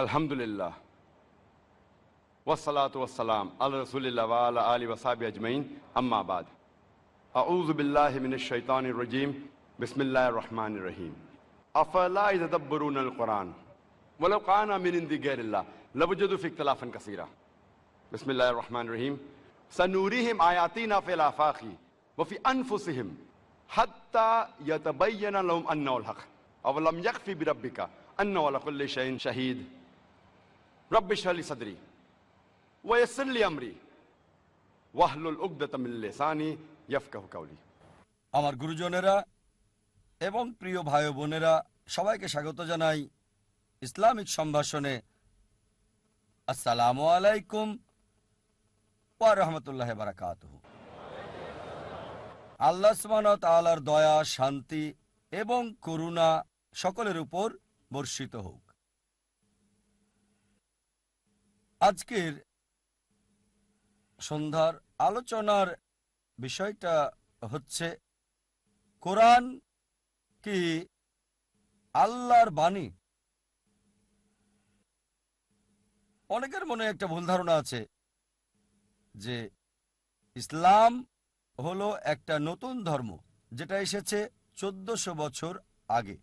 আলহামদুলিল্লাহ ওয়াসসালাতু ওয়াসসালাম আলা রাসূলিল্লাহ ওয়া আলা আলিহি ওয়া সাহবিহি আজমাইন আম্মা বাদ আউযু বিল্লাহি মিনাশ শাইতানির রাজীম বিসমিল্লাহির রহমানির রহিম আফালা ইয়াতাদাব্বারুনাল কুরআন ওয়ালাউ কানা মিন ইনদি গায়রিল্লাহ লাওয়াজাদু ফি ইখতিলাফান কাসীরা বিসমিল্লাহির রহমানির রহিম সানুরিহিম আয়াতিনা ফিল আফাকি ওয়া ফি আনফুসিহিম হাত্তা ইয়াতাবায়্যানা লাহুম আন্নাহুল হক আওয়ালাম ইয়াকফি বিরাব্বিকা আন্নাহু আলা কুল্লি শাইইন শাহীদ রব্বি ইশরাহ লি সাদরি ওয়া ইয়াসসির লি আমরি ওয়াহলুল উকদাতাম মিন লিসানি ইয়াফকাহু কাওলি। আমার গুরুজনেরা এবং প্রিয় ভাই বোনেরা, সবাইকে স্বাগত জানাই ইসলামিক সম্ভাষণে। আসসালামু আলাইকুম ওয়া রাহমাতুল্লাহি ওয়া বারাকাতুহু। আল্লাহ সুবহানাহু ওয়া তাআলার দয়া, শান্তি এবং করুণা সকলের উপর বর্ষিত হোক। আজকের সন্ধ্যার আলোচনার বিষয়টা হচ্ছে কোরআন কি আল্লাহর বাণী? অনেকের মনে একটা ভুল ধারণা আছে যে ইসলাম হলো একটা নতুন ধর্ম যেটা এসেছে 1400 বছর আগে,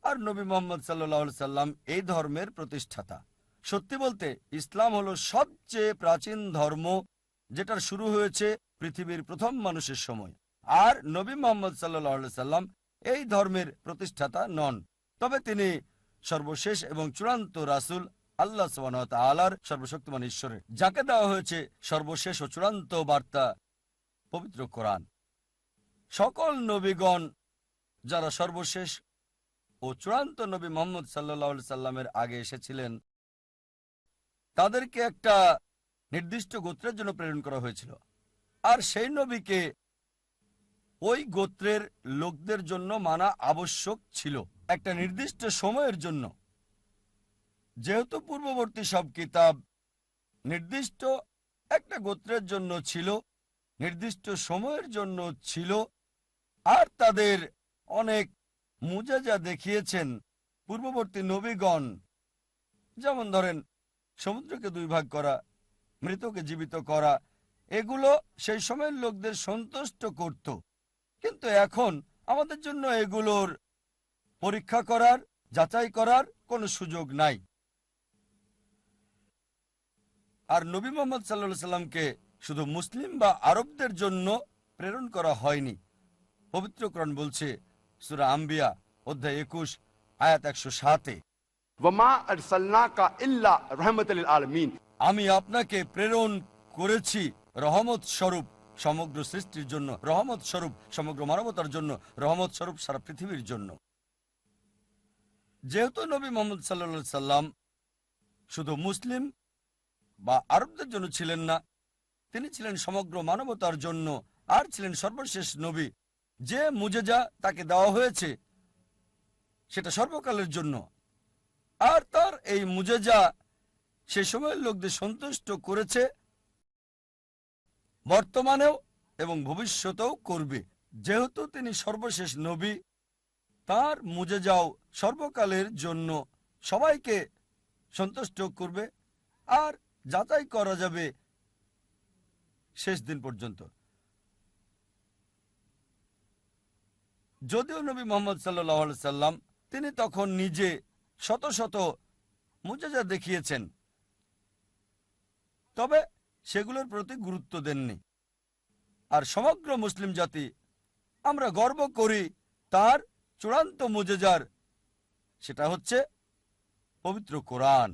আর নবী মুহাম্মদ সাল্লাল্লাহু আলাইহি সাল্লাম এই ধর্মের প্রতিষ্ঠাতা। সত্যি বলতে ইসলাম হলো সবচেয়ে প্রাচীন ধর্ম, যেটার শুরু হয়েছে পৃথিবীর প্রথম মানুষের সময়। আর নবী মুহাম্মদ সাল্লাল্লাহু আলাইহি সাল্লাম এই ধর্মের প্রতিষ্ঠাতা নন, তবে তিনি সর্বশেষ এবং চূড়ান্ত রাসূল, আল্লাহ সুবহানাহু ওয়া তাআলার সর্বশক্তিমান ঈশ্বরের, যাকে দেওয়া হয়েছে সর্বশেষ ও চূড়ান্ত বার্তা পবিত্র কোরআন। সকল নবীগণ যারা সর্বশেষ ও চূড়ান্ত নবী মুহাম্মদ সাল্লাল্লাহু আলাইহি সাল্লামের আগে এসেছিলেন, তাদেরকে একটা নির্দিষ্ট গোত্রের জন্য প্রেরণ করা হয়েছিল, আর সেই নবীকে ওই গোত্রের লোকদের জন্য মানা আবশ্যক ছিল একটা নির্দিষ্ট সময়ের জন্য। যেহেতু পূর্ববর্তী সব কিতাব নির্দিষ্ট একটা গোত্রের জন্য ছিল, নির্দিষ্ট সময়ের জন্য ছিল, আর তাদের অনেক মুজিজা দেখিয়েছেন পূর্ববর্তী নবীগণ, যেমন ধরেন সমুদ্রকে দুই ভাগ করা, মৃতকে জীবিত করা, এগুলো সেই সময়ের লোকদের সন্তুষ্ট করত। কিন্তু এখন আমাদের জন্য এগুলোর পরীক্ষা করার, যাচাই করার কোনো সুযোগ নাই। আর নবী মুহাম্মদ সাল্লাল্লাহু আলাইহি সাল্লামকে শুধু মুসলিম বা আরবদের জন্য প্রেরণ করা হয়নি। পবিত্র কোরআন বলছে সূরা আম্বিয়া অধ্যায় 21 আয়াত 107-এ, ওয়ামা আরসালনাকা ইল্লা রাহমাতাল লিল আলামিন, আমি আপনাকে প্রেরণ করেছি রহমত স্বরূপ সমগ্র সৃষ্টির জন্য, রহমত স্বরূপ সমগ্র মানবতার জন্য, রহমত স্বরূপ সারা পৃথিবীর জন্য। যেহেতু নবী মুহাম্মদ সাল্লাল্লাহু আলাইহি সাল্লাম শুধু মুসলিম বা আরবদের জন্য ছিলেন না, তিনি ছিলেন সমগ্র মানবতার জন্য, আর ছিলেন সর্বশেষ নবী। যে মুজিজা তাকে দেওয়া হয়েছে সেটা সর্বকালের জন্য, আর তার এই মুজিজা সে সময়ের লোকদের সন্তুষ্ট করেছে, বর্তমানেও এবং ভবিষ্যতেও করবে। যেহেতু তিনি সর্বশেষ নবী, তার মুজিজাও সর্বকালের জন্য সবাইকে সন্তুষ্ট করবে, আর যাচাই করা যাবে শেষ দিন পর্যন্ত। যদিও নবী মুহাম্মদ সাল্লাল্লাহু আলাইহি সাল্লাম তিনি তখন নিজে শত শত মুজিজা দেখিয়েছেন, তবে সেগুলোর প্রতি গুরুত্ব দেননি। আর সমগ্র মুসলিম জাতি আমরা গর্ব করি তার চূড়ান্ত মুজিজার, সেটা হচ্ছে পবিত্র কোরআন,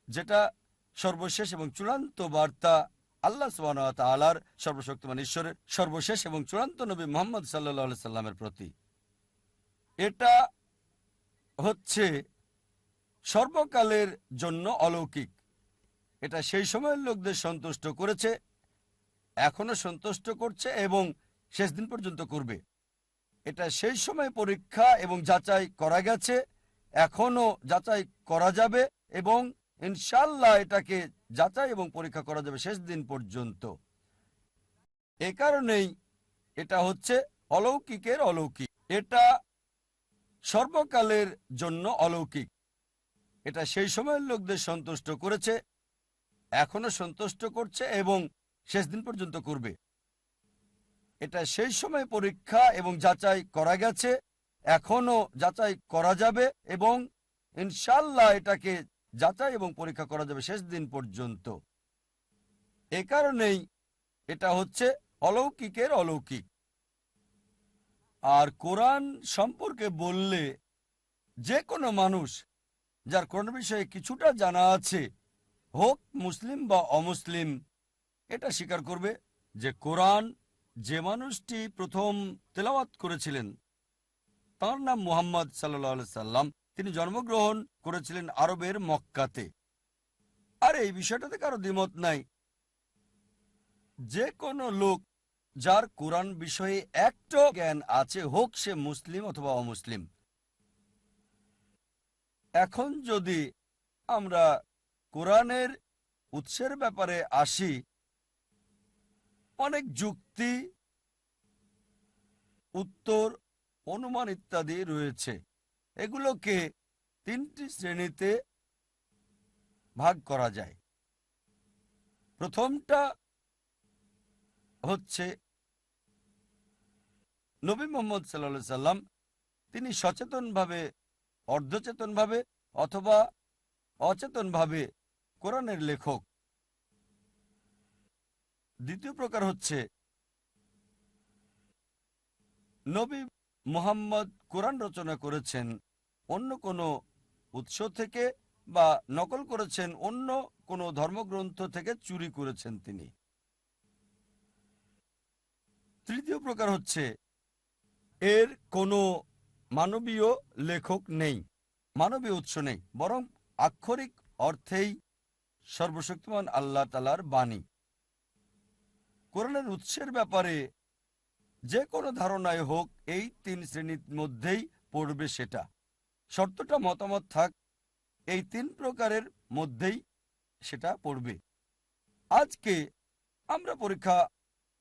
যেটা সর্বশেষ এবং চূড়ান্ত বার্তা আল্লাহ সুবহানাহু ওয়া তাআলার সর্বশক্তিমান ঈশ্বরের সর্বশেষ এবং চূড়ান্ত নবী মুহাম্মদ সাল্লাল্লাহু আলাইহি সাল্লামের প্রতি। এটা হচ্ছে সর্বকালের জন্য অলৌকিক। এটা সেই সময়ের লোকদের সন্তুষ্ট করেছে, এখনো সন্তুষ্ট করছে এবং শেষ দিন পর্যন্ত করবে। এটা সেই সময় পরীক্ষা এবং যাচাই করা গেছে, এখনো যাচাই করা যাবে এবং ইনশাআল্লাহ এটাকে যাচাই এবং পরীক্ষা করা যাবে শেষ দিন পর্যন্ত। এ কারণেই এটা হচ্ছে অলৌকিকের অলৌকিক। এটা সর্বকালের জন্য অলৌকিক। এটা সেই সময়ের লোকদের সন্তুষ্ট করেছে, এখনো সন্তুষ্ট করছে এবং শেষ দিন পর্যন্ত করবে। এটা সেই সময় পরীক্ষা এবং যাচাই করা গেছে, এখনো যাচাই করা যাবে এবং ইনশাল্লাহ এটাকে যাচাই এবং পরীক্ষা করা যাবে শেষ দিন পর্যন্ত। এ কারণেই এটা হচ্ছে অলৌকিকের অলৌকিক। আর কোরআন সম্পর্কে বললে যে কোনো মানুষ যার কোরআন বিষয়ে কিছুটা জানা আছে, হোক মুসলিম বা অমুসলিম, এটা স্বীকার করবে যে কোরআন যে মানুষটি প্রথম তেলাওয়াত করেছিলেন তার নাম মুহাম্মদ সাল্লাল্লাহু আলাইহি সাল্লাম। তিনি জন্মগ্রহণ করেছিলেন আরবের মক্কাতে। আর এই বিষয়টাতে কারো দ্বিমত নাই। যে কোনো লোক যার কোরআন বিষয়ে একটু জ্ঞান আছে, হোক সে মুসলিম অথবা অমুসলিম। এখন যদি আমরা কোরআনের উৎসের ব্যাপারে আসি, অনেক যুক্তি, উত্তর, অনুমান ইত্যাদি রয়েছে। এগুলোকে তিনটি শ্রেণীতে ভাগ করা যায়। প্রথমটা হচ্ছে নবী মুহাম্মদ সাল্লাল্লাহু আলাইহি সাল্লাম, তিনি সচেতনভাবে, অর্ধচেতনভাবে অথবা অচেতনভাবে কোরআনের লেখক। দ্বিতীয় প্রকার হচ্ছে নবী মুহাম্মদ কোরআন রচনা করেছেন অন্য কোনো উৎস থেকে বা নকল করেছেন অন্য কোনো ধর্মগ্রন্থ থেকে, চুরি করেছেন তিনি। তৃতীয় প্রকার হচ্ছে এর কোনো মানবীয় লেখক নেই, মানবীয় উৎস নেই, বরং আক্ষরিক অর্থেই সর্বশক্তিমান আল্লাহ তাআলার বাণী। কোরআনের উৎসের ব্যাপারে যে কোনো ধারণায় হোক এই তিন শ্রেণীর মধ্যেই পড়বে। সেটা শর্তটা মতামত থাক, এই তিন প্রকারের মধ্যেই সেটা পড়বে। আজকে আমরা পরীক্ষা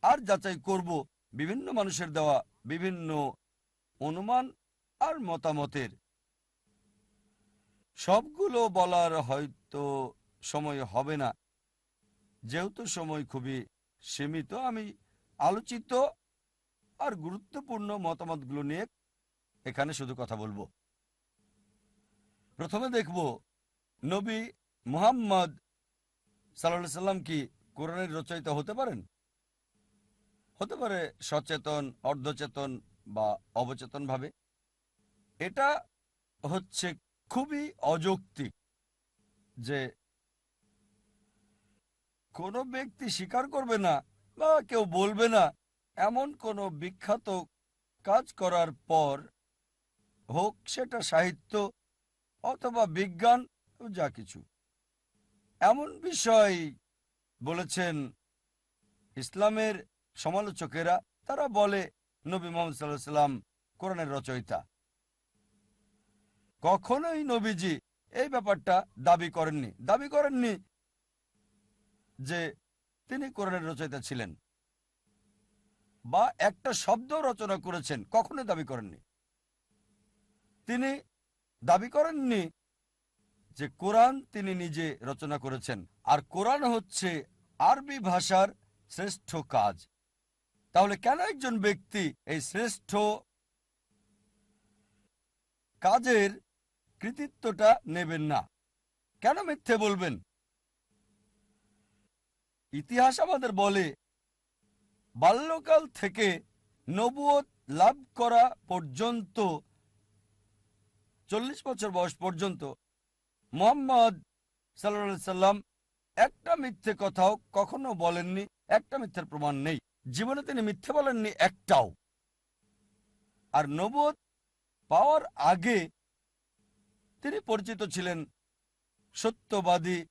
আর যাচাই করব বিভিন্ন মানুষের দেওয়া বিভিন্ন অনুমান আর মতামতের। সবগুলো বলার হয়তো সময় হবে না, যেহেতু সময় খুবই সীমিত। আমি আলোচিত আর গুরুত্বপূর্ণ মতামতগুলো নিয়ে এখানে শুধু কথা বলবো। প্রথমে দেখব নবী মুহাম্মদ সাল্লাল্লাহু আলাইহি সাল্লাম কি কোরআনের রচয়িতা হতে পারেন? হতে পারে সচেতন, অর্ধচেতন বা অবচেতন ভাবে। এটা হচ্ছে খুবই অযৌক্তিক যে কোনো ব্যক্তি স্বীকার করবে না বা কেউ বলবে না এমন কোনো বিখ্যাত কাজ করার পর, হোক সেটা সাহিত্য অথবা বিজ্ঞান, যা কিছু এমন বিষয় বলেছেন ইসলামের সমালোচকেরা। তারা বলে নবী মুহাম্মদ সাল্লাল্লাহু আলাইহি সাল্লাম কোরআনের রচয়িতা। কখনোই নবীজি এই ব্যাপারটা দাবি করেননি যে তিনি কোরআনের রচয়িতা ছিলেন বা একটা শব্দ রচনা করেছেন, কখনোই দাবি করেননি। তিনি দাবি করেননি যে কোরআন তিনি নিজে রচনা করেছেন। আর কোরআন হচ্ছে আরবি ভাষার শ্রেষ্ঠ কাজ। তাহলে কেন একজন ব্যক্তি এই শ্রেষ্ঠ কাজের কৃতিত্বটা নেবেন না? কেন মিথ্যে বলবেন? ইতিহাস আমাদের বলে বাল্যকাল থেকে নবুয়ত লাভ করা পর্যন্ত, 40 বছর বয়স পর্যন্ত মুহাম্মদ সাল্লাল্লাহু আলাইহি সাল্লাম একটা মিথ্যে কথাও কখনো বলেননি। একটা মিথ্যের প্রমাণ নেই, জীবনে তিনি মিথ্যে বলেননি একটাও। আর নবুয়ত পাওয়ার আগে তিনি পরিচিত ছিলেন সত্যবাদী,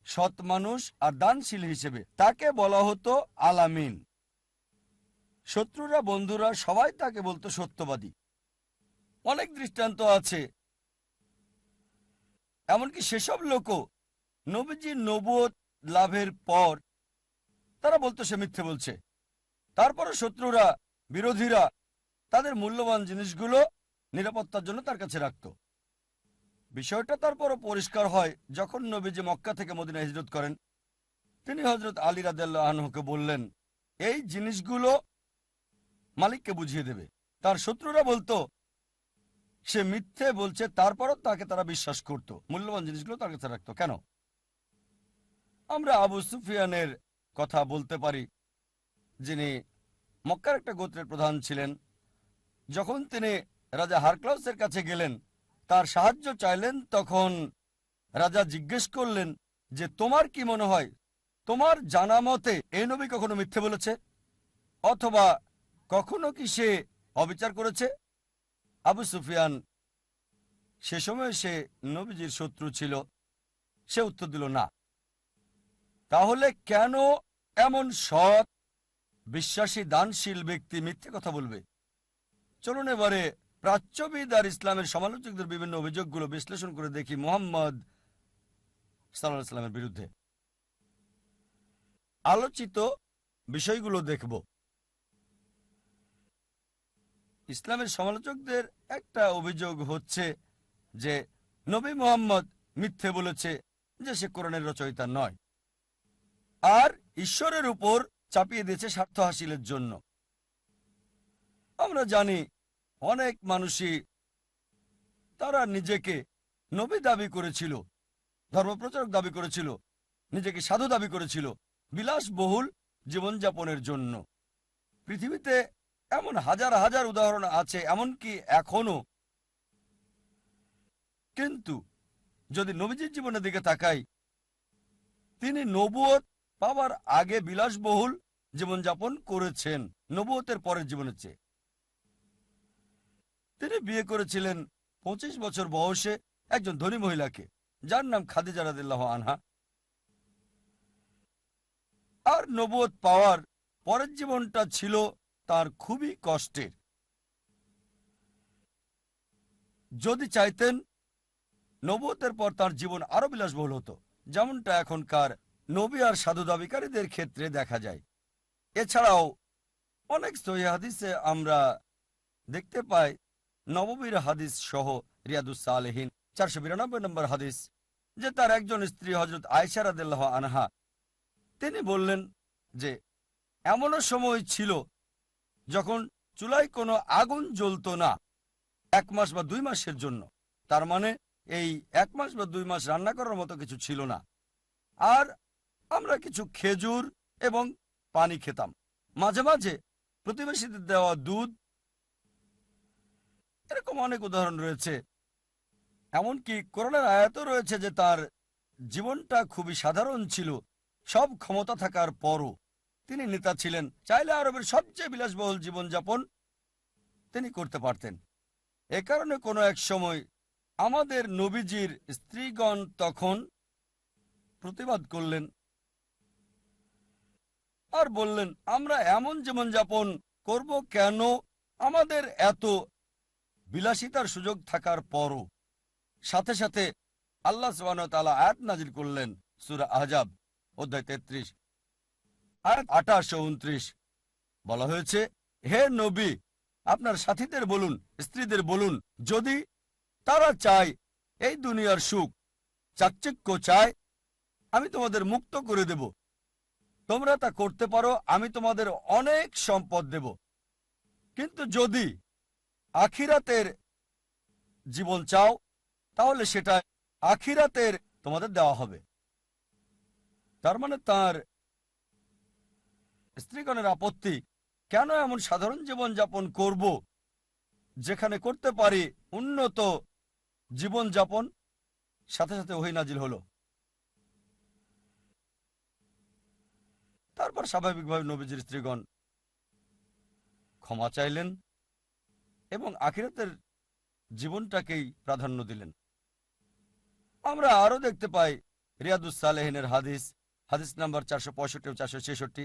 সৎ মানুষ আর দানশীল হিসেবে। তাকে বলা হতো আল-আমিন। শত্রুরা, বন্ধুরা সবাই তাকে বলতো সত্যবাদী। অনেক দৃষ্টান্ত আছে, এমনকি সেসব লোকও নবীজির নবুয়ত লাভের পর তারা বলতো সে মিথ্যে বলছে। তারপরে শত্রুরা, বিরোধীরা তাদের মূল্যবান জিনিসগুলো নিরাপত্তার জন্য তার কাছে রাখত। বিষয়টা তারপরও পরিষ্কার হয় যখন নবীজি মক্কা থেকে মদিনা হিজরত করেন। তিনি হযরত আলী রাদিয়াল্লাহু আনহুকে বললেন, এই জিনিসগুলো মালিককে বুঝিয়ে দেবে। তার শত্রুরা বলতো সে মিথ্যে বলছে, তারপরও তাকে তারা বিশ্বাস করত, মূল্যবান জিনিসগুলো তার কাছে রাখতো। কেন? আমরা আবু সুফিয়ানের কথা বলতে পারি, যিনি মক্কার একটা গোত্রের প্রধান ছিলেন। যখন তিনি রাজা হারক্লাউসের কাছে গেলেন, তার সাহায্য চাইলেন, তখন রাজা জিজ্ঞেস করলেন যে তোমার কি মনে হয়, তোমার জানা মতে এই নবী কখনো মিথ্যে বলেছে, অথবা কখনো কি সে অবিচার করেছে? আবু সুফিয়ান, সে সময় সে নবীজির শত্রু ছিল, সে উত্তর দিল না। তাহলে কেন এমন সৎ, বিশ্বাসী, দানশীল ব্যক্তি মিথ্যে কথা বলবে? চলুন এবারে প্রাচ্যবিদ আর ইসলামের সমালোচকদের বিভিন্ন অভিযোগগুলো বিশ্লেষণ করে দেখি মুহাম্মদ সাল্লাল্লাহু আলাইহি ওয়াসাল্লামের বিরুদ্ধে। আলোচিত বিষয়গুলো দেখব। ইসলামের সমালোচকদের একটা অভিযোগ হচ্ছে যে নবী মুহাম্মদ মিথ্যে বলেছে যে সে কোরআনের রচয়িতা নয়, আর ঈশ্বরের উপর চাপিয়ে দিয়েছে স্বার্থ হাসিলের জন্য। আমরা জানি অনেক মানুষই তারা নিজেকে নবী দাবি করেছিল, ধর্মপ্রচারক দাবি করেছিল, নিজেকে সাধু দাবি করেছিল বিলাসবহুল জীবনযাপনের জন্য। পৃথিবীতে এমন হাজার হাজার উদাহরণ আছে, এমনকি এখনো। কিন্তু যদি নবীজির জীবনের দিকে তাকাই, তিনি নবুয়ত পাওয়ার আগে বিলাসবহুল জীবনযাপন করেছেন নবুয়তের পরের জীবনের চেয়ে। তিনি বিয়ে করেছিলেন 25 বছর বয়সে একজন ধনী মহিলাকে, যার নাম খাদিজা রাদিয়াল্লাহু আনহা। আর নবুয়ত পাওয়ার পরের জীবনটা ছিল তার খুবই কষ্টের। যদি চাইতেন, নবুয়তের পর তার জীবন আরো বিলাসবহুল হতো, যেমনটা এখনকার নবী আর সাধু দাবিকারীদের ক্ষেত্রে দেখা যায়। এছাড়াও অনেক সহিহ হাদিসে আমরা দেখতে পাই, নববীর হাদিস সহ রিয়াদুস সালেহিন 492 নম্বর হাদিস, যে তার একজন স্ত্রী হযরত আয়েশা রাদিয়াল্লাহু আনহা, তিনি বললেন যে এমনও সময় ছিল যখন চুলায় কোনো আগুন জ্বলতো না 1 মাস বা 2 মাসের জন্য। তার মানে এই 1 মাস বা 2 মাস রান্না করার মতো কিছু ছিল না। আর আমরা কিছু খেজুর এবং পানি খেতাম, মাঝে মাঝে প্রতিবেশীদের দেওয়া দুধ। এরকম অনেক উদাহরণ রয়েছে। এমনকি কোরআনের আয়াতও রয়েছে যে তার জীবনটা খুবই সাধারণ ছিল। সব ক্ষমতা থাকার পরও তিনি নেতা ছিলেন, চাইলে আরবের সবচেয়ে বিলাসবহুল জীবনযাপন তিনি করতে পারতেন। এ কারণে কোনো এক সময় আমাদের নবীজির স্ত্রীগণ তখন প্রতিবাদ করলেন আর বললেন, আমরা এমন জীবনযাপন করব কেন আমাদের এত বিলাসিতার সুযোগ থাকার পরও? সাথে সাথে আল্লাহ সুবহানাহু ওয়া তাআলা আয়াত নাজিল করলেন, সূরা আহজাব অধ্যায় 33 আয়াত 28 ও 29। বলা হয়েছে, হে নবী, আপনার সাথীদের বলুন, স্ত্রীদের বলুন, যদি তারা চায় এই দুনিয়ার সুখ, চাকচিক্য চায়, আমি তোমাদের মুক্ত করে দেব। তোমরা তা করতে পারো, আমি তোমাদের অনেক সম্পদ দেব। কিন্তু যদি আখিরাতের জীবন চাও, তাহলে সেটা আখিরাতের তোমাদের দেওয়া হবে। তার মানে তার স্ত্রীগণের আপত্তি, কেন এমন সাধারণ জীবনযাপন করব যেখানে করতে পারি উন্নত জীবনযাপন? সাথে সাথে ওহী নাজিল হলো। তারপর স্বাভাবিকভাবে নবীজির স্ত্রীগণ ক্ষমা চাইলেন এবং আখিরাতের জীবনটাকেই প্রাধান্য দিলেন। আমরা আরো দেখতে পাই রিয়াদুস সালেহিনের হাদিস, হাদিস নাম্বার 465 ও 466।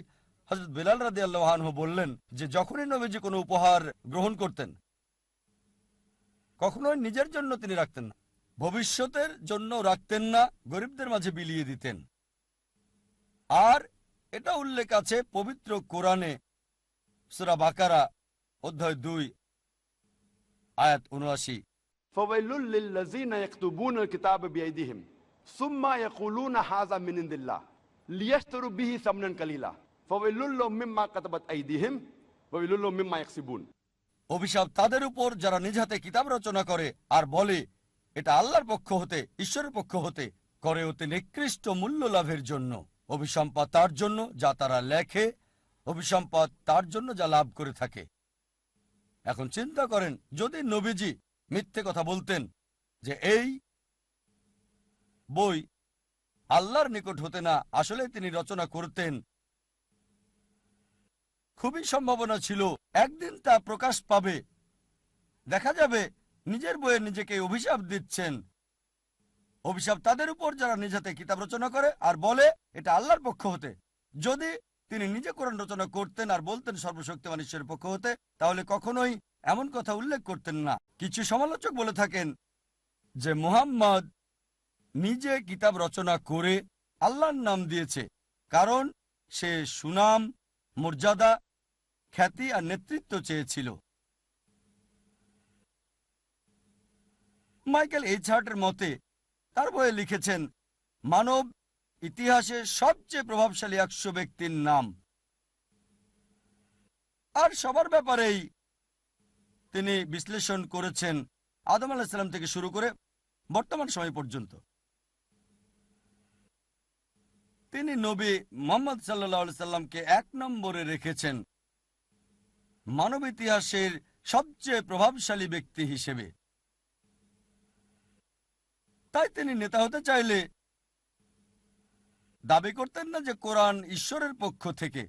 হযরত বিলাল রাদিয়াল্লাহু আনহু বললেন যে যখনই নবীজি কোনো উপহার গ্রহণ করতেন, কখনোই নিজের জন্য তিনি রাখতেন না, ভবিষ্যতের জন্য রাখতেন না, গরিবদের মাঝে বিলিয়ে দিতেন। আর এটা উল্লেখ আছে পবিত্র কোরআনে, সূরা বাকারা অধ্যায় 2 আয়াত ৭৯। فويل للذين يكتبون الكتاب بأيديهم ثم يقولون هذا من عند الله ليشتروا به ثمنا قليلا فويل لهم مما كتبت أيديهم وويل لهم مما يكسبون। অভিশাপ তাদের উপর যারা নিজ হাতে কিতাব রচনা করে আর বলে এটা আল্লাহর পক্ষ হতে, ঈশ্বরের পক্ষ হতে, করে অতি নিকৃষ্ট মূল্য লাভের জন্য। অভিসম্পাদ তার জন্য যা তারা লেখে, অভিসম্পাদ তার জন্য যা লাভ করে থাকে। এখন চিন্তা করেন, যদি নবীজি মিথ্যে কথা বলতেন যে এই বই আল্লাহর নিকট হতে না, আসলে তিনি রচনা করতেন, খুবই সম্ভাবনা ছিল একদিন তা প্রকাশ পাবে। দেখা যাবে নিজের বইয়ে নিজেকে অভিশাপ দিচ্ছেন। অভিশাপ তাদের উপর যারা নিজ হাতে কিতাব রচনা করে আর বলে এটা আল্লাহর পক্ষ হতে। যদি তিনি নিজে কোরআন রচনা করতেন আর বলতেন সর্বশক্তিমান ঈশ্বরের পক্ষ হতে, তাহলে কখনোই এমন কথা উল্লেখ করতেন না। কিছু সমালোচক বলে থাকেন যে মুহাম্মদ নিজে কিতাব রচনা করে আল্লাহর নাম দিয়েছে, কারণ সে সুনাম, মর্যাদা, খ্যাতি আর নেতৃত্ব চেয়েছিল। মাইকেল এইচ হার্টের মতে তার বইয়ে লিখেছেন মানব ইতিহাসের সবচেয়ে প্রভাবশালী ১০০ ব্যক্তির নাম, আর সবার ব্যাপারেই তিনি বিশ্লেষণ করেছেন আদম আলাইহিস সালাম থেকে শুরু করে বর্তমান সময় পর্যন্ত। তিনি নবী মুহাম্মদ সাল্লাল্লাহু আলাইহি সাল্লামকে ১ নম্বরে রেখেছেন মানব ইতিহাসের সবচেয়ে প্রভাবশালী ব্যক্তি হিসেবে। তাই তিনি নেতা হতে চাইলে দাবি করতেন না যে কোরআন ঈশ্বরের পক্ষ থেকে,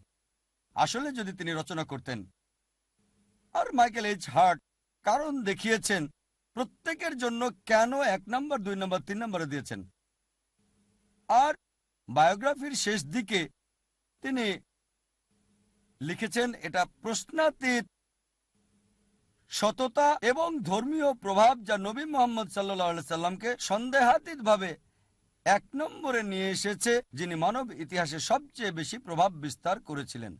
আসলে যদি তিনি রচনা করতেন। আর মাইকেল এইচ হার্ট কারণ দেখিয়েছেন প্রত্যেকের জন্য কেন ১ নম্বর, ২ নম্বর, ৩ নম্বরে দিয়েছেন। আর বায়োগ্রাফির শেষ দিকে তিনি লিখেছেন এটা প্রশ্নাতীত সততা এবং ধর্মীয় প্রভাব যা নবী মুহাম্মদ সাল্লাল্লাহু আলাইহি সাল্লামকে সন্দেহাতীতভাবে ১ নম্বরে নিয়ে এসেছে, যিনি মানব ইতিহাসে সবচেয়ে বেশি প্রভাব বিস্তার করেছিলেন।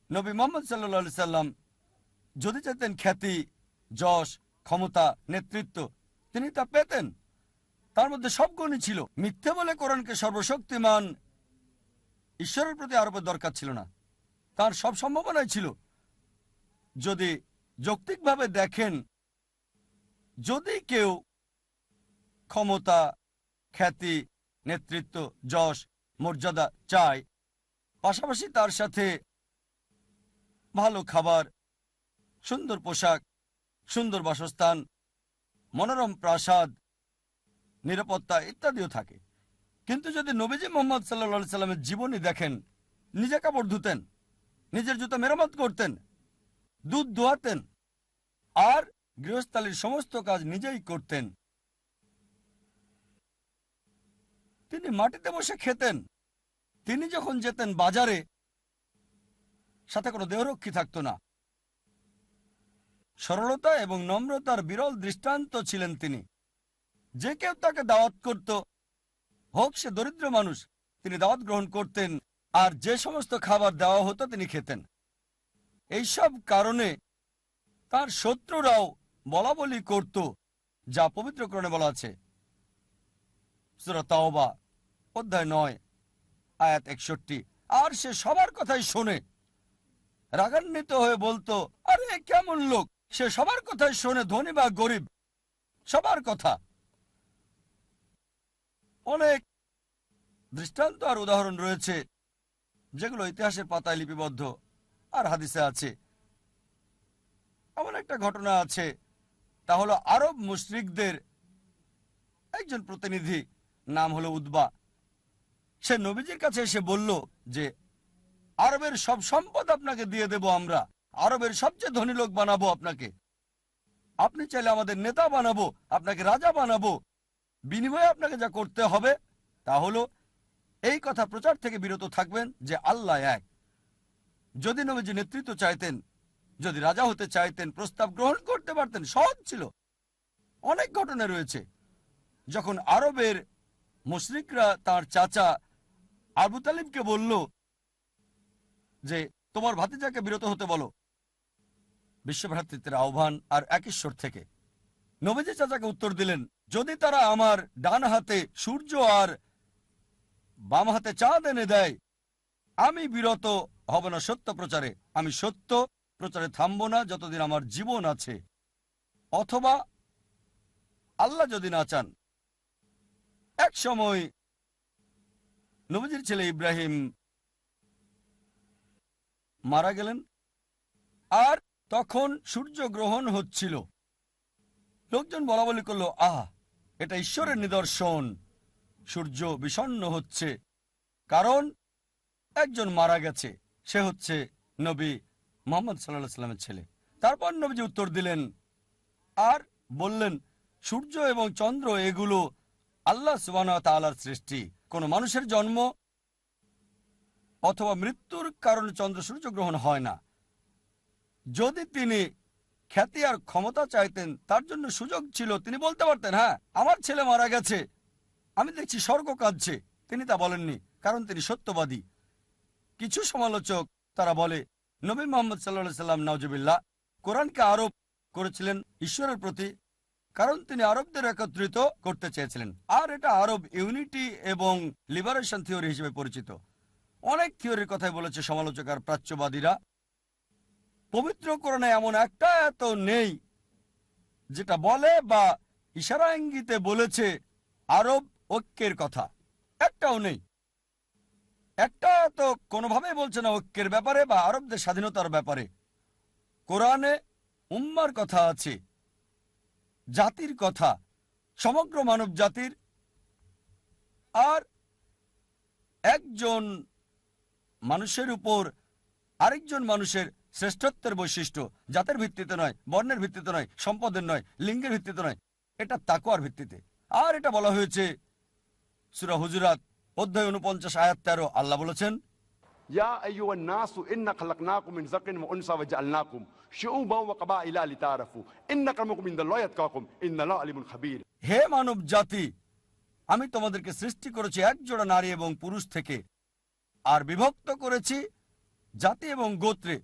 নবী মুহাম্মদ সাল্লাল্লাহু আলাইহি সাল্লাম যদি চাইতেন খ্যাতি, যশ, ক্ষমতা, নেতৃত্ব, তিনি তা পেতেন। তার মধ্যে সব গুণই ছিল। মিথ্যে বলে কোরআনকে সর্বশক্তিমান ঈশ্বরের প্রতি আরোপের দরকার ছিল না। তার সব সম্ভাবনাই ছিল। যদি যৌক্তিকভাবে দেখেন, যদি কেউ ক্ষমতা, খ্যাতি, নেতৃত্ব, যশ, মর্যাদা চায়, পাশাপাশি তার সাথে ভালো খাবার, সুন্দর পোশাক, সুন্দর বাসস্থান, মনোরম প্রাসাদ, নিরাপত্তা ইত্যাদিও থাকে। কিন্তু যদি নবীজি মুহাম্মদ সাল্লাল্লাহু আলাইহি সাল্লামের জীবনী দেখেন, নিজে কাপড় ধুতেন, নিজের জুতো মেরামত করতেন, দুধ দোয়াতেন আর গৃহস্থালির সমস্ত কাজ নিজেই করতেন। তিনি মাটিতে বসে খেতেন। তিনি যখন যেতেন বাজারে, সাথে কোনো দেহরক্ষী থাকতো না। সরলতা এবং নম্রতার বিরল দৃষ্টান্ত ছিলেন তিনি। যে কেউ তাকে দাওয়াত করত, হোক সে দরিদ্র মানুষ, তিনি দাওয়াত গ্রহণ করতেন, আর যে সমস্ত খাবার দেওয়া হতো তিনি খেতেন। এইসব কারণে তার শত্রুরাও বলা বলি করত, যা পবিত্র কোরআনে বলা আছে। সূরা তাওবা অধ্যায় ৯ আয়াত ৬১। আর সে সবার কথাই শোনে। রাগান্বিত হয়ে বলতো, আরে কেমন লোক, সে সবার কথাই শোনে, ধনী বা গরিব, সবার কথা। অনেক দৃষ্টান্ত আর উদাহরণ রয়েছে যেগুলো ইতিহাসের পাতায় লিপিবদ্ধ আর হাদিসে আছে। এমন একটা ঘটনা আছে, তা হলো আরব মুশরিকদের একজন প্রতিনিধি, নাম হলো উতবা। সে নবীজির কাছে এসে বলল যে আরবের সব সম্পদ আপনাকে দিয়ে দেব, আমরা আরবের সবচেয়ে ধনী লোক বানাবো আপনাকে, আপনি চাইলে আমাদের নেতা বানাবো, আপনাকে রাজা বানাবো, বিনিময়ে আপনাকে যা করতে হবে তা হলো এই কথা প্রচার থেকে বিরত থাকবেন যে আল্লাহ এক। যদি নবীজি নেতৃত্ব চাইতেন, যদি রাজা হতে চাইতেন, প্রস্তাব গ্রহণ করতে পারতেন, সহজ ছিল। অনেক ঘটনা রয়েছে যখন আরবের মুশরিকরা তার চাচা আবু তালিবকে বলল যে তোমার ভাতিজাকে বিরত হতে বলো, বিশ্বভ্রাতৃত্বের আহ্বান আর এক ঈশ্বর থেকে। নবীজি চাচাকে উত্তর দিলেন, যদি তারা আমার ডান হাতে সূর্য আর বাম হাতে চাঁদ এনে দেয়, আমি বিরত হব না সত্য প্রচারে। আমি সত্য প্রচারে থামব না যতদিন আমার জীবন আছে। অথবা আল্লাহ যদি না চান। এক সময় নবীজির ছেলে ইব্রাহিম মারা গেলেন, আর তখন সূর্যগ্রহণ হচ্ছিল। লোকজন বলা বলি করল, আহ, এটা ঈশ্বরের নিদর্শন, সূর্য বিষণ্ণ হচ্ছে, কারণ একজন মারা গেছে, সে হচ্ছে নবী মুহাম্মদ সাল্লাল্লাহু আলাইহি সাল্লামের ছেলে। তারপর নবীজি উত্তর দিলেন আর বললেন, সূর্য এবং চন্দ্র এগুলো আল্লাহ সুবহানাহু ওয়া তাআলার সৃষ্টি। কোন মানুষের জন্ম অথবা মৃত্যুর কারণে চন্দ্র সূর্য গ্রহণ হয় না। যদি তিনি খ্যাতি আর ক্ষমতা চাইতেন, তার জন্য সুযোগ ছিল, তিনি বলতে পারতেন, হ্যাঁ, আমার ছেলে মারা গেছে, আমি দেখছি স্বর্গ কাঁদছে। তিনি তা বলেননি, কারণ তিনি সত্যবাদী। কিছু সমালোচক তারা বলে নবী মুহাম্মদ সাল্লাল্লাহু আলাইহি সাল্লাম নাউজুবিল্লাহ কোরআনকে আরোপ করেছিলেন ঈশ্বরের প্রতি, কারণ তিনি আরবদের একত্রিত করতে চেয়েছিলেন। আর এটা আরব ইউনিটি এবং লিবারেশন থিওরি হিসেবে পরিচিত। অনেক থিওরির কথাই বলেছে সমালোচক আর প্রাচ্যবাদীরা। পবিত্র কোরআনে এমন একটা আয়াত নেই যেটা বলে বা ইশারা ইঙ্গিতে বলেছে আরব ঐক্যের কথা। একটাও নেই। একটা তো কোনোভাবেই বলছে না ঐক্যের ব্যাপারে বা আরবদের স্বাধীনতার ব্যাপারে। কোরআনে উম্মার কথা আছে, জাতির কথা, সমগ্র মানব জাতির। আর একজন মানুষের উপর আরেকজন মানুষের শ্রেষ্ঠত্বের বৈশিষ্ট্য জাতের ভিত্তিতে নয়, বর্ণের ভিত্তিতে নয়, সম্পদের নয়, লিঙ্গের ভিত্তিতে নয়, এটা তাকওয়ার ভিত্তিতে। আর এটা বলা হয়েছে সূরা হুজুরাত অধ্যায় 49 আয়াত 13। আল্লাহ বলেছেন, ইয়া আইয়ুহান নাসু ইন্না খালাকনাকুম মিন যাকরিন ওয়া উনসা ওয়া জাআলনাকুম শুউবান ওয়া কাবাইলা লিতারাফু ইন্না আক্রামাকুম ইনদাল্লাহি আতকাকুম ইন্নাল্লাহা আলিমুন খাবীর। হে মানব জাতি, আমি তোমাদেরকে সৃষ্টি করেছি এক জোড়া নারী এবং পুরুষ থেকে, আর বিভক্ত করেছি জাতি এবং গোত্রে,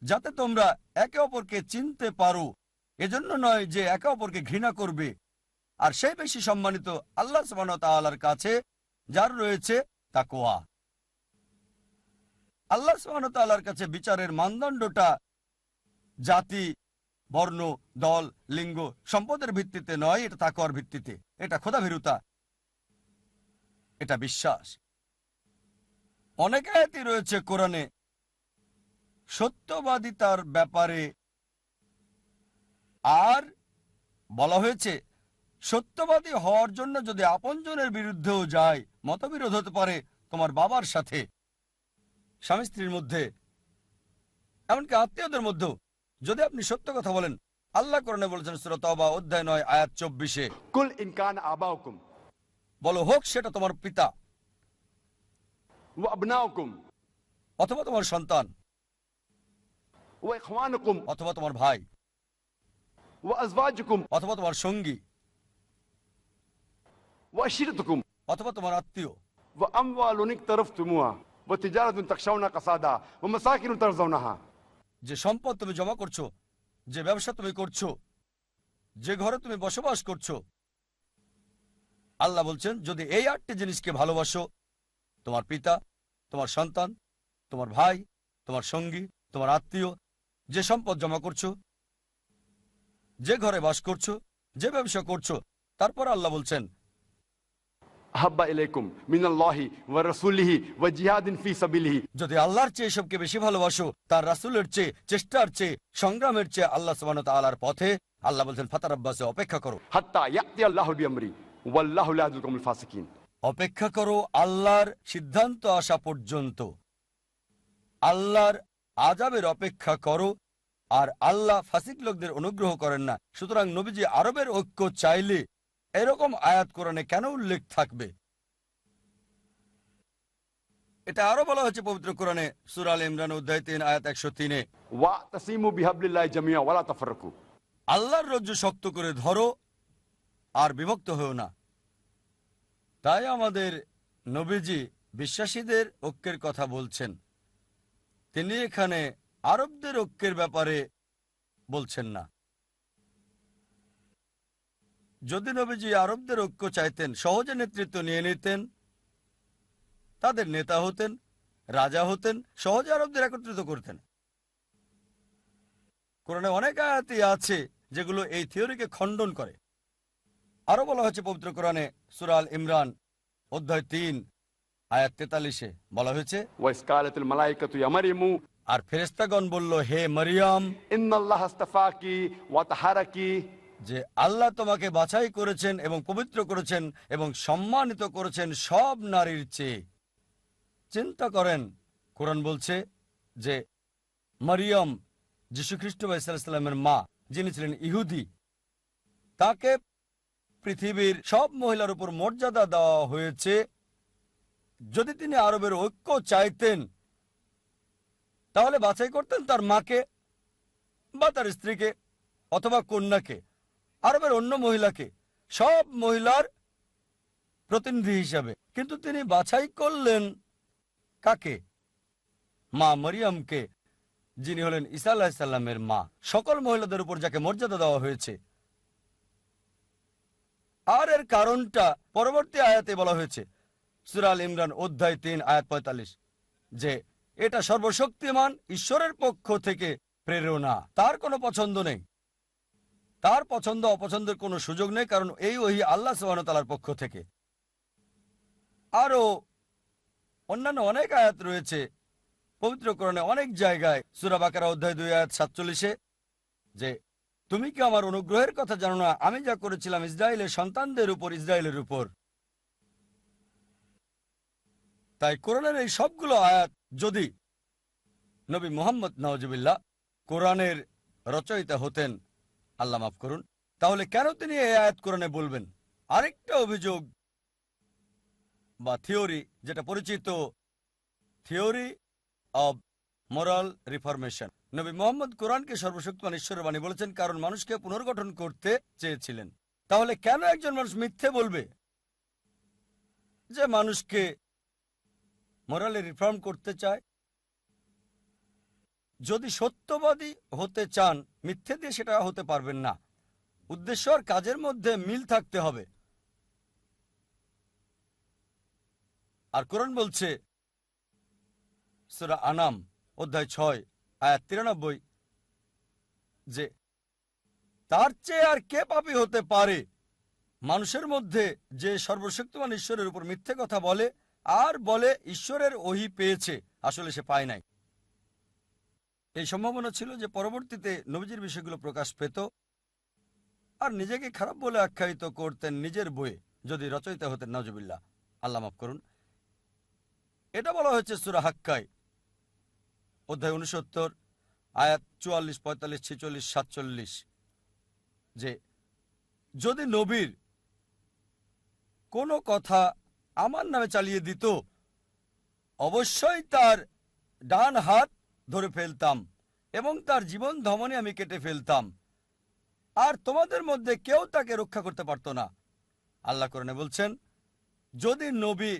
যাতে তোমরা একে অপরকে চিনতে পারো। এজন্য নয় যে একে অপরকে ঘৃণা করবে। আর সেই বেশি সম্মানিত আল্লাহ সুবহানাহু ওয়া তাআলার কাছে যার রয়েছে তাকওয়া। আল্লাহ সুবহানাহু ওয়া তাআলার কাছে বিচারের মানদণ্ডটা জাতি, বর্ণ, দল, লিঙ্গ, সম্পদের ভিত্তিতে নয়, এটা তাকওয়ার ভিত্তিতে। এটা খোদাভীরুতা, এটা বিশ্বাস। অনেক আয়াতই রয়েছে কোরআনে সত্যবাদিতার ব্যাপারে, আর বলা হয়েছে সত্যবাদী হওয়ার জন্য যদি আপনজনের বিরুদ্ধেও যায়, মতবিরোধ হতে পারে তোমার বাবার সাথে, স্বামী স্ত্রীর মধ্যে, এমনকি আত্মীয়দের মধ্যেও, যদি আপনি সত্য কথা বলেন। আল্লাহ কোরআনে বলেছেন সূরা তাওবা অধ্যায় 9 আয়াত 24-এ, কুল ইন কানা আবাউকুম বলো হোক সেটা তোমার পিতা ওয়া আবনাউকুম অথবা তোমার সন্তান ওয়া ইখওয়ানুকুম অথবা তোমার ভাই ওয়া আজওয়াজুকুম অথবা তোমার সঙ্গী ওয়া আশিরাতুকুম অথবা তোমার আত্মীয়, ওয়া আমওয়ালুন ইকতারাফতুমুহা ওয়া তিজারাতুন তাখশাউনা কাসাদা ওয়া মাসাকিন তারজাউনাহা। যে সম্পদ তুমি জমা করছো, যে ব্যবসা তুমি করছো, যে ঘরে তুমি বসবাস করছো। আল্লাহ বলছেন যদি এই 8টি জিনিসকে ভালোবাসো, তোমার পিতা, তোমার সন্তান, তোমার ভাই, তোমার সঙ্গী, তোমার আত্মীয়, যে সম্পদ জমা করছো, যে ঘরে বাস করছো, যে ব্যবসা করছো, তারপর আল্লাহ বলছেন আহাব্বা ইলাইকুম মিনাল্লাহি ওয়া রাসূলিহি ওয়া জিহাদিন ফি সাবিলিহি। যদি আল্লাহর চেয়ে এসবকে বেশি ভালোবাসো, তার রাসূলের চেয়ে, চেষ্টার চেয়ে, সংগ্রামের চেয়ে আল্লাহ সুবহানাহু ওয়া তাআলার পথে, আল্লাহ বলছেন ফাতারাব্বাসু, অপেক্ষা করো, হাত্তা ইয়াতি আল্লাহু বিআমরি ওয়াল্লাহু লা ইয়াহদিল কওমাল ফাসিকিন। অপেক্ষা করো আল্লাহর সিদ্ধান্ত আসা পর্যন্ত। আল্লাহর আযাবের অপেক্ষা করো। আর আল্লাহ ফাসিক লোকদের অনুগ্রহ করেন না। সুতরাং নবীজি আরবের ঐক্য চাইলে এরকম আয়াত কোরআনে কেন উল্লেখ থাকবে? এটা আরো বলা হয়েছে পবিত্র কোরআনে সূরা আল ইমরান অধ্যায় 3 আয়াত 103-এ, ওয়াতাসিমু বিহাবলিল্লাহি জামিআ ওয়া লা তাফাররাকু। আল্লাহর রজ্জু শক্ত করে ধরো আর বিভক্ত হও না। তাই আমাদের নবীজি বিশ্বাসীদের ঐক্যের কথা বলছেন। তিনি এখানে আরবদের ঐক্যের ব্যাপারে বলছেন না। যদি নবীজি আরবদের ঐক্য চাইতেন, সহজে নেতৃত্ব নিয়ে নিতেন, তাদের নেতা হতেন, রাজা হতেন, সহজে আরবদের একত্রিত করতেন। কোরআনে অনেক আয়াতই আছে যেগুলো এই থিওরিকে খণ্ডন করে। আরো বলা হয়েছে পবিত্র কোরআনে সূরা আল ইমরান অধ্যায় 3 আয়াত 43-এ বলা হয়েছে, وإذ قالت الملائكة يا مريم আর ফেরেশতাগণ বলল, হে মরিয়ম, إن الله اصطفاك وطهرك যে আল্লাহ তোমাকে বাছাই করেছেন এবং পবিত্র করেছেন এবং সম্মানিত করেছেন সব নারীর চেয়ে। চিন্তা করেন, কোরআন বলছে যে মরিয়ম যীশু খ্রিস্ট সাল্লামের মা, যিনি ছিলেন ইহুদি, তাকে পৃথিবীর সব মহিলার উপর মর্যাদা দেওয়া হয়েছে। যদি তিনি আরবের ঐক্য চাইতেন তাহলে বাছাই করতেন তার মাকে বা তার স্ত্রীকে অথবা কন্যাকে, আরবের অন্য মহিলাকে, সব মহিলার প্রতিনিধি হিসাবে। কিন্তু তিনি বাছাই করলেন কাকে? মা মরিয়মকে, যিনি হলেন ঈসা আলাইহিস সালামের মা, সকল মহিলাদের উপর যাকে মর্যাদা দেওয়া হয়েছে। আর এর কারণটা পরবর্তী আয়াতে বলা হয়েছে, সূরা আল ইমরান অধ্যায় 3 আয়াত 45, যে এটা সর্বশক্তিমান ঈশ্বরের পক্ষ থেকে প্রেরণা। তার কোনো পছন্দ নেই, তার পছন্দ অপছন্দের কোনো সুযোগ নেই, কারণ এই ওহী আল্লাহ সুবহানাহু ওয়া তাআলার পক্ষ থেকে। আরো অন্যান্য অনেক আয়াত রয়েছে পবিত্র কোরআনে অনেক জায়গায়, সূরা বাকারা অধ্যায় 2 আয়াত 47-এ, যে তুমি কি আমার অনুগ্রহের কথা জানো না, আমি যা করেছিলাম ইসরায়েলের সন্তানদের উপর, ইসরায়েলের উপর। তাই কোরআনের এই সবগুলো আয়াত যদি নবী মুহাম্মদ নাউজুবিল্লাহ কোরআনের রচয়িতা হতেন, আল্লাহ মাফ করুন, তাহলে কেন তিনি এই আয়াত কোরআনে বলবেন? আরেকটা অভিযোগ বা থিওরি, যেটা পরিচিত থিওরি অব মোরাল রিফরমেশন। নবী মুহাম্মদ কোরআনকে সর্বশক্তিমান ঈশ্বরের বাণী বলেছেন কারণ মানুষকে পুনর্গঠন করতে চেয়েছিলেন। তাহলে কেন একজন মানুষ মিথ্যে বলবে যে মানুষকে মোরালে রিফর্ম করতে চায়? যদি সত্যবাদী হতে চান, মিথ্যে দিয়ে সেটা হতে পারবেন না। উদ্দেশ্য আর কাজের মধ্যে মিল থাকতে হবে। আর কোরআন বলছে সূরা আনাম অধ্যায় 6 আয়াত 93, যে তার চেয়ে আর কে পাপী হতে পারে মানুষের মধ্যে যে সর্বশক্তিমান ঈশ্বরের উপর মিথ্যে কথা বলে আর বলে ঈশ্বরের ওহী পেয়েছে, আসলে সে পায় নাই। এই সম্ভাবনা ছিল যে পরবর্তীতে নবীজির বিষয়গুলো প্রকাশ পেত আর নিজেকে খারাপ বলে আখ্যায়িত করতেন নিজের বইয়ে, যদি রচয়িতা হতেন নাউজুবিল্লাহ, আল্লাহ মাফ করুন। এটা বলা হয়েছে সূরা হাক্কায় অধ্যায় 69 আয়াত 44, 45, 46, 47, যে যদি নবীর কোনো কথা আমার নামে চালিয়ে দিত, অবশ্যই তার ডান হাত ধরে ফেলতাম এবং তার জীবন ধমনী আমি কেটে ফেলতাম, আর তোমাদের মধ্যে কেউ তাকে রক্ষা করতে পারত না। আল্লাহ কোরআনে বলছেন, যদি নবী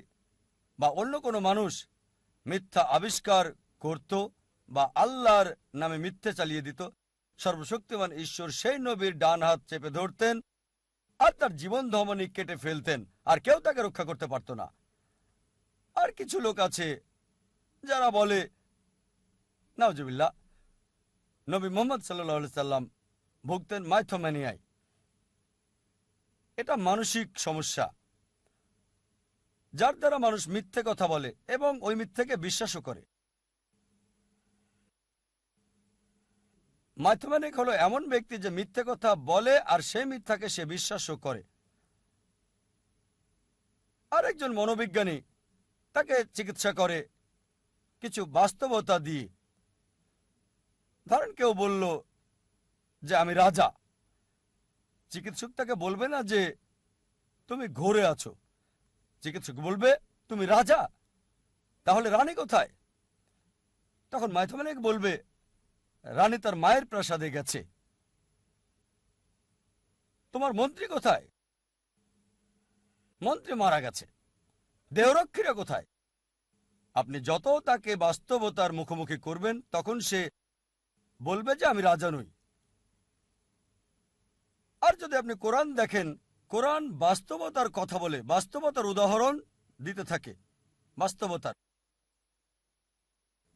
বা অন্য কোনো মানুষ মিথ্যা আবিষ্কার করত বা আল্লাহর নামে মিথ্যে চালিয়ে দিত, সর্বশক্তিমান ঈশ্বর সেই নবীর ডান হাত চেপে ধরতেন আর তার জীবন ধমনী কেটে ফেলতেন, আর কেউ তাকে রক্ষা করতে পারত না। আর কিছু লোক আছে যারা বলে নাউজুবিল্লাহ নবী মুহাম্মদ সাল্লাল্লাহু আলাইহি সাল্লাম ভুগতেন মাইথোম্যানিয়ায়। এটা মানসিক সমস্যা যার দ্বারা মানুষ মিথ্যে কথা বলে এবং ওই মিথ্যেকে বিশ্বাসও করে। মাইথোম্যানিক হলো এমন ব্যক্তি যে মিথ্যে কথা বলে আর সেই মিথ্যাকে সে বিশ্বাসও করে। আর একজন মনোবিজ্ঞানী তাকে চিকিৎসা করে কিছু বাস্তবতা দিয়ে। ধরেন কেউ বলল যে আমি রাজা, চিকিৎসক তাকে বলবে না যে তুমি ঘোরে আছো, চিকিৎসক বলবে তুমি রাজা, তাহলে রানী কোথায়? তখন মাইথোম্যানিক বলবে রানী তার মায়ের প্রাসাদে গেছে। তোমার মন্ত্রী কোথায়? মন্ত্রী মারা গেছে। দেহরক্ষীরা কোথায়? আপনি যত তাকে বাস্তবতার মুখোমুখি করবেন তখন সে বলবে যে আমি রাজা নই। আর যদি আপনি কোরআন দেখেন, কোরআন বাস্তবতার কথা বলে, বাস্তবতার উদাহরণ দিতে থাকে, বাস্তবতার।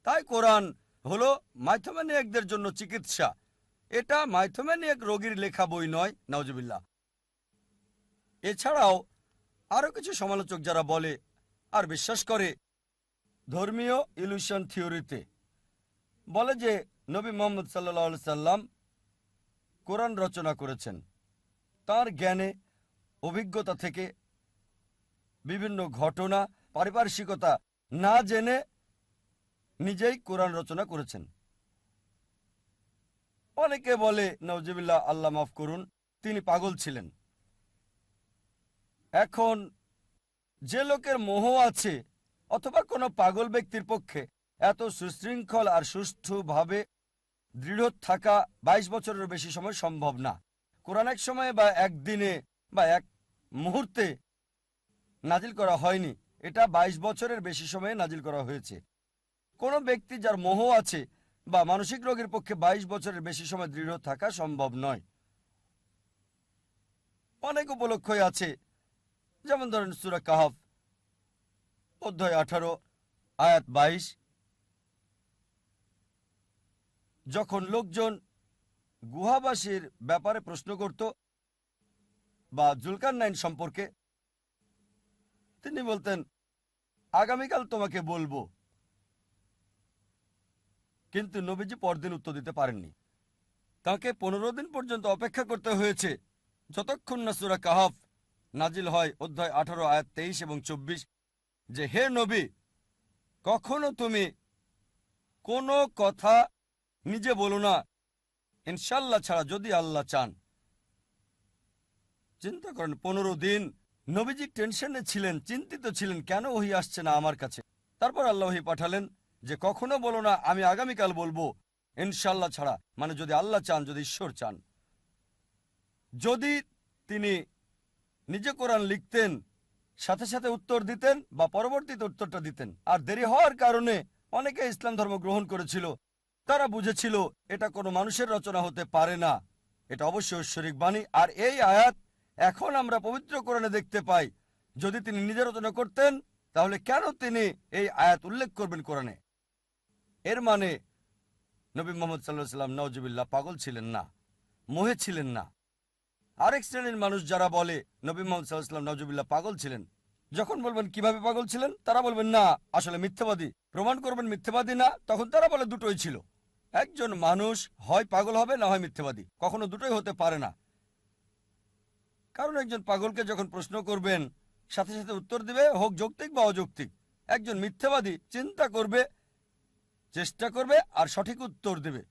তাই কোরআন হলো মাইথোম্যানিয়াকদের জন্য চিকিৎসা। এটা মাইথোম্যানিয়াক রোগীর লেখা বই নয়, নাউজুবিল্লাহ। এছাড়াও আরো কিছু সমালোচক যারা বলে আর বিশ্বাস করে ধর্মীয় ইলিউশন থিওরিতে, বলে যে নবী মুহাম্মদ সাল্লাল্লাহু আলাইহি সাল্লাম কোরআন রচনা করেছেন তার জ্ঞানে, অভিজ্ঞতা থেকে, বিভিন্ন ঘটনা, পারিপার্শ্বিকতা না জেনে নিজেই কোরআন রচনা করেছেন। অনেকে বলে নাউজুবিল্লাহ, আল্লাহ মাফ করুন, তিনি পাগল ছিলেন। এখন যে লোকের মোহ আছে অথবা কোনো পাগল ব্যক্তির পক্ষে এত সুশৃঙ্খল আর সুষ্ঠুভাবে দৃঢ় থাকা 22 বছরের বেশি সময় সম্ভব না। কোরআন এক সময়ে বা একদিনে বা এক মুহূর্তে নাজিল করা হয়নি, এটা 22 বছরের বেশি সময়ে নাজিল করা হয়েছে। কোনো ব্যক্তি যার মোহ আছে বা মানসিক রোগের পক্ষে 22 বছরের বেশি সময় দৃঢ় থাকা সম্ভব নয়। অনেক উপলক্ষই আছে, যেমন ধরেন সূরা কাহফ অধ্যায় 18 আয়াত 22, যখন লোকজন গুহাবাসীর ব্যাপারে প্রশ্ন করত বা জুলকারনাইন সম্পর্কে, তিনি বলতেন আগামীকাল তোমাকে বলবো। কিন্তু নবীজি পরদিন উত্তর দিতে পারেননি। তাকে 15 দিন পর্যন্ত অপেক্ষা করতে হয়েছে, যতক্ষণ না সূরা কাহফ নাজিল হয় অধ্যায় 18 আয়াত 23 এবং 24, যে হে নবী, কখনো তুমি কোনো কথা নিজে বলো না ইনশাল্লাহ ছাড়া, যদি আল্লাহ চান। চিন্তা করেন, 15 দিন নবীজি টেনশনে ছিলেন, চিন্তিত ছিলেন, কেন ওহী আসছে না আমার কাছে। তারপর আল্লাহ ওহী পাঠালেন যে কখনো বলো না আমি আগামীকাল বলবো ইনশাল্লাহ ছাড়া, মানে যদি আল্লাহ চান, যদি ঈশ্বর চান। যদি তিনি নিজে কোরআন লিখতেন, সাথে সাথে উত্তর দিতেন বা পরবর্তীতে উত্তরটা দিতেন। আর দেরি হওয়ার কারণে অনেকে ইসলাম ধর্ম গ্রহণ করেছিল। তারা বুঝেছিল এটা কোনো মানুষের রচনা হতে পারে না, এটা অবশ্যই ঐশ্বরিক বাণী। আর এই আয়াত এখন আমরা পবিত্র কোরআনে দেখতে পাই। যদি তিনি নিজে রচনা করতেন, তাহলে কেন তিনি এই আয়াত উল্লেখ করবেন কোরআনে? এর মানে নবী মুহাম্মদ সাল্লাল্লাহু আলাইহি ওয়াসাল্লাম নাউজুবিল্লাহ পাগল ছিলেন না, মোহে ছিলেন না। আরেক শ্রেণীর মানুষ যারা বলে নবী মুহাম্মদ সাল্লাল্লাহু আলাইহি ওয়াসাল্লাম নাউজুবিল্লাহ পাগল ছিলেন, যখন বলবেন কিভাবে পাগল ছিলেন, তারা বলবেন না আসলে মিথ্যাবাদী। প্রমাণ করবেন মিথ্যাবাদী না, তখন তারা বলে দুটোই ছিল। একজন মানুষ হয় পাগল হবে, না হয় মিথ্যাবাদী, কখনো দুটোই হতে পারে না। কারণ একজন পাগলকে যখন প্রশ্ন করবেন, সাথে সাথে উত্তর দিবে, হোক যৌক্তিক বা অযৌক্তিক। একজন মিথ্যাবাদী চিন্তা করবে, চেষ্টা করবে আর সঠিক উত্তর দেবে।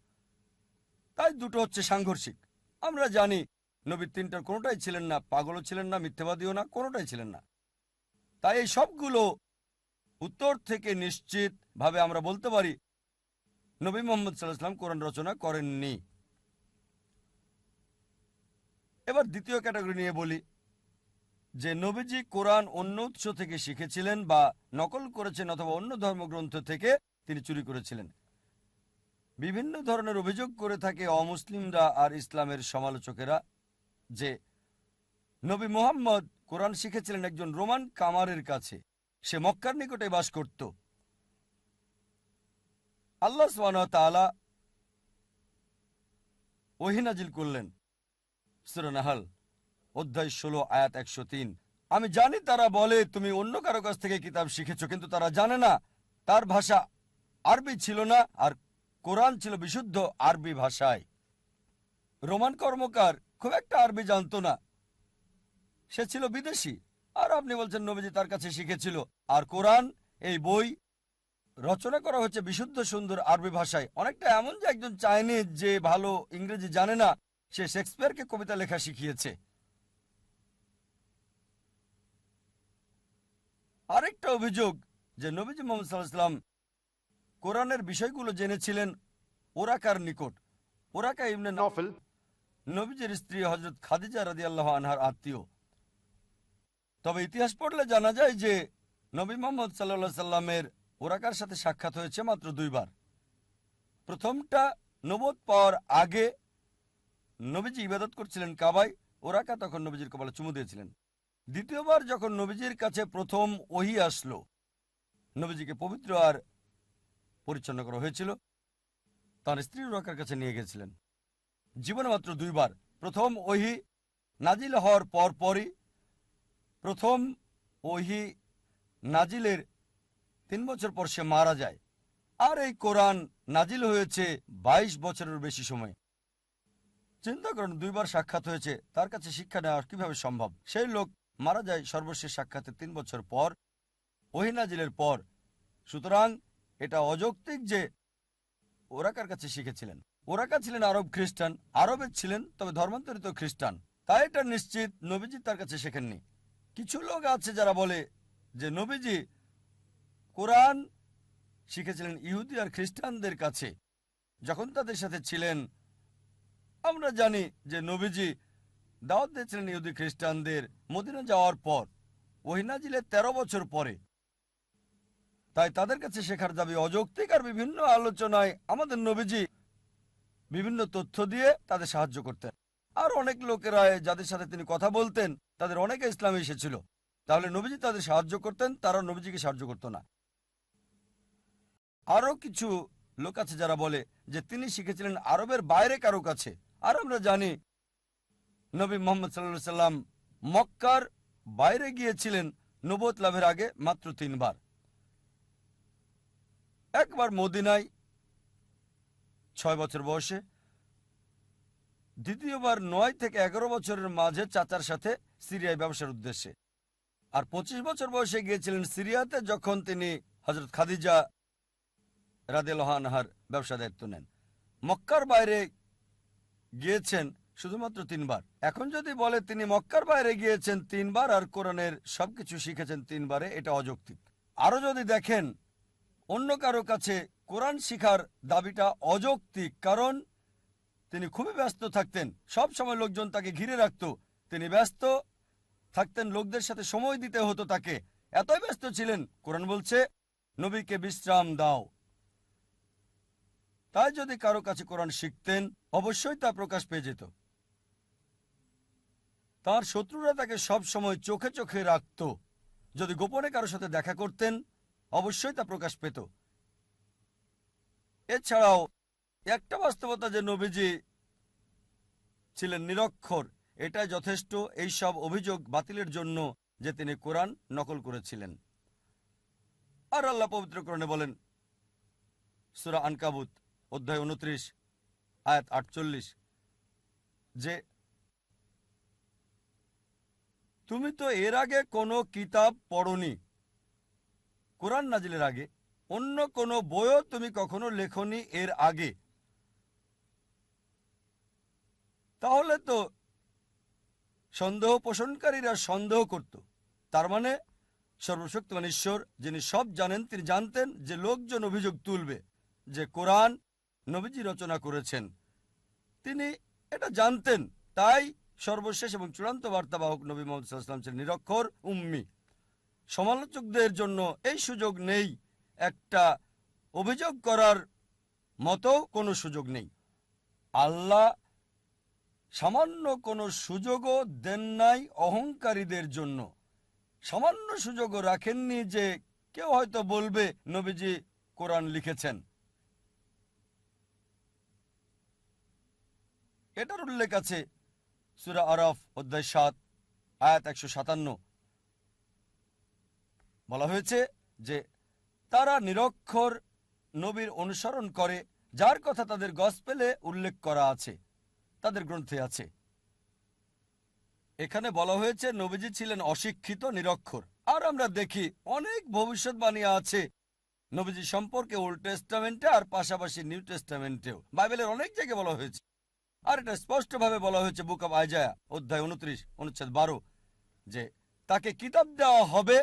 তাই দুটো হচ্ছে সাংঘর্ষিক। আমরা জানি নবী তিনটার কোনোটাই ছিলেন না, পাগলও ছিলেন না, মিথ্যাবাদীও না, কোনোটাই ছিলেন না। তাই এই সবগুলো উত্তর থেকে নিশ্চিত ভাবে আমরা বলতে পারি নবী মুহাম্মদ সাল্লাল্লাহু আলাইহি ওয়াসাল্লাম কোরআন রচনা করেননি। এবার দ্বিতীয় ক্যাটাগরি নিয়ে বলি, যে নবীজি কোরআন অন্য উৎস থেকে শিখেছিলেন বা নকল করেছেন, অথবা অন্য ধর্মগ্রন্থ থেকে তিনি চুরি করেছিলেন। বিভিন্ন ধরনের অভিযোগ করে থাকে অমুসলিমরা আর ইসলামের সমালোচকেরা যে নবী মুহাম্মদ কোরআন শিখেছিলেন একজন রোমান কামারের কাছে, সে মক্কার নিকটে বাস করত। আল্লাহ সুবহানাহু ওয়া তাআলা ওহী নাজিল করলেন সূরা নাহল অধ্যায় 16 আয়াত 103, আমি জানি তারা বলে তুমি অন্য কারো কাছ থেকে কিতাব শিখেছ, কিন্তু তারা জানে না তার ভাষা আরবি ছিল না, আর কোরআন ছিল বিশুদ্ধ আরবি ভাষায়। রোমান কর্মকার খুব একটা আরবি জানতো না, সে ছিল বিদেশি। আর আপনি বলছেন নবীজি তার কাছে শিখেছিল। আর কোরআন, এই বই রচনা করা হচ্ছে বিশুদ্ধ সুন্দর আরবি ভাষায়। অনেকটা এমন যে একজন চাইনিজ যে ভালো ইংরেজি জানে না, সে শেক্সপিয়ারকে কবিতা লেখা শিখিয়েছে। আরেকটা অভিযোগ যে নবীজি মুহাম্মদ সাল্লাল্লাহু আলাইহি ওয়াসাল্লাম কোরআনের বিষয়গুলো জেনেছিলেন ওরাকার নিকট। ওরাকা ইবনে নফল নবীজির স্ত্রী হযরত খাদিজা রাদিয়াল্লাহু আনহার আত্মীয়। তবে ইতিহাস পড়লে জানা যায় যে নবী মুহাম্মদ সাল্লাল্লাহু আলাইহি সাল্লামের ওরাকার সাথে সাক্ষাৎ হয়েছে মাত্র 2 বার। প্রথমটা নবুয়ত পাওয়ার আগে, নবীজি ইবাদত করছিলেন কাবায়, ওরাকা তখন নবীজির কপালে চুমু দিয়েছিলেন। দ্বিতীয়বার যখন নবীজির কাছে প্রথম ওহী আসলো, নবীজিকে পবিত্র আর পরিচ্ছন্ন করা হয়েছিল, তার স্ত্রী ওরাকার কাছে নিয়ে গেছিলেন। জীবনে মাত্র দুইবার। প্রথম ওহী নাজিল হওয়ার পরই, প্রথম ওহী নাজিলের 3 বছর পর সে মারা যায়। আর এই কোরআন নাজিল হয়েছে 22 বছরের বেশি সময়। চিন্তা করুন, দুইবার সাক্ষাৎ হয়েছে, তার কাছে শিক্ষা নেওয়া কিভাবে সম্ভব? সেই লোক মারা যায় সর্বশেষ সাক্ষাতের 3 বছর পর, ওহী নাজিলের পর। সুতরাং এটা অযৌক্তিক যে ওরাকার কাছে শিখেছিলেন। ওরাকা ছিলেন আরব খ্রিস্টান, আরবের ছিলেন, তবে ধর্মান্তরিত খ্রিস্টান। তাই এটা নিশ্চিত নবীজি তার কাছে শেখেননি। কিছু লোক আছে যারা বলে যে নবীজি কোরআন শিখেছিলেন ইহুদি আর খ্রিস্টানদের কাছে যখন তাদের সাথে ছিলেন। আমরা জানি যে নবীজি দাওয়াত দিয়েছিলেন ইহুদি খ্রিস্টানদের মদিনা যাওয়ার পর, ওহী নাজিলের 13 বছর পরে। তাই তাদের কাছে শেখার দাবি অযৌক্তিক। আর বিভিন্ন আলোচনায় আমাদের নবীজি বিভিন্ন তথ্য দিয়ে তাদের সাহায্য করতেন। আর অনেক লোকেরা যাদের সাথে তিনি কথা বলতেন তাদের অনেকে ইসলামে এসেছিল। তাহলে নবীজি তাদের সাহায্য করতেন, তারা নবীজিকে সাহায্য করত না। আরও কিছু লোক আছে যারা বলে যে তিনি শিখেছিলেন আরবের বাইরে কারো কাছে। আর আমরা জানি নবী মুহাম্মদ সাল্লাল্লাহু আলাইহি সাল্লাম মক্কার বাইরে গিয়েছিলেন নবুয়ত লাভের আগে মাত্র 3 বার। একবার মদিনায় 6 বছর বয়সে, দ্বিতীয়বার 9 থেকে 11 বছরের মাঝে চাচার সাথে সিরিয়ায় ব্যবসার উদ্দেশ্যে, আর 25 বছর বয়সে গিয়েছিলেন সিরিয়াতে যখন তিনি হযরত খাদিজা রাদিয়াল্লাহু আনহার ব্যবসা দায়িত্ব নেন। মক্কার বাইরে গিয়েছেন শুধুমাত্র 3 বার। এখন যদি বলে তিনি মক্কার বাইরে গিয়েছেন 3 বার আর কোরআনের সবকিছু শিখেছেন 3 বারে, এটা অযৌক্তিক। আরও যদি দেখেন অন্য কারো কাছে কোরআন শিখার দাবিটা অযৌক্তিক, কারণ তিনি খুবই ব্যস্ত থাকতেন, সব সময় লোকজন তাকে ঘিরে রাখত, তিনি ব্যস্ত থাকতেন, লোকদের সাথে সময় দিতে হতো তাকে, এতই ব্যস্ত ছিলেন। কোরআন বলছে নবীকে বিশ্রাম দাও। তাই যদি কারো কাছে কোরআন শিখতেন অবশ্যই তা প্রকাশ পেয়ে যেত। তার শত্রুরা তাকে সব সময় চোখে চোখে রাখত। যদি গোপনে কারো সাথে দেখা করতেন অবশ্যই তা প্রকাশ পেত। এছাড়াও একটা বাস্তবতা যে নবীজি ছিলেন নিরক্ষর, এটাই যথেষ্ট এই সব অভিযোগ বাতিলের জন্য যে তিনি কোরআন নকল করেছিলেন। আর আল্লাহ পবিত্র কোরআনে বলেন, সূরা আনকাবুত অধ্যায় 29 আয়াত 48, যে তুমি তো এর আগে কোনো কিতাব পড়নি, কোরআন নাজিলের আগে অন্য কোনো বইও তুমি কখনো লেখনি এর আগে। তাহলে তো সন্দেহ পোষণকারীরা সন্দেহ করত, তার মানে সর্বশক্তিমান ঈশ্বর যিনি সব জানেন তিনি জানতেন যে লোকজন অভিযোগ তুলবে যে কোরআন নবীজি রচনা করেছেন। তিনি এটা জানতেন, তাই সর্বশেষ এবং চূড়ান্ত বার্তাবাহক নবী মুহাম্মদ সাল্লাল্লাহু আলাইহি ওয়াসাল্লাম ছিলেন নিরক্ষর, উম্মি। সমালোচকদের জন্য এই সুযোগ নেই, একটা অভিযোগ করার মতো কোনো সুযোগ নেই। আল্লাহ সামান্য কোনো সুযোগও দেন নাই অহংকারীদের জন্য, সামান্য সুযোগও রাখেননি যে কেউ হয়তো বলবে নবীজি কোরআন লিখেছেন। এটার উল্লেখ আছে সূরা আরাফ অধ্যায় 7 আয়াত 157। বলা হয়েছে যে তারা নিরক্ষর নবীর অনুসরণ করে, যার কথা তাদের গসপেলে উল্লেখ করা আছে, তাদের গ্রন্থে আছে। এখানে বলা হয়েছে নবীজি ছিলেন অশিক্ষিত, নিরক্ষর। আর আমরা দেখি অনেক ভবিষ্যৎবাণী আছে নবীজি সম্পর্কে ওল্ড টেস্টামেন্টে আর পাশাপাশি নিউ টেস্টামেন্টেও, বাইবেলের অনেক জায়গায় বলা হয়েছে। আর এটা স্পষ্টভাবে বলা হয়েছে বুক অব আইজায়া অধ্যায় 29 অনুচ্ছেদ 12, যে তাকে কিতাব দেওয়া হবে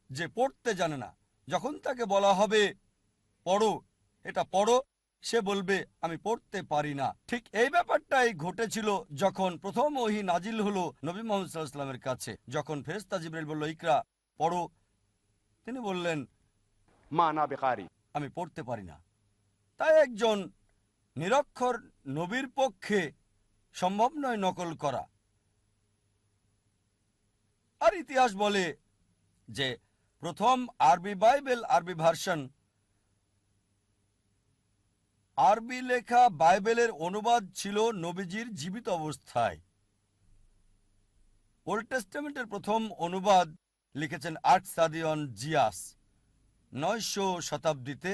যে পড়তে জানে না। যখন তাকে বলা হবে পড়ো, এটা পড়ো, সে বলবে আমি পড়তে পারি না। ঠিক এই ব্যাপারটাই ঘটেছিল যখন প্রথম ওহী নাজিল হলো নবী মুহাম্মদ সাল্লাল্লাহু আলাইহি ওয়াসাল্লামের কাছে। যখন ফেরেশতা জিবরাইল বলল ইকরা, পড়ো, তিনি বললেন মা না বেকারি, আমি পড়তে পারি না। তাই একজন নিরক্ষর নবীর পক্ষে সম্ভব নয় নকল করা। আর ইতিহাস বলে যে প্রথম আরবি বাইবেল, আরবি ভার্সন, আরবি লেখা বাইবেলের অনুবাদ ছিল নবীজির জীবিত অবস্থায়। ওল্ড টেস্টামেন্টের প্রথম অনুবাদ লিখেছেন আর্কসাদিয়ন জিয়াস 900 শতাব্দীতে,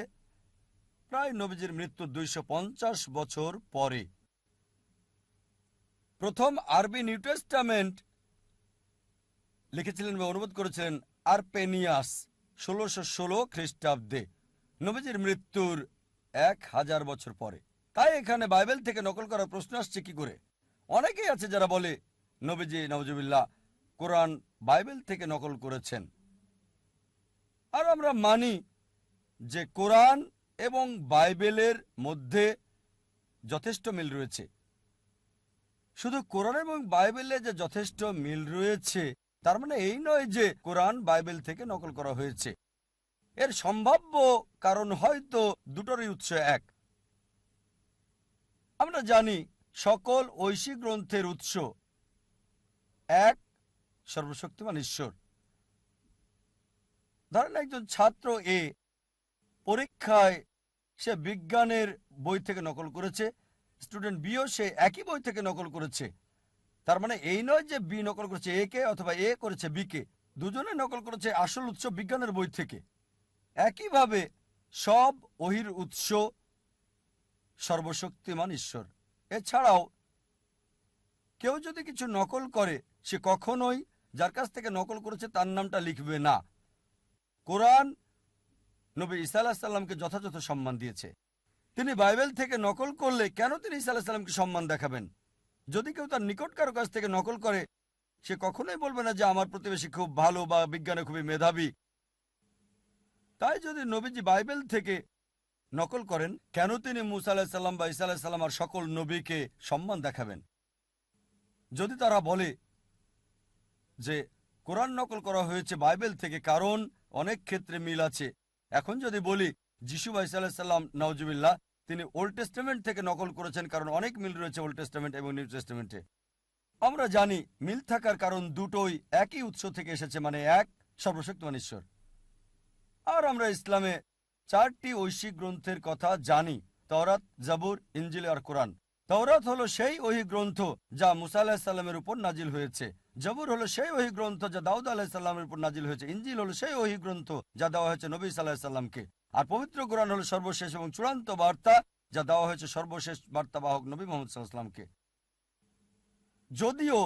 প্রায় নবীজির মৃত্যুর 250 বছর পরে। প্রথম আরবি নিউ টেস্টামেন্ট লিখেছিলেন বা অনুবাদ করেছিলেন আরপেনিয়াস 1616 খ্রিস্টাব্দে, নবীজির মৃত্যুর 1000 বছর পরে। তাই এখানে বাইবেল থেকে নকল করার প্রশ্ন আসছে কি করে? অনেকেই আছে যারা বলে নবীজি নাউজুবিল্লাহ কোরআন বাইবেল থেকে নকল করেছেন। আর আমরা মানি যে কোরআন এবং বাইবেলের মধ্যে যথেষ্ট মিল রয়েছে। শুধু কোরআন এবং বাইবেলে যে যথেষ্ট মিল রয়েছে তার মানে এই নয় যে কোরআন বাইবেল থেকে নকল করা হয়েছে। এর সম্ভাব্য কারণ হয়তো দুটোরই উৎস এক। আমরা জানি সকল ঐশী গ্রন্থের উৎস এক, সর্বশক্তিমান ঈশ্বর। ধরেন একজন ছাত্র এ পরীক্ষায় সে বিজ্ঞানের বই থেকে নকল করেছে, স্টুডেন্ট বিও সে একই বই থেকে নকল করেছে। তার মানে এই নয় যে বি নকল করেছে এ কে অথবা এ করেছে বি কে, দুজনে নকল করেছে আসল উৎস বিজ্ঞানের বই থেকে। একইভাবে সব ওহির উৎস সর্বশক্তিমান ঈশ্বর। এছাড়াও কেউ যদি কিছু নকল করে সে কখনোই যার কাছ থেকে নকল করেছে তার নামটা লিখবে না। কোরআন নবী ঈসা আলাইহিস সালামকে যথাযথ সম্মান দিয়েছে। তিনি বাইবেল থেকে নকল করলে কেন তিনি ঈসা আলাইহিস সালামকে সম্মান দেখাবেন? যদি কেউ তার নিকট কারো কাছ থেকে নকল করে সে কখনোই বলবে না যে আমার প্রতিবেশী খুব ভালো বা বিজ্ঞানে খুবই মেধাবী। তাই যদি নবীজি বাইবেল থেকে নকল করেন কেন তিনি মুসা আলাইহিস সালাম বা ঈসা আলাইহিস সালাম আর সকল নবীকে সম্মান দেখাবেন? যদি তারা বলে যে কোরআন নকল করা হয়েছে বাইবেল থেকে কারণ অনেক ক্ষেত্রে মিল আছে, এখন যদি বলি যিশু বা ঈসা আলাইহিস সালাম নাউজুবিল্লাহ তিনি ওল্ড টেস্টামেন্ট থেকে নকল করেছেন কারণ অনেক মিল রয়েছে ওল্ড টেস্টামেন্ট এবং নিউ টেস্টামেন্টে, আমরা জানি মিল থাকার কারণ দুটোই একই উৎস থেকে এসেছে, মানে এক, সর্বশক্তিমান ঈশ্বর। আর আমরা ইসলামে 4টি ঐশী গ্রন্থের কথা জানি, তাওরাত, জাবুর, ইনজিল আর কোরআন। তাওরাত হলো সেই ওহী গ্রন্থ যা মুসা আলাইহিস সালামের উপর নাজিল হয়েছে, জাবুর হলো সেই ওহী গ্রন্থ যা দাউদ আলাইহিস সালামের উপর নাজিল হয়েছে, ইনজিল হলো সেই ওহী গ্রন্থ যা দেওয়া হয়েছে নবী সাল্লাল্লাহু আলাইহি সাল্লামকে, আর পবিত্র কোরআন হলো সর্বশেষ এবং চূড়ান্ত বার্তা যা দেওয়া হয়েছে সর্বশেষ বার্তাবাহক নবী মুহাম্মদ সাল্লাল্লাহু আলাইহি সাল্লামকে। যদিও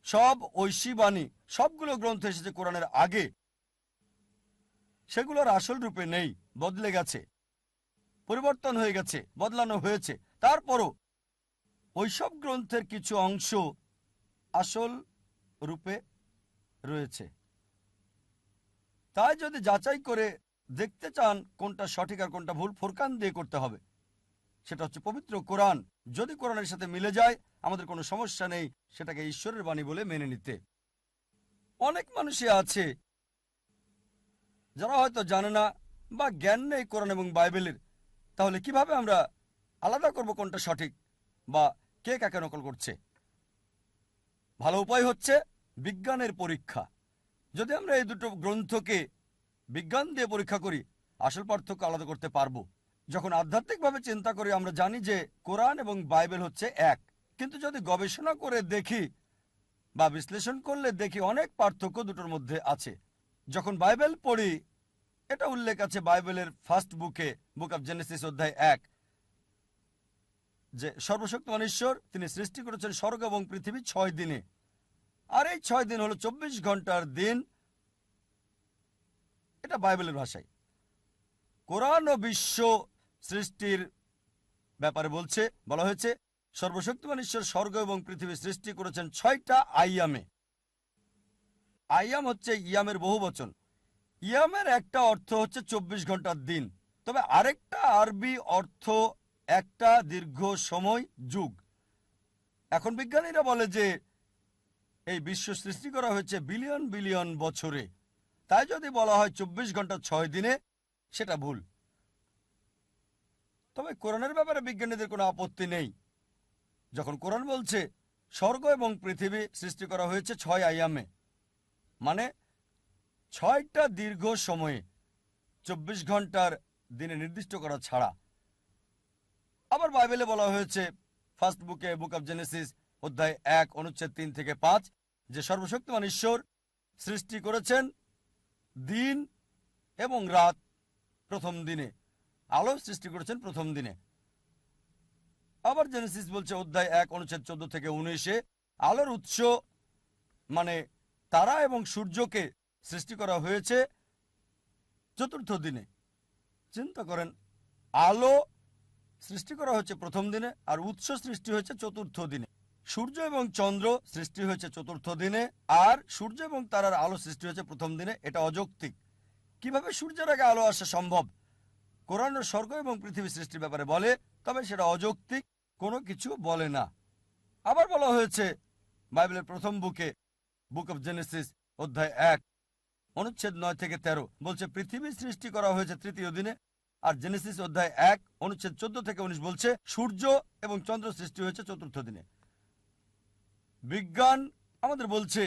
সব ঐশী বাণী সবগুলো গ্রন্থ এসেছে কোরআনের আগে, সেগুলোর আসল রূপে নেই, বদলে গেছে, পরিবর্তন হয়ে গেছে, বদলানো হয়েছে। তারপরও ওইসব গ্রন্থের কিছু অংশ আসল রূপে রয়েছে। তাই যদি যাচাই করে দেখতে চান কোনটা সঠিক আর কোনটা ভুল, ফুরকান দিয়ে করতে হবে। সেটা হচ্ছে পবিত্র কোরআন। যদি কোরআনের সাথে মিলে যায় আমাদের কোনো সমস্যা নেই সেটাকে ঈশ্বরের বাণী বলে মেনে নিতে। অনেক মানুষই আছে যারা হয়তো জানে না বা জ্ঞান নেই কোরআন এবং বাইবেলের, তাহলে কিভাবে আমরা আলাদা করব কোনটা সঠিক বা কে কাকে নকল করছে? ভালো উপায় হচ্ছে বিজ্ঞানের পরীক্ষা। যদি আমরা এই দুটো গ্রন্থকে বিজ্ঞান দিয়ে পরীক্ষা করি আসল পার্থক্য আলাদা করতে পারবো। যখন আধ্যাত্মিকভাবে চিন্তা করি আমরা জানি যে কোরআন এবং বাইবেল হচ্ছে এক, কিন্তু যদি গবেষণা করে দেখি বা বিশ্লেষণ করলে দেখি অনেক পার্থক্য দুটোর মধ্যে আছে। যখন বাইবেল পড়ি এটা উল্লেখ আছে বাইবেলের ফার্স্ট বুকে, বুক অফ জেনেসিস অধ্যায় 1, যে সর্বশক্তিমান ঈশ্বর তিনি সৃষ্টি করেছেন স্বর্গ এবং পৃথিবী 6 দিনে, আর এই 6 দিন হলো 24 ঘন্টার দিন। এটা বাইবেলের ভাষায়। কোরআন ও বিশ্ব সৃষ্টির ব্যাপারে বলা হয়েছে সর্বশক্তিমান ঈশ্বর স্বর্গ এবং পৃথিবী সৃষ্টি করেছেন 6টা আইয়ামে। আইয়াম হচ্ছে ইয়ামের বহু বচন। ইয়ামের একটা অর্থ হচ্ছে 24 ঘন্টার দিন, তবে আরেকটা আরবি অর্থ একটা দীর্ঘ সময়, যুগ। এখন বিজ্ঞানীরা বলে যে এই বিশ্ব সৃষ্টি করা হয়েছে বিলিয়ন বিলিয়ন বছরে, তাই যদি বলা হয় 24 ঘন্টা 6 দিনে সেটা ভুল। তবে কোরআনের ব্যাপারে বিজ্ঞানীদের কোনো আপত্তি নেই। যখন কোরআন বলছে স্বর্গ এবং পৃথিবী সৃষ্টি করা হয়েছে 6 আইয়ামে, মানে 6টা দীর্ঘ সময়ে 24 ঘন্টার দিনে নির্দিষ্ট করা ছাড়া। আবার বাইবেলে বলা হয়েছে ফার্স্ট বুক অব জেনেসিস অধ্যায় 1 অনুচ্ছেদ 3 থেকে 5 যে সর্বশক্তিমান ঈশ্বর সৃষ্টি করেছেন দিন এবং রাত প্রথম দিনে, আলো সৃষ্টি করেছেন প্রথম দিনে। আবার জেনেসিস বলছে অধ্যায় 1 অনুচ্ছেদ 14 থেকে 19 আলোর উৎস মানে তারা এবং সূর্যকে সৃষ্টি করা হয়েছে চতুর্থ দিনে। চিন্তা করেন, আলো সৃষ্টি করা হচ্ছে প্রথম দিনে আর উৎস সৃষ্টি হয়েছে চতুর্থ দিনে। সূর্য এবং চন্দ্র সৃষ্টি হয়েছে চতুর্থ দিনে আর সূর্য এবং তারার আলো সৃষ্টি হয়েছে প্রথম দিনে। এটা অযৌক্তিক। কিভাবে সূর্যের আগে আলো আসা সম্ভব? কোরআনের স্বর্গ এবং পৃথিবী সৃষ্টির ব্যাপারে বলে, তবে সেটা অযৌক্তিক, কোনো কিছু বলে না। আবার বলা হয়েছে বাইবেলের প্রথম বুক অব জেনেসিস অধ্যায় 1 অনুচ্ছেদ 9 থেকে 13 বলছে পৃথিবী সৃষ্টি করা হয়েছে তৃতীয় দিনে। আর জেনেসিস অধ্যায় 1 অনুচ্ছেদ 14 থেকে 19 বলছে সূর্য এবং চন্দ্র সৃষ্টি হয়েছে চতুর্থ দিনে। বিজ্ঞান আমাদের বলছে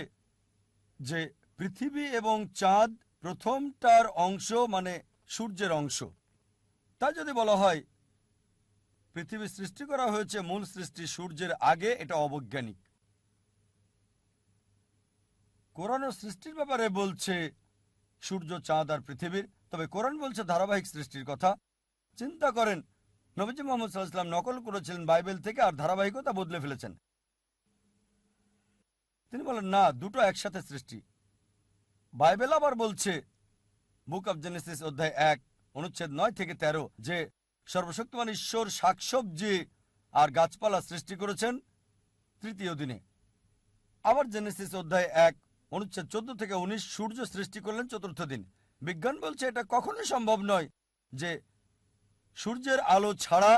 যে পৃথিবী এবং চাঁদ প্রথমটার অংশ মানে সূর্যের অংশ। তাই যদি বলা হয় পৃথিবী সৃষ্টি করা হয়েছে মূল সৃষ্টি সূর্যের আগে, এটা অবৈজ্ঞানিক। কোরআন সৃষ্টির ব্যাপারে বলছে সূর্য, চাঁদ আর পৃথিবীর, তবে কোরআন বলছে ধারাবাহিক সৃষ্টির কথা। চিন্তা করেন, নবীজি মুহাম্মদ সাল্লাল্লাহু আলাইহি ওয়াসাল্লাম নকল করেছিলেন বাইবেল থেকে আর ধারাবাহিকতা বদলে ফেলেছেন। তিনি বলেন না, দুটো একসাথে সৃষ্টি। বাইবেল আবার বলছে বুক অব জেনেসিস অধ্যায় 1 অনুচ্ছেদ 9 থেকে 13 যে সর্বশক্তিমান ঈশ্বর শাকসবজি আর গাছপালা সৃষ্টি করেছেন তৃতীয় দিনে। আবার জেনেসিস অধ্যায় 1 অনুচ্ছেদ 14 থেকে 19 সূর্য সৃষ্টি করলেন চতুর্থ দিন। বিজ্ঞান বলছে এটা কখনোই সম্ভব নয় যে সূর্যের আলো ছাড়া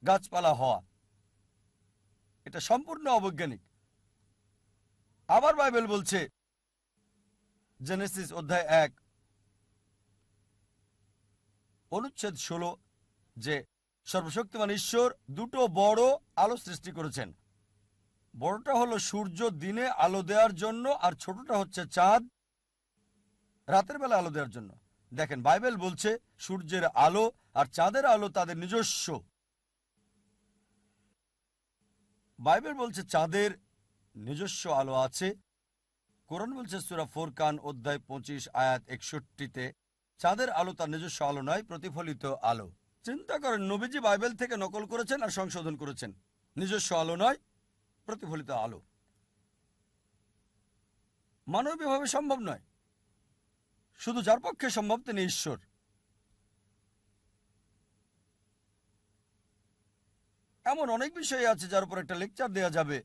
গাছপালা হওয়া। এটা সম্পূর্ণ অবৈজ্ঞানিক। আবার বাইবেল বলছে জেনেসিস অধ্যায় 1 অনুচ্ছেদ 16 যে সর্বশক্তিমান ঈশ্বর দুটো বড় আলো সৃষ্টি করেছেন। বড়টা হলো সূর্য দিনে আলো দেওয়ার জন্য আর ছোটটা হচ্ছে চাঁদ রাতের বেলা আলো দেওয়ার জন্য। দেখেন, বাইবেল বলছে সূর্যের আলো আর চাঁদের আলো তাদের নিজস্ব। বাইবেল বলছে চাঁদের নিজস্ব আলো আছে। কোরআন বলছে সূরা ফুরকান অধ্যায় 25 আয়াত 61-তে চাঁদের আলো তার নিজস্ব আলো নয়, প্রতিফলিত আলো। চিন্তা করেন, নবীজি বাইবেল থেকে নকল করেছেন আর সংশোধন করেছেন। নিজস্ব আলো নয়, প্রতিফলিত আলো। মানবীয়ভাবে সম্ভব নয়। শুধু যার পক্ষে সম্ভব তিনি ঈশ্বর। এমন অনেক বিষয় আছে যার উপর একটা লেকচার দেওয়া যাবে।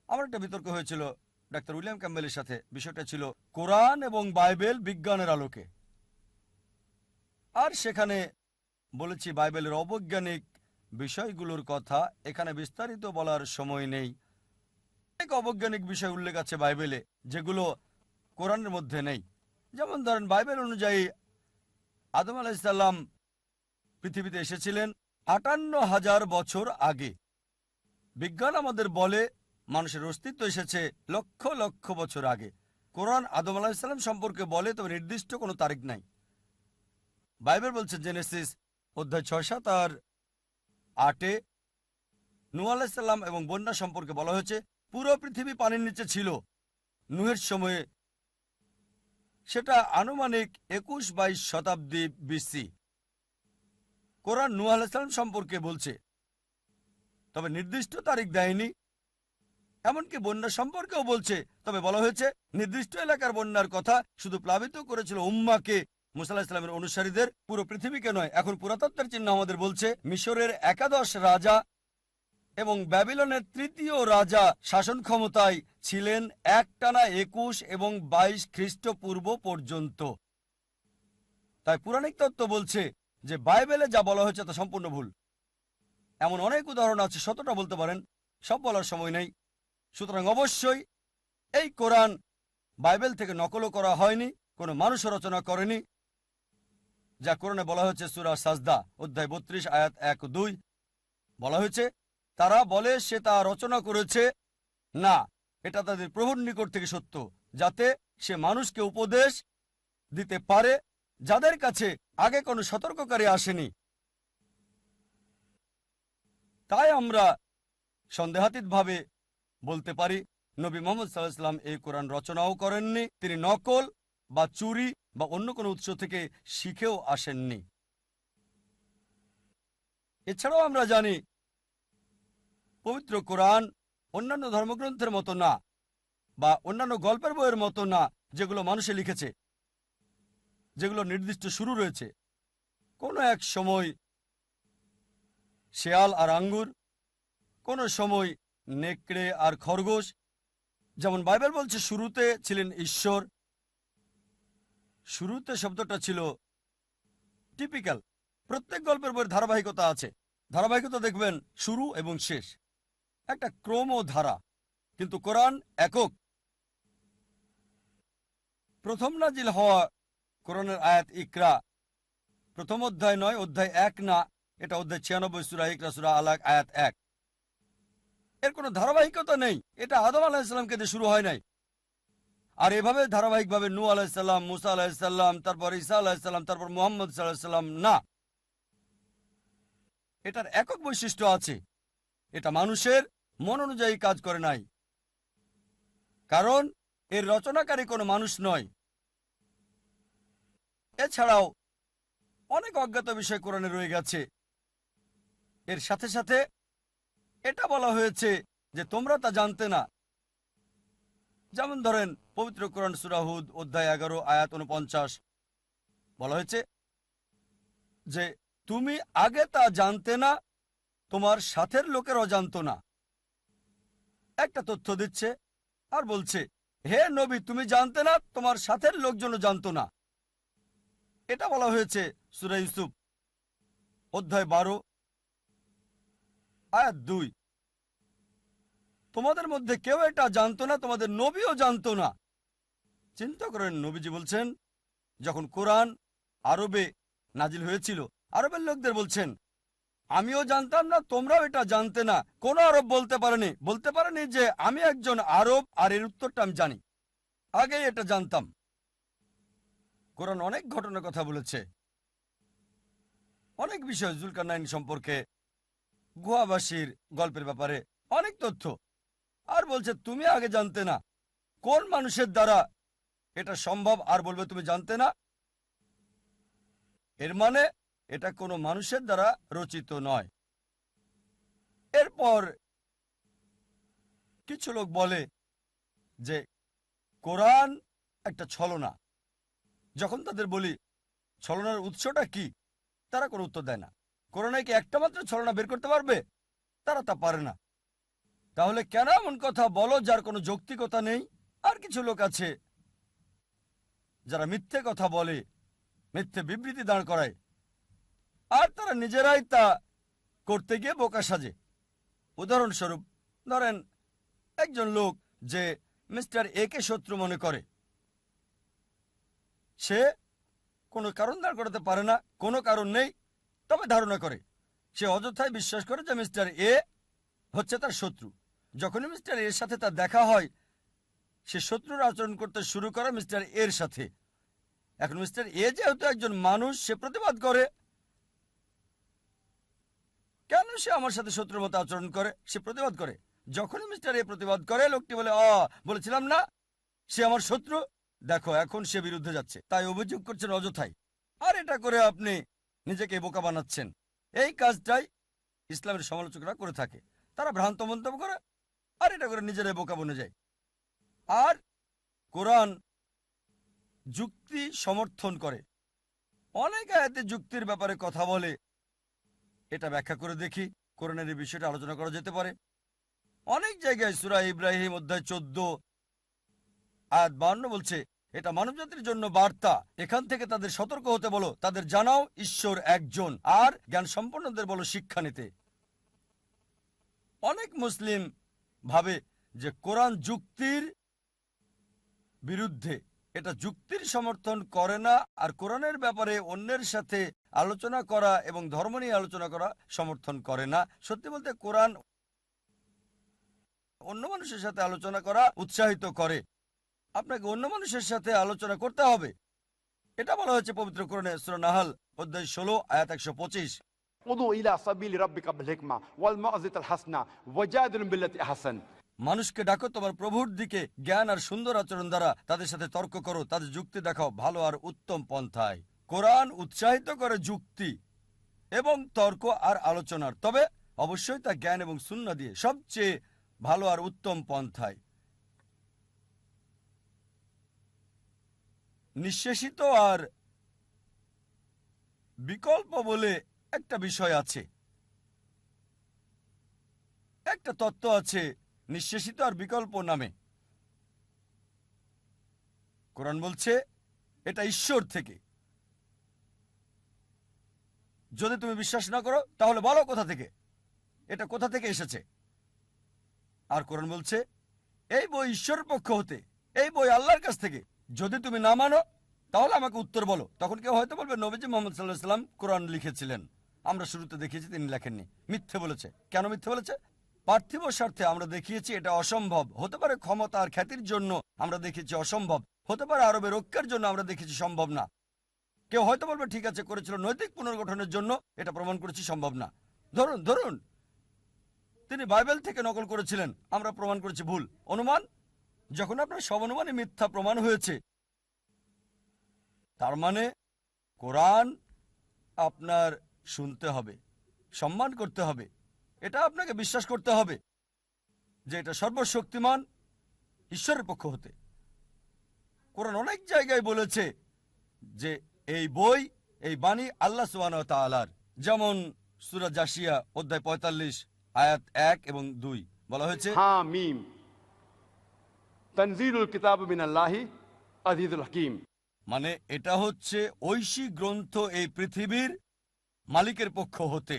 আমার একটা বিতর্ক হয়েছিল ডাক্তার উইলিয়াম ক্যাম্বেলের সাথে। বিষয়টা ছিল কোরআন এবং বাইবেল বিজ্ঞানের আলোকে। আর সেখানে বলেছি বাইবেলের অবৈজ্ঞানিক বিষয়গুলোর কথা এখানে বিস্তারিত বলার সময় নেই। অনেক অবৈজ্ঞানিক বিষয় উল্লেখ আছে বাইবেলে যেগুলো কোরআনের মধ্যে নেই। যেমন ধরেন, বাইবেল অনুযায়ী আদম আলাইহিস সালাম পৃথিবীতে এসেছিলেন ৫৮,০০০ বছর আগে। বিজ্ঞান আমাদের বলে মানুষের অস্তিত্ব এসেছে লক্ষ লক্ষ বছর আগে। কোরআন আদম আলাইহিস সালাম সম্পর্কে বলে, তবে নির্দিষ্ট কোনো তারিখ নাই। বাইবেল বলছে জেনেসিস অধ্যায় 6-7 আর 8-এ নূহ আলাইহিস সালাম এবং বন্যা সম্পর্কে বলা হয়েছে পুরো পৃথিবী পানির নিচে ছিল নূহের সময়ে। সেটা আনুমানিক 21-22 শতাব্দী বিসি। কোরআন নূহ আলাইহিস সালাম সম্পর্কে বলছে, তবে নির্দিষ্ট তারিখ দেয়নি। এমনকি বন্যা সম্পর্কেও বলছে, তবে বলা হয়েছে নির্দিষ্ট এলাকার বন্যার কথা। শুধু প্লাবিত করেছিল উম্মাকে, মুসা আলাইহিস সালামের অনুসারীদের, পুরো পৃথিবীকে নয়। এখন পুরাতত্ত্বের চিহ্ন আমাদের বলছে মিশরের 11 রাজা এবং ব্যাবিলনের 3য় রাজা শাসন ক্ষমতায় ছিলেন একটানা 21 এবং 22 খ্রিস্টপূর্ব পর্যন্ত। তাই পুরাণিক তত্ত্ব বলছে যে বাইবেলে যা বলা হয়েছে তা সম্পূর্ণ ভুল। এমন অনেক উদাহরণ আছে, শতটা বলতে পারেন, সব বলার সময় নেই। সুতরাং অবশ্যই এই কোরআন বাইবেল থেকে নকলও করা হয়নি, কোনো মানুষও রচনা করেনি। যা কোরআনে বলা হয়েছে সূরা সাজদা অধ্যায় 32 আয়াত 1-2 বলা হয়েছে তারা বলে সে তা রচনা করেছে। না, এটা তাদের প্রভুর নিকট থেকে সত্য। যাতে সে মানুষকে উপদেশ দিতে পারে যাদের কাছে আগে কোনো সতর্ককারী আসেনি। তাই আমরা সন্দেহাতীতভাবে বলতে পারি নবী মুহাম্মদ সাল্লাল্লাহু আলাইহি ওয়াসাল্লাম এই কোরআন রচনাও করেননি, তিনি নকল বা চুরি বা অন্য কোনো উৎস থেকে শিখেও আসেননি। এছাড়াও আমরা জানি পবিত্র কোরআন অন্যান্য ধর্মগ্রন্থের মতো না, বা অন্যান্য গল্পের বইয়ের মতো না যেগুলো মানুষে লিখেছে, যেগুলো নির্দিষ্ট শুরু রয়েছে। কোনো এক সময় শেয়াল আর আঙ্গুর, কোনো সময় নেকড়ে আর খরগোশ। যেমন বাইবেল বলছে শুরুতে ছিলেন ঈশ্বর। শুরুতে শব্দটা ছিল টিপিক্যাল। প্রত্যেক গল্পের বইয়ের ধারাবাহিকতা আছে। ধারাবাহিকতা দেখবেন শুরু এবং শেষ, একটা ক্রম ও ধারা। কিন্তু কোরআন একক। প্রথম নাজিল হওয়া কোরআনের আয়াত ইকরা, প্রথম অধ্যায় নয়, অধ্যায় 1 না, এটা অধ্যায় 96 সূরা ইকরা সূরা আলাক আয়াত 1। এর কোনো ধারাবাহিকতা নেই। এটা আদম আলাইহিসসালামকে দিয়ে শুরু হয় নাই, আর এভাবে ধারাবাহিকভাবে নূহ আলাইহিসসালাম, মুসা আলাইহিসসালাম, তারপর ঈসা আলাইহিসসালাম, তারপর মুহাম্মদ সাল্লাল্লাহু আলাইহি ওয়াসাল্লাম না। এটার একক বৈশিষ্ট্য আছে। এটা মানুষের মন অনুযায়ী কাজ করে নাই, কারণ এর রচনাকারী কোনো মানুষ নয়। এছাড়াও অনেক অজ্ঞাত বিষয় কোরআনে রয়ে গেছে। এর সাথে সাথে এটা বলা হয়েছে যে তোমরা তা জানতে না। যেমন ধরেন পবিত্র কোরআন সূরা হুদ অধ্যায় 11 আয়াত 49 বলা হয়েছে যে তুমি আগে তা জানতে না, তোমার সাথের লোকেরাও জানতো না। একটা তথ্য দিচ্ছে আর বলছে, হে নবী, তুমি জানতে না, তোমার সাথের লোকজনও জানতো না। এটা বলা হয়েছে সূরা ইউসুফ অধ্যায় 12 আয়াত 2। তোমাদের মধ্যে কেউ এটা জানতো না, তোমাদের নবীও জানতো না। চিন্তা করেন, নবীজি বলছেন যখন কোরআন আরবে নাজিল হয়েছিল, আরবের লোকদের বলছেন আমিও জানতাম না, তোমরাও এটা জানতে না। কোন আরব বলতে পারেনি যে আমি একজন আরব আর এর উত্তরটা আমি জানি, আগেই এটা জানতাম। কোরআন অনেক ঘটনার কথা বলেছে, অনেক বিষয়, জুলকারনাইন সম্পর্কে, গুহাবাসীর গল্পের ব্যাপারে অনেক তথ্য। আর বলছে তুমি আগে জানতে না। কোন মানুষের দ্বারা এটা সম্ভব আর বলবে তুমি জানতে না? এর মানে এটা কোনো মানুষের দ্বারা রচিত নয়। এরপর কিছু লোক বলে যে কোরআন একটা ছলনা। যখন তাদের বলি ছলনার উৎসটা কি, তারা কোনো উত্তর দেয় না। কোরআনে কি একটা মাত্র ছলনা বের করতে পারবে? তারা তা পারে না। তাহলে কেন এমন কথা বলো যার কোনো যৌক্তিকতা নেই? আর কিছু লোক আছে যারা মিথ্যে কথা বলে, মিথ্যে বিবৃতি দাঁড় করায়, আর তারা নিজেরাই তা করতে গিয়ে বোকা সাজে। উদাহরণস্বরূপ ধরেন একজন লোক যে মিস্টার এ কে শত্রু মনে করে, সে কোনো কারণ দাঁড় করাতে পারে না, কোনো কারণ নেই, তবে ধারণা করে। সে অযথায় বিশ্বাস করে যে মিস্টার এ হচ্ছে তার শত্রু। যখনই মিস্টার এর সাথে তার দেখা হয়, সে শত্রুর আচরণ করতে শুরু করে মিস্টার এর সাথে। এখন মিস্টার এ যেহেতু একজন মানুষ, সে প্রতিবাদ করে, কেন সে আমার সাথে শত্রুর মতো আচরণ করে? সে প্রতিবাদ করে। যখনই মিস্টার এ প্রতিবাদ করে, লোকটি বলে বলেছিলাম না সে আমার শত্রু, দেখো এখন সে বিরুদ্ধে যাচ্ছে। তাই অভিযোগ করছেন অযথাই। আর এটা করে আপনি নিজেকে বোকা বানাচ্ছেন। এই কাজটাই ইসলামের সমালোচকরা করে থাকে। তারা ভ্রান্ত মন্তব্য করে আর এটা করে নিজেরাই বোকা বনে যায়। আর কোরআন যুক্তি সমর্থন করে, অনেক আয়াতে যুক্তির ব্যাপারে কথা বলে। এটা ব্যাখ্যা করে দেখি। কোরআনের এই বিষয়টা আলোচনা করা যেতে পারে। অনেক জায়গায় সূরা ইব্রাহিম অধ্যায় 14 আয়াত 52 বলছে এটা মানবজাতির জন্য বার্তা, এখান থেকে তাদের সতর্ক হতে বলো, তাদের জানাও ঈশ্বর একজন, আর জ্ঞান সম্পন্নদের বলো শিক্ষা নিতে। অনেক মুসলিম ভাবে যে কোরআন যুক্তির বিরুদ্ধে, এটা যুক্তির সমর্থন করে না, আর কোরআনের ব্যাপারে অন্যের সাথে আলোচনা করা এবং ধর্ম নিয়ে আলোচনা করা সমর্থন করে না। সত্যি বলতে কোরআন অন্য মানুষের সাথে আলোচনা করা উৎসাহিত করে। আপনাকে অন্য মানুষের সাথে আলোচনা করতে হবে। এটা বলা হয়েছে পবিত্র কোরআনে সূরা নাহাল অধ্যায় 16 আয়াত 125। উদু ইলা সাবিলি রাব্বিকা বিল হিকমা ওয়াল মাউযিতাল হাসানা ওয়াজাদিলুম বিল্লাতি আহসান। মানুষকে ডাকো তোমার প্রভুর দিকে জ্ঞান আর সুন্দর আচরণ দ্বারা, তাদের সাথে তর্ক করো, তাদের যুক্তি দেখাও ভালো আর উত্তম পন্থায়। কোরআন উৎসাহিত করে যুক্তি এবং তর্ক আর আলোচনার, তবে অবশ্যই তা জ্ঞান এবং সুন্নাহ দিয়ে সবচেয়ে ভালো আর উত্তম পন্থায়। নিঃশেষিত আর বিকল্প বলে একটা বিষয় আছে, একটা তত্ত্ব আছে নিঃশেষিত আর বিকল্প নামে। কোরআন বলছে এটা ঈশ্বর থেকে। যদি তুমি বিশ্বাস না করো তাহলে বলো কোথা থেকে, এটা কোথা থেকে এসেছে। আর কোরআন বলছে এই বই ঈশ্বরের পক্ষ হতে, এই বই আল্লাহর কাছ থেকে। যদি তুমি না মানো তাহলে আমাকে উত্তর বলো। তখন কেউ হয়তো বলবে নবীজি মুহাম্মদ সাল্লাল্লাহু আলাইহি ওয়াসাল্লাম কোরআন লিখেছিলেন। আমরা শুরুতে দেখিয়েছি তিনি লেখেননি। মিথ্যে বলেছে। কেন মিথ্যে বলেছে? পার্থিব স্বার্থে আমরা দেখিয়েছি এটা অসম্ভব। হতে পারে ক্ষমতা আর খ্যাতির জন্য আমরা দেখেছি অসম্ভব, হতে পারে আরবের ঐক্যের জন্য আমরা দেখেছি সম্ভব না। কেউ হয়তো বলবে ঠিক আছে করেছিল নৈতিক পুনর্গঠনের জন্য, এটা প্রমাণ করেছি সম্ভব না। ধরুন ধরুন তিনি বাইবেল থেকে নকল করেছিলেন, আমরা প্রমাণ করেছি ভুল। অনুমান, যখন আপনার সব অনুমানই মিথ্যা প্রমাণ হয়েছে, তার মানে কোরআন আপনার শুনতে হবে, সম্মান করতে হবে, এটা আপনাকে বিশ্বাস করতে হবে যে এটা সর্বশক্তিমান ঈশ্বরের পক্ষ হতে। কোরআন অনেক জায়গায় বলেছে যে এই বই, এই বাণী আল্লাহ সুবহানাহু ওয়া তাআলার। যেমন সূরা জাসিয়া অধ্যায় 45 আয়াত 1 এবং 2 বলা হয়েছে হামিম তানজিলুল কিতাব মিনাল্লাহি আজিজুল হাকিম। মানে এটা হচ্ছে ঐশী গ্রন্থ এই পৃথিবীর মালিকের পক্ষ হতে,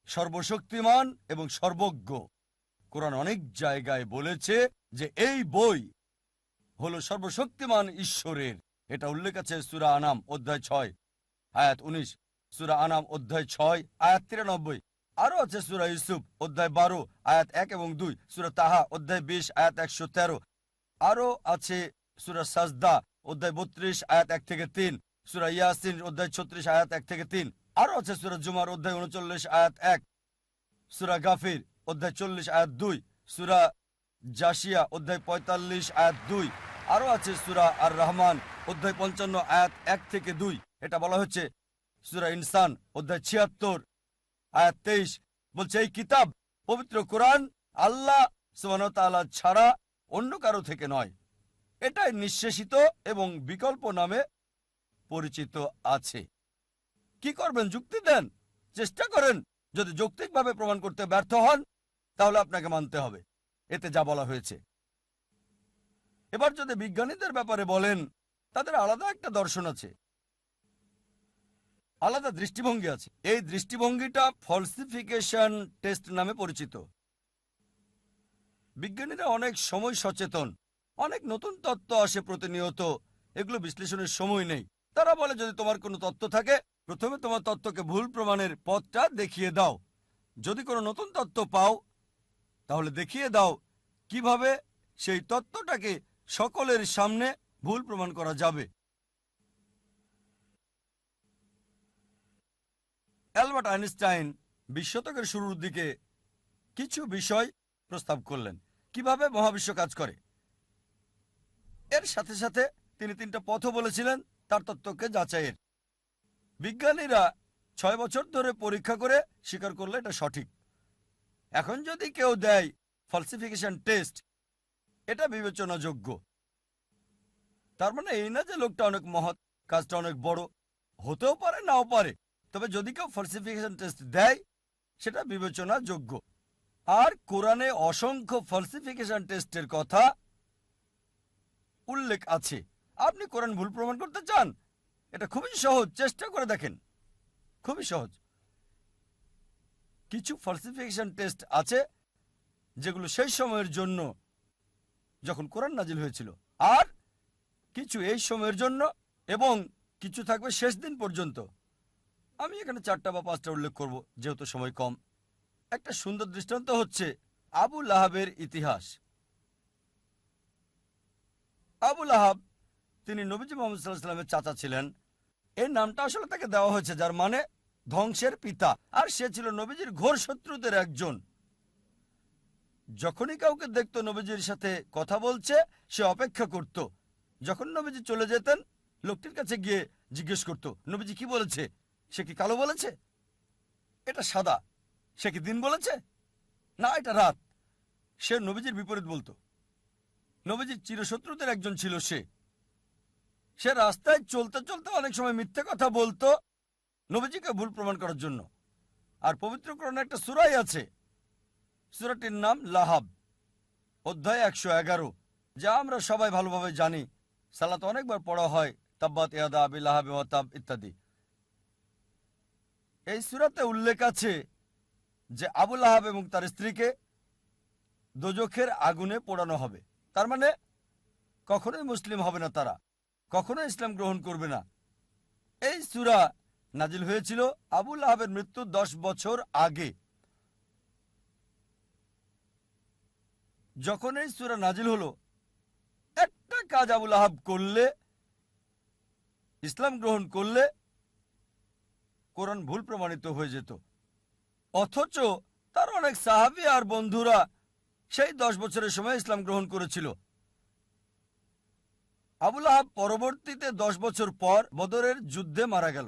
সর্বশক্তিমান এবং সর্বজ্ঞ। কোরআন অনেক জায়গায় বলেছে যে এই বই হলো সর্বশক্তিমান ঈশ্বরের। এটা উল্লেখ আছে সূরা আনাম অধ্যায় 6 আয়াত 19, সূরা আনাম অধ্যায় 6 আয়াত 93। আরো আছে সূরা ইউসুফ অধ্যায় 12 আয়াত 1 এবং 2, সূরা তাহা অধ্যায় 20 আয়াত 113। আরো আছে সূরা সাজদা অধ্যায় 32 আয়াত 1 থেকে 3, সূরা ইয়াসিন অধ্যায় 36 আয়াত 1 থেকে 3। আরো আছে সূরা জুমার অধ্যায় 39 আয়াত 1, সূরা গাফির অধ্যায় 40 আয়াত 2, সূরা জাসিয়া অধ্যায় 45 আয়াত 2। আরো আছে সূরা আর রহমান অধ্যায় 55 আয়াত 1 থেকে 2। এটা বলা হচ্ছে সূরা ইনসান অধ্যায় 76 আয়াত 23। বলছে এই কিতাব পবিত্র কোরআন আল্লাহ সুবহানাহু ওয়া তাআলা ছাড়া অন্য কারো থেকে নয়। এটাই নিঃশেষিত এবং বিকল্প নামে পরিচিত আছে। কি করবেন? যুক্তি দেন, চেষ্টা করেন। যদি যৌক্তিকভাবে প্রমাণ করতে ব্যর্থ হন তাহলে আপনাকে মানতে হবে এতে যা বলা হয়েছে। এবার যদি বিজ্ঞানীদের ব্যাপারে বলেন, তাদের আলাদা একটা দর্শন আছে, আলাদা দৃষ্টিভঙ্গি আছে। এই দৃষ্টিভঙ্গিটা ফলসিফিকেশন টেস্ট নামে পরিচিত। বিজ্ঞানীরা অনেক সময় সচেতন, অনেক নতুন তত্ত্ব আসে প্রতিনিয়ত, এগুলো বিশ্লেষণের সময় নেই। তারা বলে যদি তোমার কোনো তত্ত্ব থাকে প্রথমে তোমার তত্ত্বকে ভুল প্রমাণের পথটা দেখিয়ে দাও। যদি কোনো নতুন তত্ত্ব পাও তাহলে দেখিয়ে দাও কিভাবে সেই তত্ত্বটাকে সকলের সামনে ভুল প্রমাণ করা যাবে। অ্যালবার্ট আইনস্টাইন 20 শতকের শুরুর দিকে কিছু বিষয় প্রস্তাব করলেন, কিভাবে মহাবিশ্ব কাজ করে। এর সাথে সাথে তিনি 3টা পথও বলেছিলেন তার তত্ত্বকে যাচাইয়ের। বিজ্ঞানীরা 6 বছর ধরে পরীক্ষা করে স্বীকার করলে এটা সঠিক। এখন যদি কেউ দেয় ফলসিফিকেশন টেস্ট, এটা বিবেচনাযোগ্য। তার মানে এই না যে লোকটা অনেক মহৎ, কাজটা অনেক বড়, হতেও পারে নাও পারে, তবে যদি কেউ ফলসিফিকেশন টেস্ট দেয় সেটা বিবেচনাযোগ্য। আর কোরআনে অসংখ্য ফলসিফিকেশন টেস্টের কথা উল্লেখ আছে। আপনি কোরআন ভুল প্রমাণ করতে চান, এটা খুবই সহজ, চেষ্টা করে দেখেন, খুবই সহজ। কিছু ফলসিফিকেশন টেস্ট আছে যেগুলো সেই সময়ের জন্য যখন কোরআন নাজিল হয়েছিল, আর কিছু এই সময়ের জন্য, এবং কিছু থাকবে শেষ দিন পর্যন্ত। আমি এখানে 4টা বা 5টা উল্লেখ করব যেহেতু সময় কম। একটা সুন্দর দৃষ্টান্ত হচ্ছে আবু লাহাবের ইতিহাস। আবুল আহাব তিনি নবীজি মুহাম্মদ সাল্লাল্লাহু আলাইহি ওয়াসাল্লামের চাচা ছিলেন। এই নামটা আসলে তাকে দেওয়া হয়েছে, যার মানে ধ্বংসের পিতা। আর সে ছিল নবীজির ঘোর শত্রুদের একজন। যখনই কাউকে দেখতো নবীজির সাথে কথা বলছে, সে অপেক্ষা করত। যখন নবীজি চলে যেতেন, লোকটির কাছে গিয়ে জিজ্ঞেস করত, নবীজি কি বলেছে? সে কি কালো বলেছে? এটা সাদা। সে কি দিন বলেছে? না, এটা রাত। সে নবীজির বিপরীত বলতো। নবীজির চিরশত্রুদের একজন ছিল সে। সে রাস্তায় চলতে চলতে অনেক সময় মিথ্যে কথা বলতো নবীজিকে ভুল প্রমাণ করার জন্য। আর পবিত্র কোরআনে একটা সূরাই আছে, সূরাটির নাম লাহাব, অধ্যায় 111, যা আমরা সবাই ভালোভাবে জানি। সালাত অনেকবার পড়া হয়, তাব্বাত ইয়াদা আবি লাহাব ওয়া তাব ইত্যাদি। এই সূরাতে উল্লেখ আছে যে আবু লাহাব এবং তার স্ত্রীকে দোজখের আগুনে পোড়ানো হবে। তার মানে কখনোই মুসলিম হবে না, তারা কখনোই ইসলাম গ্রহণ করবে না। এই সূরা নাজিল হয়েছিল আবু লাহাবের মৃত্যুর 10 বছর আগে। যখন এই সূরা নাজিল হলো, একটা কাজ আবু লাহাব করলে, ইসলাম গ্রহণ করলে কোরআন ভুল প্রমাণিত হয়ে যেত। অথচ তার অনেক সাহাবী আর বন্ধুরা সেই 10 বছরের সময় ইসলাম গ্রহণ করেছিল। আবু লাহাব পরবর্তীতে 10 বছর পর বদরের যুদ্ধে মারা গেল।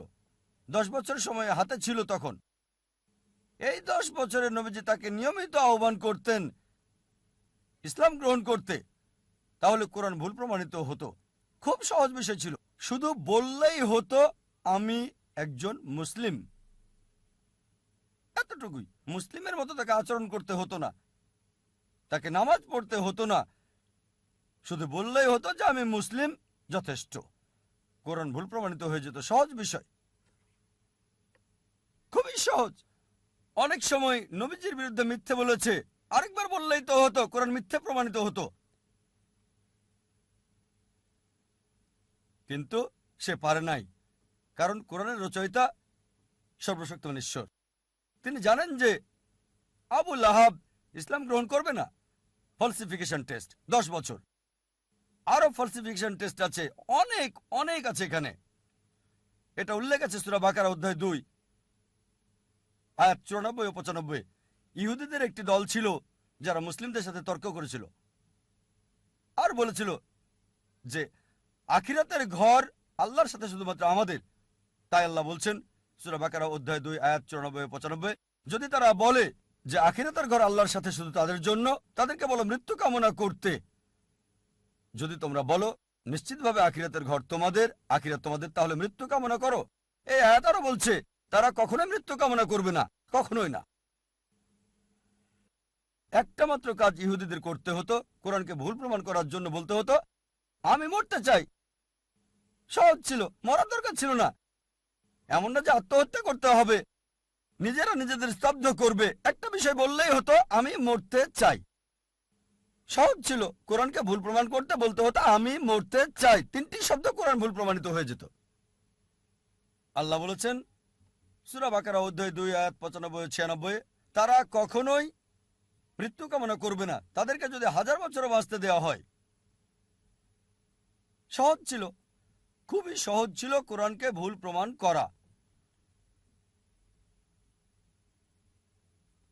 10 বছর সময় হাতে ছিল তখন। এই 10 বছরের নবীজি তাকে নিয়মিত আহ্বান করতেন ইসলাম গ্রহণ করতে, তাহলে কোরআন ভুল প্রমাণিত হতো। খুব সহজ বিষয় ছিল, শুধু বললেই হতো আমি একজন মুসলিম। এতটুকুই। মুসলিমের মতো তাকে আচরণ করতে হতো না, তাকে নামাজ পড়তে হতো না, শুধু বললেই হতো যে আমি মুসলিম, যথেষ্ট। কোরআন ভুল প্রমাণিত হয়ে যেত। সহজ বিষয়, খুবই সহজ। অনেক সময় নবীজির বিরুদ্ধে মিথ্যে বলেছে, আরেকবার বললেই তো হতো, কোরআন মিথ্যে প্রমাণিত হতো। কিন্তু সে পারে নাই, কারণ কোরআনের রচয়িতা সর্বশক্তিমান ঈশ্বর। তিনি জানেন যে আবু লাহাব ইসলাম গ্রহণ করবে না। ফলসিফিকেশন টেস্ট 10 বছর। আরো ফলসিফিকেশন টেস্ট আছে, অনেক অনেক আছে এখানে। এটা উল্লেখ আছে সূরা বাকারা অধ্যায় 2 আয়াত 94 ও 95। ইহুদিদের একটি দল ছিল যারা মুসলিমদের সাথে তর্ক করেছিল আর বলেছিল যে আখিরাতের ঘর আল্লাহর সাথে শুধুমাত্র আমাদের। তাই আল্লাহ বলছেন সূরা বাকারা অধ্যায় 2 আয়াত 94 ও 95, যদি তারা বলে যে আখিরাতের ঘর আল্লাহর সাথে শুধু তাদের জন্য, তাদেরকে বলো মৃত্যু কামনা করতে। যদি তোমরা বলো নিশ্চিতভাবে আখিরাতের ঘর তোমাদের, আখিরাত তোমাদের, তাহলে মৃত্যু কামনা করো। এই আয়াত আরো বলছে তারা কখনোই মৃত্যু কামনা করবে না, কখনোই না। একটা মাত্র কাজ ইহুদিদের করতে হতো, কোরআনকে ভুল প্রমাণ করার জন্য বলতে হতো আমি মরতে চাই। সহজ ছিল, মরার দরকার ছিল না। এমন না যে আত্মহত্যা করতে হবে, নিজেরা নিজেদের স্তব্ধ করবে। একটা বিষয় বললেই হতো আমি মরতে চাই। সহজ ছিল। কোরআনকে ভুল প্রমাণ করতে বলতে হতো আমি মরতে চাই। 3টি শব্দ কোরআন ভুল প্রমাণিত হয়ে যেত। আল্লাহ বলেছেন সূরা বাকারা অধ্যায় 2 আয়াত 95 ও 96, তারা কখনোই মৃত্যু কামনা করবে না, তাদেরকে যদি 1000 বছরও বাঁচতে দেওয়া হয়। সহজ ছিল, খুবই সহজ ছিল কোরআনকে ভুল প্রমাণ করা।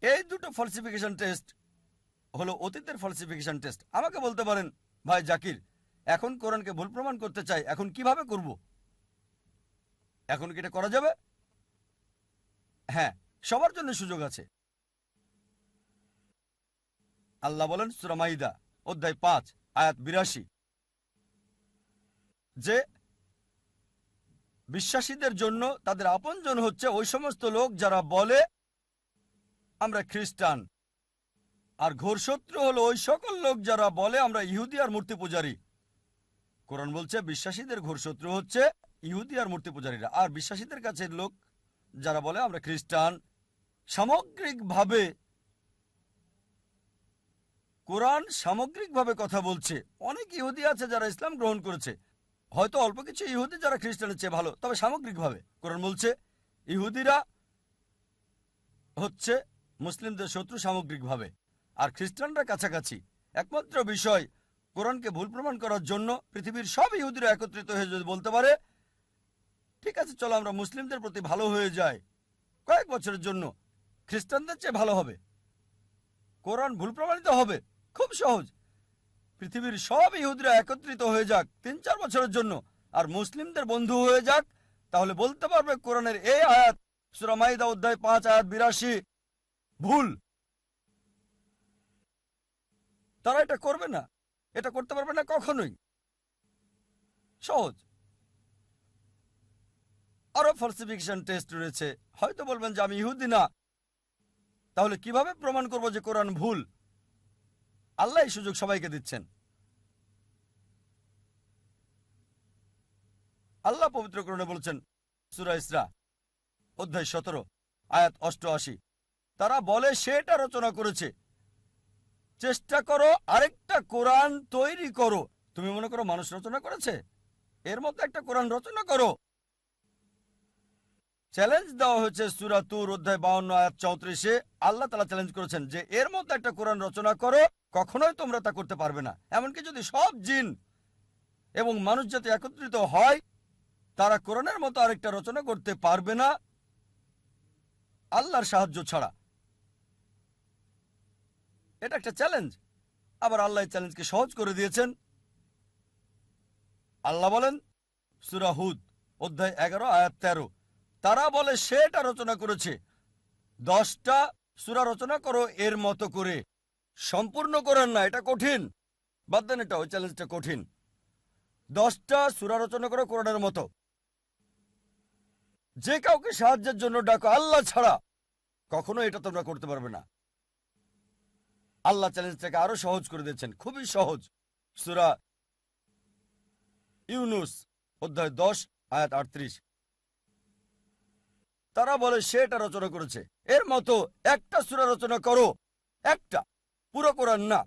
এই দুটো ফলসিফিকেশন টেস্ট হলো অতীতের ফলসিফিকেশন টেস্ট। আমাকে বলতে পারেন ভাই জাকির, এখন কোরআনকে ভুল প্রমাণ করতে চাই, এখন কিভাবে করব? এখন কি এটা করা যাবে? হ্যাঁ, সবার জন্য সুযোগ আছে। আল্লাহ বলেন সূরা মাইদা অধ্যায় 5 আয়াত 82 যে বিশ্বাসীদের জন্য তাদের আপনজন হচ্ছে ওই সমস্ত লোক যারা বলে আমরা খ্রিস্টান, আর ঘোর শত্রু হলো ওই সকল লোক যারা বলে আমরা ইহুদি আর মূর্তি পূজারী। কোরআন বলছে বিশ্বাসীদের ঘোর শত্রু হচ্ছে ইহুদি আর মূর্তি পূজারীরা, আর বিশ্বাসীদের কাছে লোক যারা বলে আমরা খ্রিস্টান। সামগ্রিকভাবে কোরআন সামগ্রিকভাবে কথা বলছে। অনেক ইহুদি আছে যারা ইসলাম গ্রহণ করেছে, হয়তো অল্প কিছু ইহুদি যারা খ্রিস্টানের চেয়ে ভালো, তবে সামগ্রিকভাবে কোরআন বলছে ইহুদিরা হচ্ছে মুসলিমদের শত্রু সামগ্রিকভাবে, আর খ্রিস্টানরা কাছাকাছি। একমাত্র বিষয় কোরআনকে ভুল প্রমাণ করার জন্য পৃথিবীর সব ইহুদিরা একত্রিত হয়ে যদি বলতে পারে, ঠিক আছে চলো আমরা মুসলিমদের প্রতি ভালো হয়ে যাই কয়েক বছরের জন্য, খ্রিস্টানদের চেয়ে ভালো হবে, কোরআন ভুল প্রমাণিত হবে, খুব সহজ। পৃথিবীর সব ইহুদিরা একত্রিত হয়ে যাক 3-4 বছরের জন্য আর মুসলিমদের বন্ধু হয়ে যাক, তাহলে বলতে পারবে কোরআনের এই আয়াত সূরা মাইদা অধ্যায় 5 আয়াত 82 ভুল। তারা এটা করবে না, এটা করতে পারবে না কখনোই। সহজ। আরো ফলসিফিকেশন টেস্ট রয়েছে। হয়তো বলবেন যে আমি ইহুদি না, তাহলে কিভাবে প্রমাণ করব যে কোরআন ভুল? আল্লাহ এই সুযোগ সবাইকে দিচ্ছেন। আল্লাহ পবিত্র কোরআনে বলেছেন সূরা ইসরা অধ্যায় 17 আয়াত 88, তারা বলে সেটা রচনা করেছে। চেষ্টা করো আরেকটা কোরআন তৈরি করো। তুমি মনে করো মানুষ রচনা করেছে? এর মধ্যে একটা কোরআন রচনা করো। চ্যালেঞ্জ দেওয়া হয়েছে সূরা তুর অধ্যায় 52 আয়াত 34-এ। আল্লাহ তাআলা চ্যালেঞ্জ করেছেন যে এর মধ্যে একটা কোরআন রচনা করো। কখনোই তোমরা তা করতে পারবে না। এমনকি যদি সব জিন এবং মানুষ জাতি একত্রিত হয়, তারা কোরআনের মতো আরেকটা রচনা করতে পারবে না আল্লাহর সাহায্য ছাড়া। এটা একটা চ্যালেঞ্জ। আবার আল্লাহ এই চ্যালেঞ্জকে সহজ করে দিয়েছেন। আল্লাহ বলেন সূরা হুদ অধ্যায় 11 আয়াত 13, তারা বলে সেটা রচনা করেছে। 10টা সূরা রচনা করো এর মতো করে। সম্পূর্ণ কোরআন না, এটা কঠিন। বাদ দেন এটা, ওই চ্যালেঞ্জটা কঠিন। 10টা সূরা রচনা করো কোরআনের মতো। যে কাউকে সাহায্যের জন্য ডাকো আল্লাহ ছাড়া, কখনো এটা তোমরা করতে পারবে না। আল্লাহ চ্যালেঞ্জটাকে আরো সহজ করে দিয়েছেন, খুবই সহজ। সূরা ইউনুস অধ্যায় 10 আয়াত 38, তারা বলে সে এটা রচনা করেছে। এর মতো একটা সূরা রচনা করো, একটা, পুরো কোরআন না,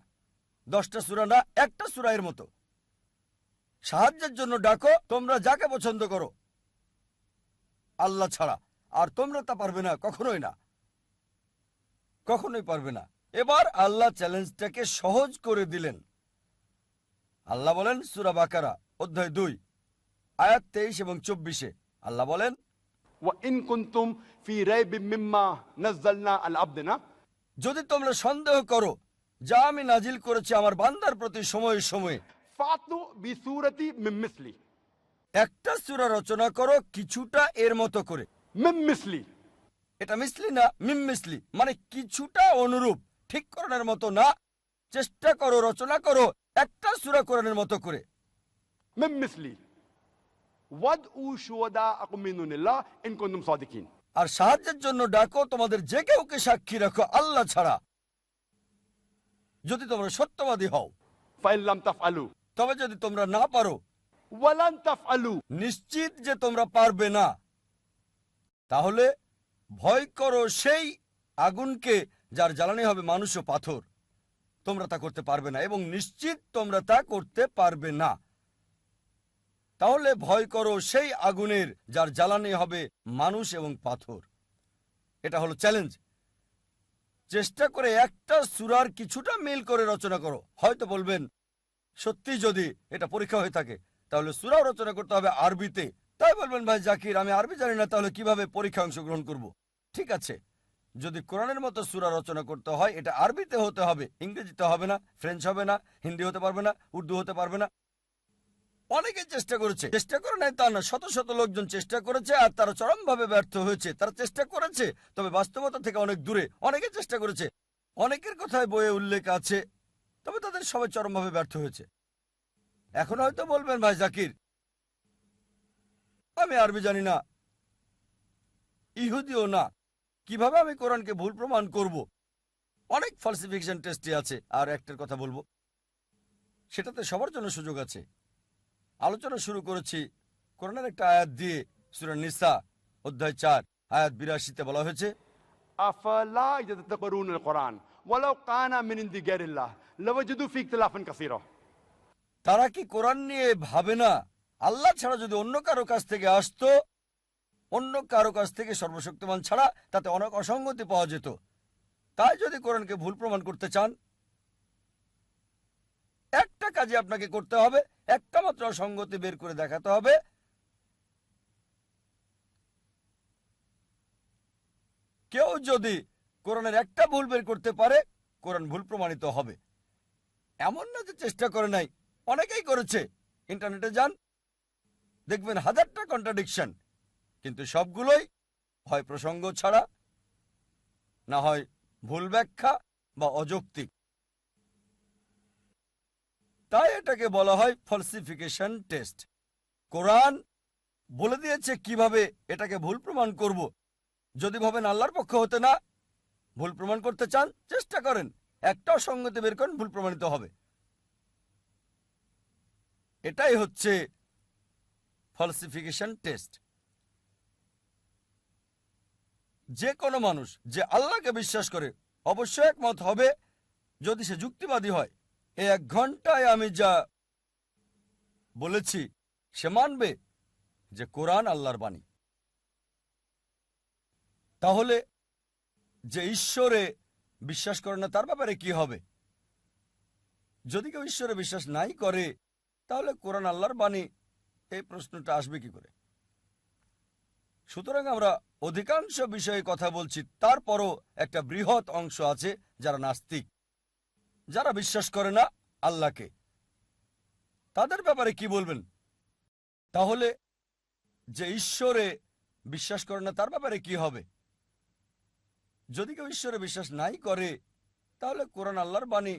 10টা সূরা না, একটা সূরা এর মতো। সাহায্যের জন্য ডাকো তোমরা যাকে পছন্দ করো আল্লাহ ছাড়া, আর তোমরা তা পারবে না, কখনোই না, কখনোই পারবে না। এবার আল্লাহ চ্যালেঞ্জটাকে সহজ করে দিলেন। আল্লাহ বলেন সূরা বাকারা অধ্যায় 2 আয়াত 23 এবং 24-এ, আল্লাহ বলেন وإن كنتم في ريب مما نزلنا على عبدنا, যদি তোমরা সন্দেহ করো যা আমি নাজিল করেছি আমার বান্দার প্রতি সময়ে সময়ে, فأتوا بسورة من مثلي, একটা সূরা রচনা করো কিছুটা এর মতো করে। من مثلي, এটা মিসলি না, মিম মিসলি, মানে কিছুটা অনুরূপ, ঠিক কোরআনের মতো না। চেষ্টা করো, রচনা করো একটা সূরা কোরআনের মতো করে। من مثلي وادعوا شهداءكم من دون الله إن كنتم صادقين. আর সাহায্যের জন্য ডাকো তোমাদের যে কেউকে সাক্ষী রাখো আল্লাহ ছাড়া, যদি তোমরা সত্যবাদী হও। فإن لم تفعلوا তবে যদি তোমরা না পারো, ولن تفعلوا, নিশ্চিত যে তোমরা পারবে না, তাহলে ভয় করো সেই আগুনকে যার জ্বালানি হবে মানুষ ও পাথর। তোমরা তা করতে পারবে না এবং নিশ্চিত তোমরা তা করতে পারবে না। তাহলে ভয় করো সেই আগুনের যার জ্বালানি হবে মানুষ এবং পাথর। এটা হলো চ্যালেঞ্জ। চেষ্টা করে একটা সূরার কিছুটা মিল করে রচনা করো। হয়তো বলবেন সত্যি যদি এটা পরীক্ষা হয়ে থাকে তাহলে সূরাও রচনা করতে হবে আরবিতে। তাই বলবেন ভাই জাকির আমি আরবি জানি না, তাহলে কিভাবে পরীক্ষা অংশগ্রহণ করব? ঠিক আছে, যদি কোরআনের মতো সূরা রচনা করতে হয় এটা আরবিতে হতে হবে, ইংরেজিতে হবে না, ফ্রেঞ্চ হবে না, হিন্দি হতে পারবে না, উর্দু হতে পারবে না। অনেকে চেষ্টা করেছে, চেষ্টা করে নাই তা না, শত শত লোকজন চেষ্টা করেছে আর তারা চরমভাবে ব্যর্থ হয়েছে। তারা চেষ্টা করেছে তবে বাস্তবতা থেকে অনেক দূরে। অনেকে চেষ্টা করেছে, অনেকের কথায় বইয়ে উল্লেখ আছে, তবে তাদের সবাই চরমভাবে ব্যর্থ হয়েছে। এখন হয়তো বলবেন ভাই জাকির আমি আরবি জানি না, ইহুদিও না, কিভাবে আমি কোরআনকে ভুল প্রমাণ করব? অনেক ফালসিফিকেশন টেস্টে আছে। আর একটার কথা বলবো, সেটাতে সবার জন্য সুযোগ আছে। আলোচনা শুরু করেছি কোরআনের একটা আয়াত দিয়ে। সূরা নিসা অধ্যায় 4 আয়াত 82-তে বলা হয়েছে أفلا يتدبرون القرآن ولو كان من عند غير الله لوجدوا فيه اختلافا كثيرا. তারা কি কোরআন নিয়ে ভাবে না আল্লাহ ছাড়া যদি অন্য কারো কাছ থেকে আসতো, অন্য কারো কাছ থেকে সর্বশক্তিমান ছাড়া, তাতে অনেক অসঙ্গতি পাওয়া যেত। তাই যদি কোরআনকে ভুল প্রমাণ করতে চান, একটা একটা কাজে আপনাকে করতে হবে, একটা মাত্র অসঙ্গতি বের করে দেখাতে হবে। কেউ যদি কোরআনের একটা ভুল বের করতে পারে, কোরআন ভুল প্রমাণিত হবে। এমন না যে চেষ্টা করে নাই, অনেকেই করেছে। ইন্টারনেটে যান, দেখবেন হাজারটা কন্ট্রাডিকশন, কিন্তু সবগুলোই হয় প্রসঙ্গ ছাড়া, না হয় ভুল ব্যাখ্যা বা অযৌক্তিক। তাই এটাকে বলা হয় ফলসিফিকেশন টেস্ট। কোরআন বলে দিয়েছে কিভাবে এটাকে ভুল প্রমাণ করব। যদি ভাবেন আল্লাহর পক্ষ হতে না, ভুল প্রমাণ করতে চান, চেষ্টা করেন, একটা অসঙ্গতি বের করেন, ভুল প্রমাণিত হবে। এটাই হচ্ছে ফলসিফিকেশন টেস্ট। যে কোনো মানুষ যে আল্লাহকে বিশ্বাস করে অবশ্যই একমত হবে, যদি সে যুক্তিবাদী হয়। এই 1 ঘন্টায় আমি যা বলেছি সে মানবে যে কোরআন আল্লাহর বাণী। তাহলে যে ঈশ্বরে বিশ্বাস করে না তার ব্যাপারে কি হবে? যদি কেউ ঈশ্বরে বিশ্বাস নাই করে, তাহলে কোরআন আল্লাহর বাণী, এই প্রশ্নটা আসবে কি করে? সুতরাং আমরা অধিকাংশ বিষয়ে কথা বলছি, তারপরও একটা বৃহৎ অংশ আছে যারা নাস্তিক, যারা বিশ্বাস করে না আল্লাহকে। তাদের ব্যাপারে কি বলবেন? তাহলে যে ঈশ্বরে বিশ্বাস করে না তার ব্যাপারে কি হবে? যদি কেউ ঈশ্বরে বিশ্বাস নাই করে, তাহলে কোরআন আল্লাহর বাণী,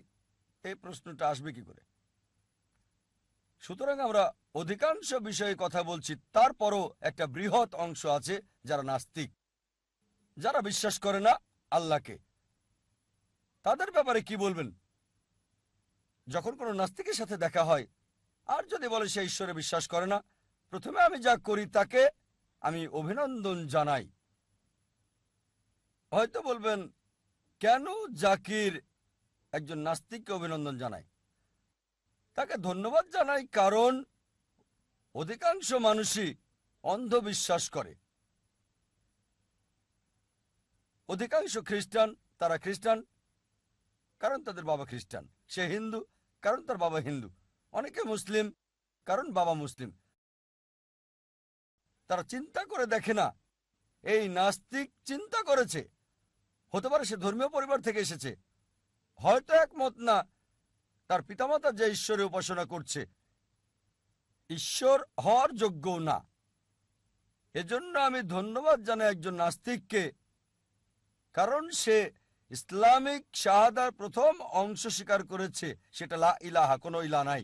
এই প্রশ্নটা আসবে কি করে? সুতরাং আমরা অধিকাংশ বিষয়ে কথা বলছি, তারপরও একটা বৃহৎ অংশ আছে যারা নাস্তিক, যারা বিশ্বাস করে না আল্লাহকে। তাদের ব্যাপারে কি বলবেন? যখন কোনো নাস্তিকের সাথে দেখা হয় আর যদি বলে সে ঈশ্বরে বিশ্বাস করে না, প্রথমে আমি যা করি তাকে আমি অভিনন্দন জানাই। হয়তো বলবেন, কেন জাকির একজন নাস্তিককে অভিনন্দন জানায়? তাকে ধন্যবাদ জানাই কারণ অধিকাংশ মানুষই অন্ধবিশ্বাস করে। অধিকাংশ খ্রিস্টান, তারা খ্রিস্টান কারণ তাদের বাবা খ্রিস্টান। সে হিন্দু কারণ তার বাবা হিন্দু। অনেকে মুসলিম কারণ বাবা মুসলিম। তারা চিন্তা করে দেখে না এই নাস্তিক চিন্তা করেছে। হতে পারে সে ধর্মীয় পরিবার থেকে এসেছে, হয়তো একমত না তার পিতামাতা যে ঈশ্বরের উপাসনা করছে ঈশ্বর হওয়ার যোগ্যও না। এজন্য আমি ধন্যবাদ জানাই একজন নাস্তিককে, কারণ সে ইসলামিক শাহাদার প্রথম অংশ স্বীকার করেছে, সেটা লা ইলাহা, কোনো ইলাহ নাই।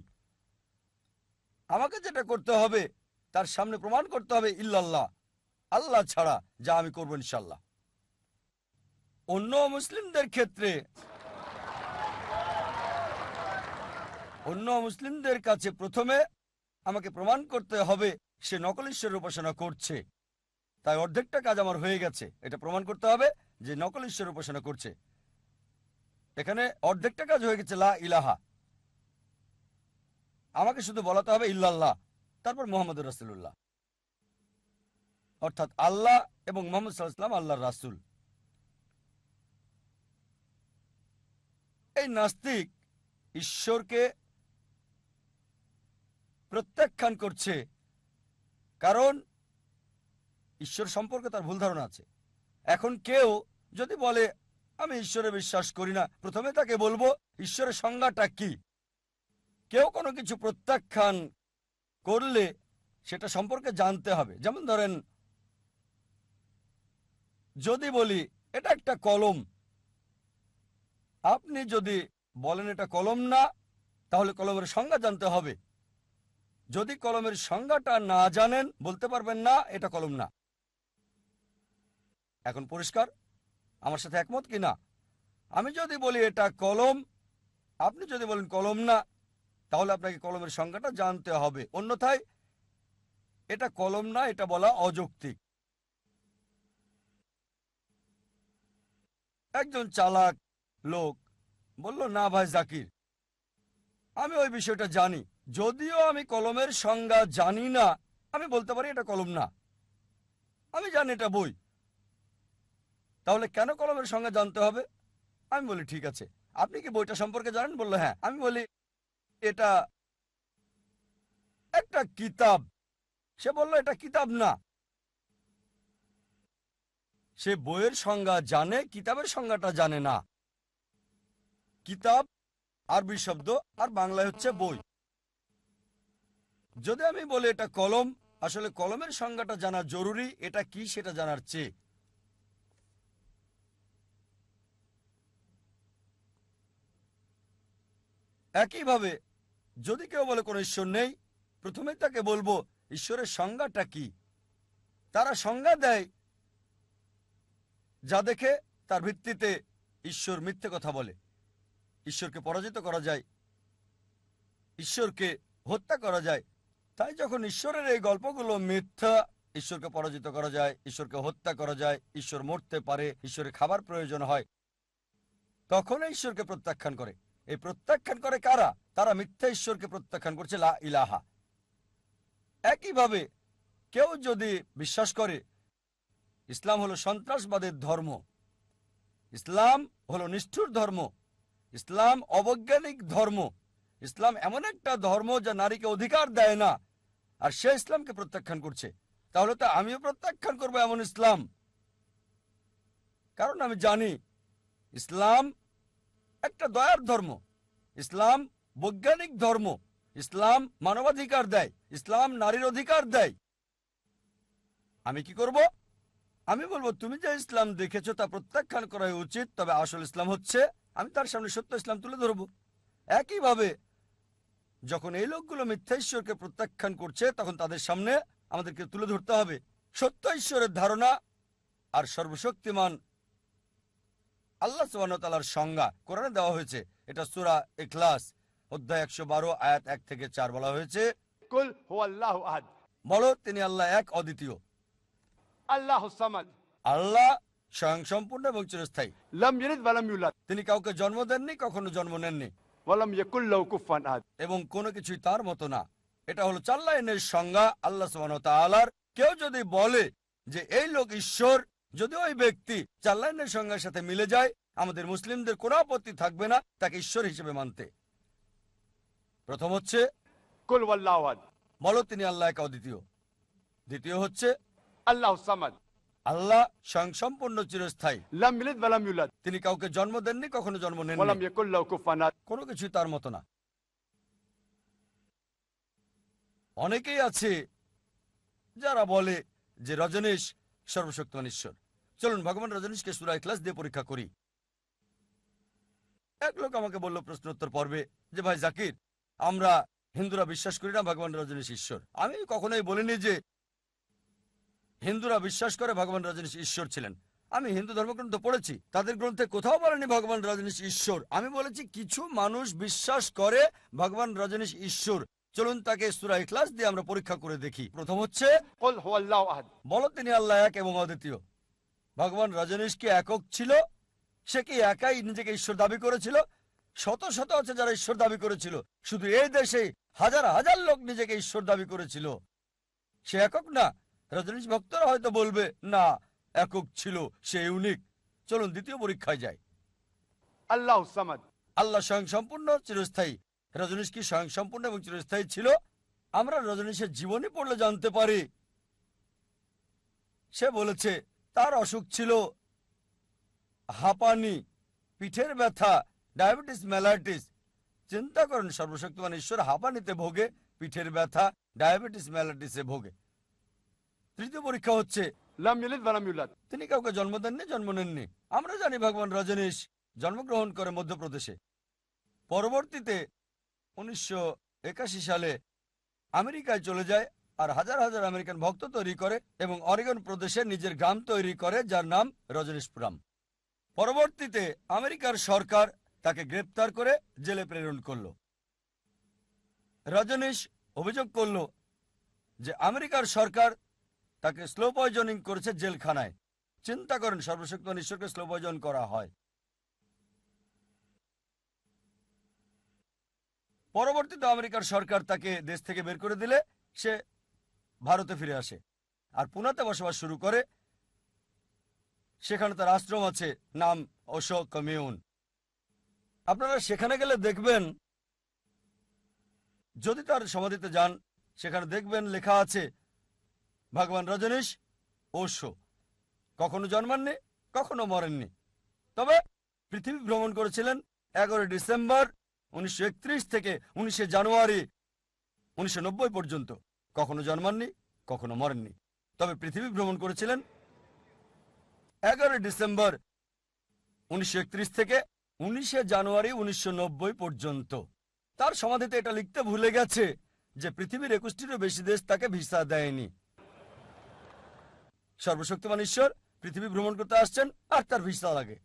আমাকে যেটা করতে হবে তার সামনে প্রমাণ করতে হবে ইল্লাল্লাহ, আল্লাহ ছাড়া, যা আমি করব ইনশাল্লাহ। অন্য মুসলিমদের ক্ষেত্রে, অন্য মুসলিমদের কাছে প্রথমে আমাকে প্রমাণ করতে হবে সে নকল ঈশ্বরের উপাসনা করছে। তাই অর্ধেকটা কাজ আমার হয়ে গেছে। এটা প্রমাণ করতে হবে যে নকল ঈশ্বরের উপাসনা করছে। এখানে অর্ধেকটা কাজ হয়ে গেছে, লা ইলাহা। আমাকে শুধু বলাতে হবে ইল্লাল্লাহ, তারপর মুহাম্মদুর রাসূলুল্লাহ, অর্থাৎ আল্লাহ এবং মুহাম্মদ সাল্লাল্লাহু আলাইহি ওয়াসাল্লাম আল্লাহর রাসূল। এই নাস্তিক ঈশ্বরকে প্রত্যাখ্যান করছে কারণ ঈশ্বর সম্পর্কে তার ভুল ধারণা আছে। এখন কেউ যদি বলে আমি ঈশ্বরে বিশ্বাস করি না, প্রথমে তাকে বলবো ঈশ্বরের সংজ্ঞাটা কি। কেউ কোনো কিছু প্রত্যাখ্যান করলে সেটা সম্পর্কে জানতে হবে। যেমন ধরেন, যদি বলি এটা একটা কলম, আপনি যদি বলেন এটা কলম না, তাহলে কলমের সংজ্ঞা জানতে হবে। যদি কলমের সংজ্ঞাটা না জানেন, বলতে পারবেন না এটা কলম না। এখন পরিষ্কার? আমার সাথে একমত কি না? আমি যদি বলি এটা কলম, আপনি যদি বলেন কলম না, তাহলে আপনাকে কলমের সংজ্ঞাটা জানতে হবে, অন্যথায় এটা কলম না, এটা বলা অযৌক্তিক। একজন চালাক লোক বলল, না ভাই জাকির, আমি ওই বিষয়টা জানি, যদিও আমি কলমের সংজ্ঞা জানি না, আমি বলতে পারি এটা কলম না, আমি জানি এটা বই। তাহলে কেন কলমের সংজ্ঞা জানতে হবে? আমি বলি ঠিক আছে, আপনি কি বইটা সম্পর্কে জানেন? বললো হ্যাঁ। আমি বলি এটা একটা কিতাব। সে বলল এটা কিতাব না। সে বইয়ের সংজ্ঞা জানে, কিতাবের সংজ্ঞাটা জানে না। কিতাব আরবি শব্দ, আর বাংলায় হচ্ছে বই। যদি আমি বলি এটা কলম, আসলে কলমের সংজ্ঞাটা জানা জরুরি, এটা কি সেটা জানার চেয়ে। একইভাবে যদি কেউ বলে কোনো ঈশ্বর নেই, প্রথমে তাকে বলবো ঈশ্বরের সংজ্ঞাটা কি। তারা সংজ্ঞা দেয় যা দেখে তার ভিত্তিতে ঈশ্বর মিথ্যে কথা বলে। ঈশ্বরকে পরাজিত করা যায়, ঈশ্বরকে হত্যা করা যায়। তাই যখন ঈশ্বরের এই গল্পগুলো মিথ্যা, ঈশ্বরকে পরাজিত করা যায়, ঈশ্বরকে হত্যা করা যায়, ঈশ্বর মরতে পারে, ঈশ্বরের খাবার প্রয়োজন হয়, তখন ঈশ্বরকে প্রত্যাখ্যান করে। এই প্রত্যাখ্যান করে কারা? তারা মিথ্যা ঈশ্বরকে প্রত্যাখ্যান করছে, লা ইলাহা। একইভাবে কেউ যদি বিশ্বাস করে ইসলাম হলো সন্ত্রাসবাদের ধর্ম, ইসলাম হলো নিষ্ঠুর ধর্ম, ইসলাম অবৈজ্ঞানিক ধর্ম, ইসলাম এমন একটা ধর্ম যা নারীকে অধিকার দেয় না, আর সে ইসলামকে প্রত্যাখ্যান করছে, তাহলে তো আমিও প্রত্যাখ্যান করবো এমন ইসলাম। কারণ আমি জানি ইসলাম একটা দয়ার ধর্ম, ইসলাম বৈজ্ঞানিক ধর্ম, ইসলাম মানবাধিকার দেয়, ইসলাম নারীর অধিকার দেয়। আমি কি করব? আমি বলবো তুমি যে ইসলাম দেখেছো তা প্রত্যাখ্যান করা উচিত, তবে আসল ইসলাম হচ্ছে, আমি তার সামনে সত্য ইসলাম তুলে ধরব। একইভাবে যখন এই লোকগুলো মিথ্যা ঈশ্বরকে প্রত্যাখ্যান করছে, তখন তাদের সামনে আমাদেরকে তুলে ধরতে হবে সত্য ঈশ্বরের ধারণা আর সর্বশক্তিমান আল্লাহ সুবহানাহু ওয়া তাআলার সংজ্ঞা কোরআনে দেওয়া হয়েছে। এটা সূরা ইখলাস অধ্যায় 112 আয়াত 1 থেকে 4 বলা হয়েছে, কুল হুয়াল্লাহু আহাদ, বলো তিনি আল্লাহ এক, অদ্বিতীয়। আল্লাহুস সামাদ, আল্লাহ স্বয়ংসম্পূর্ণ এবং চিরস্থায়ী। লাম ইয়ালিদ ওয়া লাম ইউলাদ, তিনি কাউকে জন্ম দেননি, কখনো জন্ম নেননি, ওয়া লাম ইয়াকুল লাহু কুফুয়ান আহাদ, এবং কোনো কিছুই তার মতো না। এটা হলো 4 লাইনের সংজ্ঞা আল্লাহ সুবহানাহু ওয়া তাআলার। কেউ যদি বলে যে এই লোক ঈশ্বর, যদি ওই ব্যক্তি 4 লাইনের সংজ্ঞার সাথে মিলে যায়, আমাদের মুসলিমদের কোনো আপত্তি থাকবে না তাকে ঈশ্বর হিসেবে মানতে। প্রথম হচ্ছে কুল হুয়াল্লাহু আহাদ, বলো তিনি আল্লাহ এক, অদ্বিতীয়। দ্বিতীয় হচ্ছে আল্লাহুস সামাদ, আল্লাহ স্বয়ংসম্পূর্ণ চিরস্থায়ী, লাম ইয়ালিদ ওয়া লাম ইউলাদ, তিনি কাউকে জন্ম দেননি, কখনো জন্ম ওয়া লাম নেননি, ইয়াকুল লাহু কুফুয়ান আহাদ। কোনো কিছুই তার মতো না। অনেকেই আছে যারা বলে যে রজনীশ সর্বশক্তিমান ঈশ্বর। চলুন ভগবান রজনীশকে সূরা ইখলাস দিয়ে পরীক্ষা করি। এক লোক আমাকে বলল প্রশ্নোত্তর পর্বে যে ভাই জাকির, আমরা হিন্দুরা বিশ্বাস করি না ভগবান রজনীশ ঈশ্বর। আমি কখনোই বলিনি যে হিন্দুরা বিশ্বাস করে ভগবান রজনীশ ঈশ্বর ছিলেন। আমি হিন্দু ধর্মগ্রন্থ পড়েছি, তাদের গ্রন্থে কোথাও বলেনি ভগবান রজনীশ ঈশ্বর। আমি বলেছি কিছু মানুষ বিশ্বাস করে ভগবান রজনীশ ঈশ্বর। চলুন তাকে সূরা ইখলাস দিয়ে আমরা পরীক্ষা করে দেখি। প্রথম হচ্ছে কুল হুয়াল্লাহু আহাদ, বলো তিনি আল্লাহ এক এবং অদ্বিতীয়। ভগবান রজনীশ কি একক ছিল? সে কি একাই নিজেকে ঈশ্বর দাবি করেছিল? শত শত আছে যারা ঈশ্বর দাবি করেছিল। শুধু এই দেশে হাজার হাজার লোক নিজেকে ঈশ্বর দাবি করেছিল। সে একক না। রজনীশ ভক্তরা হয়তো বলবে না, একক ছিল, সে ইউনিক। চলুন দ্বিতীয় পরীক্ষায় যাই। আল্লাহুস সামাদ, আল্লাহ স্বয়ংসম্পূর্ণ চিরস্থায়ী। রজনীশ কি স্বয়ংসম্পূর্ণ এবং চিরস্থায়ী ছিল? আমরা রজনীশের জীবনী পড়লে জানতে পারি সে বলেছে তার অসুখ ছিল হাঁপানি, পিঠের ব্যথা, ডায়াবেটিস মেলাইটিস। চিন্তা করেন, সর্বশক্তিমান ঈশ্বর হাঁপানিতে ভোগে, পিঠের ব্যথা, ডায়াবেটিস মেলাইটিসে ভোগে। তৃতীয় পরীক্ষা হচ্ছে লাম ইয়ালিদ ওয়া লাম ইউলাদ, তিনি কাউকে জন্ম দেননি, জন্ম নেননি। আমরা জানি ভগবান রজনীশ জন্মগ্রহণ করে মধ্যপ্রদেশে। পরবর্তীতে 1981 সালে আমেরিকায় চলে যায় আর হাজার হাজার আমেরিকান ভক্ত তৈরি করে এবং অরেগন প্রদেশে নিজের গ্রাম তৈরি করে যার নাম রজনীশপুরম। পরবর্তীতে আমেরিকার সরকার তাকে গ্রেপ্তার করে জেলে প্রেরণ করল। রজনীশ অভিযোগ করল যে আমেরিকার সরকার তাকে স্লো পয়জনিং করেছে জেলখানায়। চিন্তা করেন, সর্বশক্তিমান ঈশ্বরকে স্লো পয়জন করা হয়। পরবর্তীতে আমেরিকার সরকার তাকে দেশ থেকে বের করে দিলে সে ভারতে ফিরে আসে আর পুনাতে বসবাস শুরু করে। সেখানে তার আশ্রম আছে, নাম ওশো কমিউন। আপনারা সেখানে গেলে দেখবেন যদি তার সমাধিতে যান, সেখানে দেখবেন লেখা আছে ভগবান রজনীশ ওশো কখনো জন্মাননি, কখনো মরেননি, তবে পৃথিবী ভ্রমণ করেছিলেন 11 ডিসেম্বর 1931 থেকে 19 জানুয়ারি 1990 পর্যন্ত। কখনো জন্মাননি, কখনো মরেননি, তবে পৃথিবী ভ্রমণ করেছিলেন 11 ডিসেম্বর 1931 থেকে 19 জানুয়ারি 1990 পর্যন্ত। তার সমাধিতে এটা লিখতে ভুলে গেছে যে পৃথিবীর 21টিরও বেশি দেশ তাকে ভিসা দেয়নি। সর্বশক্তিমান ঈশ্বর পৃথিবী ভ্রমণ করতে আসছেন আর তার ভিসা লাগে।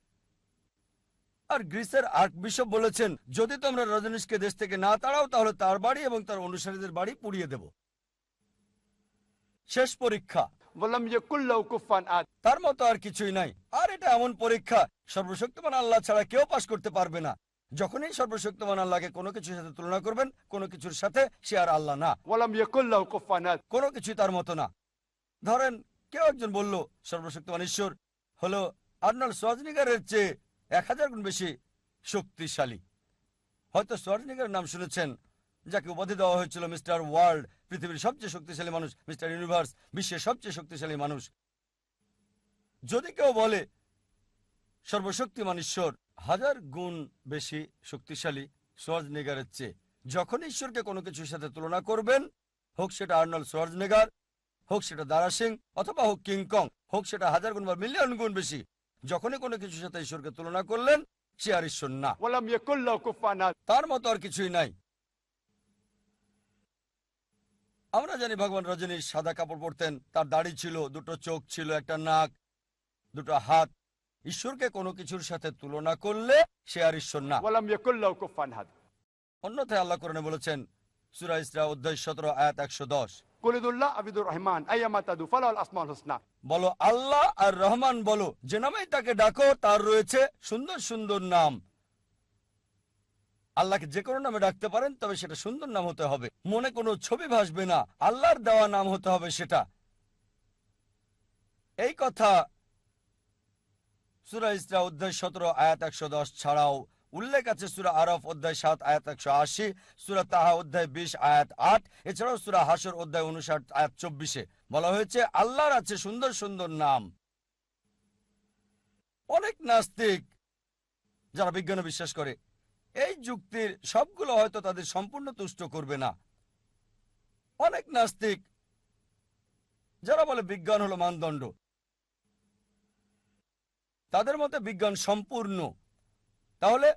আর গ্রিসের আর্ক বিশপ বলেছেন, যদি তোমরা রজনীশকে দেশ থেকে না তাড়াও তাহলে তার বাড়ি এবং তার অনুসারীদের বাড়ি পুড়িয়ে দেব। শেষ পরীক্ষা, ولم يكن له كفوا أحد। তার মতো আর কিছুই নাই। আর এটা এমন পরীক্ষা সর্বশক্তিমান আল্লাহ ছাড়া কেউ পাশ করতে পারবে না। যখনই সর্বশক্তিমান আল্লাহকে কোনো কিছুর সাথে তুলনা করবেন, কোনো কিছুর সাথে, সে আর আল্লাহ না, ولم يكن له كفوا أحد। কোনো কিছুই তার মতো না। ধরেন কেউ একজন বলল সর্বশক্তিমান ঈশ্বর হলো আর্নল্ড সোয়াজনিগারের চেয়ে 1000 গুণ বেশি শক্তিশালী। হয়তো সোয়াজনিগারের নাম শুনেছেন, যাকে উপাধি দেওয়া হয়েছিল মিস্টার ওয়ার্ল্ড, পৃথিবীর সবচেয়ে শক্তিশালী মানুষ, মিস্টার ইউনিভার্স, বিশ্বের সবচেয়ে শক্তিশালী মানুষ। যদি কেউ বলে সর্বশক্তিমান ঈশ্বর 1000 গুণ বেশি শক্তিশালী সোয়াজনিগারের চেয়ে, যখন ঈশ্বরকে কোনো কিছুর সাথে তুলনা করবেন, হোক সেটা আর্নল্ড সোয়াজনিগার, হোক সেটা দারা সিং, অথবা হোক কিংকং, হোক সেটা 1000 গুণ বা মিলিয়ন গুণ বেশি, যখনই কোনো কিছুর সাথে ঈশ্বরকে তুলনা করলেন, সে আর ঈশ্বর না, ولم يكن له كفوا أحد। তার মতো আর কিছুই নাই। আমরা জানি ভগবান রজনীশ সাদা কাপড় পরতেন, তার দাড়ি ছিল, দুটো চোখ ছিল, একটা নাক, দুটো হাত। ঈশ্বরকে কোনো কিছুর সাথে তুলনা করলে সে আর ঈশ্বর না। ولم يكن له كفوا أحد। অন্যথায় আল্লাহ কোরআনে বলেছেন, সূরা ইসরা অধ্যায় 17 আয়াত 110, قل ادعوا الله أو ادعوا الرحمن أيما تدعوا فله الأسماء الحسنى। বলো আল্লাহ আর রহমান বলো, যে নামেই তাকে ডাকো তার রয়েছে সুন্দর সুন্দর নাম। আল্লাহকে যে কোনো নামে ডাকতে পারেন, তবে সেটা সুন্দর নাম হতে হবে, মনে কোনো ছবি ভাসবে না, আল্লাহর দেওয়া নাম হতে হবে সেটা। এই কথা সূরা ইসরা অধ্যায় 17 আয়াত 110 ছাড়াও উল্লেখ আছে সূরা আরাফ অধ্যায় 7 আয়াত 180, সূরা তাহা অধ্যায় 20 আয়াত 8, এছাড়াও সূরা হাশর অধ্যায় 59 আয়াত 24 বলা হয়েছে আল্লাহর আছে সুন্দর সুন্দর নাম। অনেক নাস্তিক যারা বিজ্ঞানে বিশ্বাস করে, এই যুক্তির সবগুলো হয়তো তাদের সম্পূর্ণ তুষ্ট করবে না। অনেক নাস্তিক যারা বলে বিজ্ঞান হলো মানদণ্ড, তাদের মতে বিজ্ঞান সম্পূর্ণ। তাহলে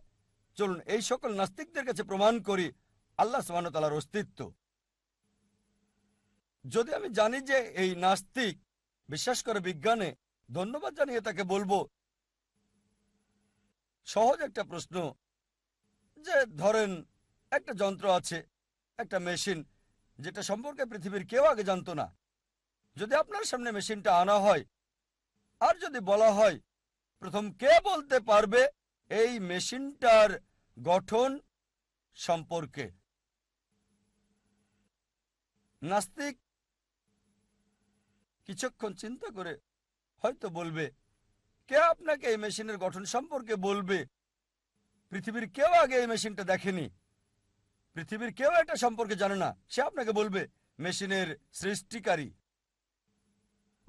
চলুন এই সকল নাস্তিকদের কাছে প্রমাণ করি আল্লাহ সুবহানাহু ওয়া তাআলার অস্তিত্ব। যদি আমি জানি যে এই নাস্তিক বিশ্বাস করে বিজ্ঞানে, ধন্যবাদ জানিয়ে তাকে বলবো সহজ একটা প্রশ্ন, যে ধরেন একটা যন্ত্র আছে, একটা মেশিন, যেটা সম্পর্কে পৃথিবীর কেউ আগে জানতো না। যদি আপনার সামনে মেশিনটা আনা হয় আর যদি বলা হয় প্রথম কে বলতে পারবে এই মেশিনটার গঠন সম্পর্কে, নাস্তিক কিছুক্ষণ চিন্তা করে হয়তো বলবে, কে আপনাকে এই মেশিনের গঠন সম্পর্কে বলবে? পৃথিবীর কেউ আগে এই মেশিনটা দেখেনি, পৃথিবীর কেউ এটা সম্পর্কে জানে না। সে আপনাকে বলবে মেশিনের সৃষ্টিকারী,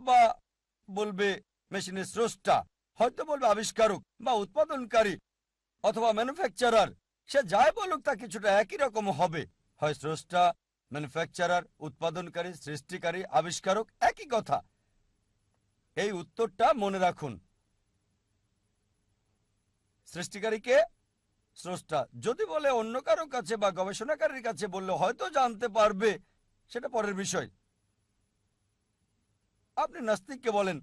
বা বলবে মেশিনের স্রষ্টা, হয়তো বলবে আবিষ্কারক বা উৎপাদনকারী অথবা ম্যানুফ্যাকচারার। সে যাই বলুক তা কিছুটা একই রকম হবে, হয় স্রষ্টা, ম্যানুফ্যাকচারার, উৎপাদনকারী, সৃষ্টিকারী, আবিষ্কারক, একই কথা। এই উত্তরটা মনে রাখুন। সৃষ্টিকারীকে স্রষ্টা। যদি বলে অন্য কারো কাছে বা গবেষণাকারীর কাছে বললে হয়তো জানতে পারবে, সেটা পরের বিষয়। আপনি নাস্তিককে বলেন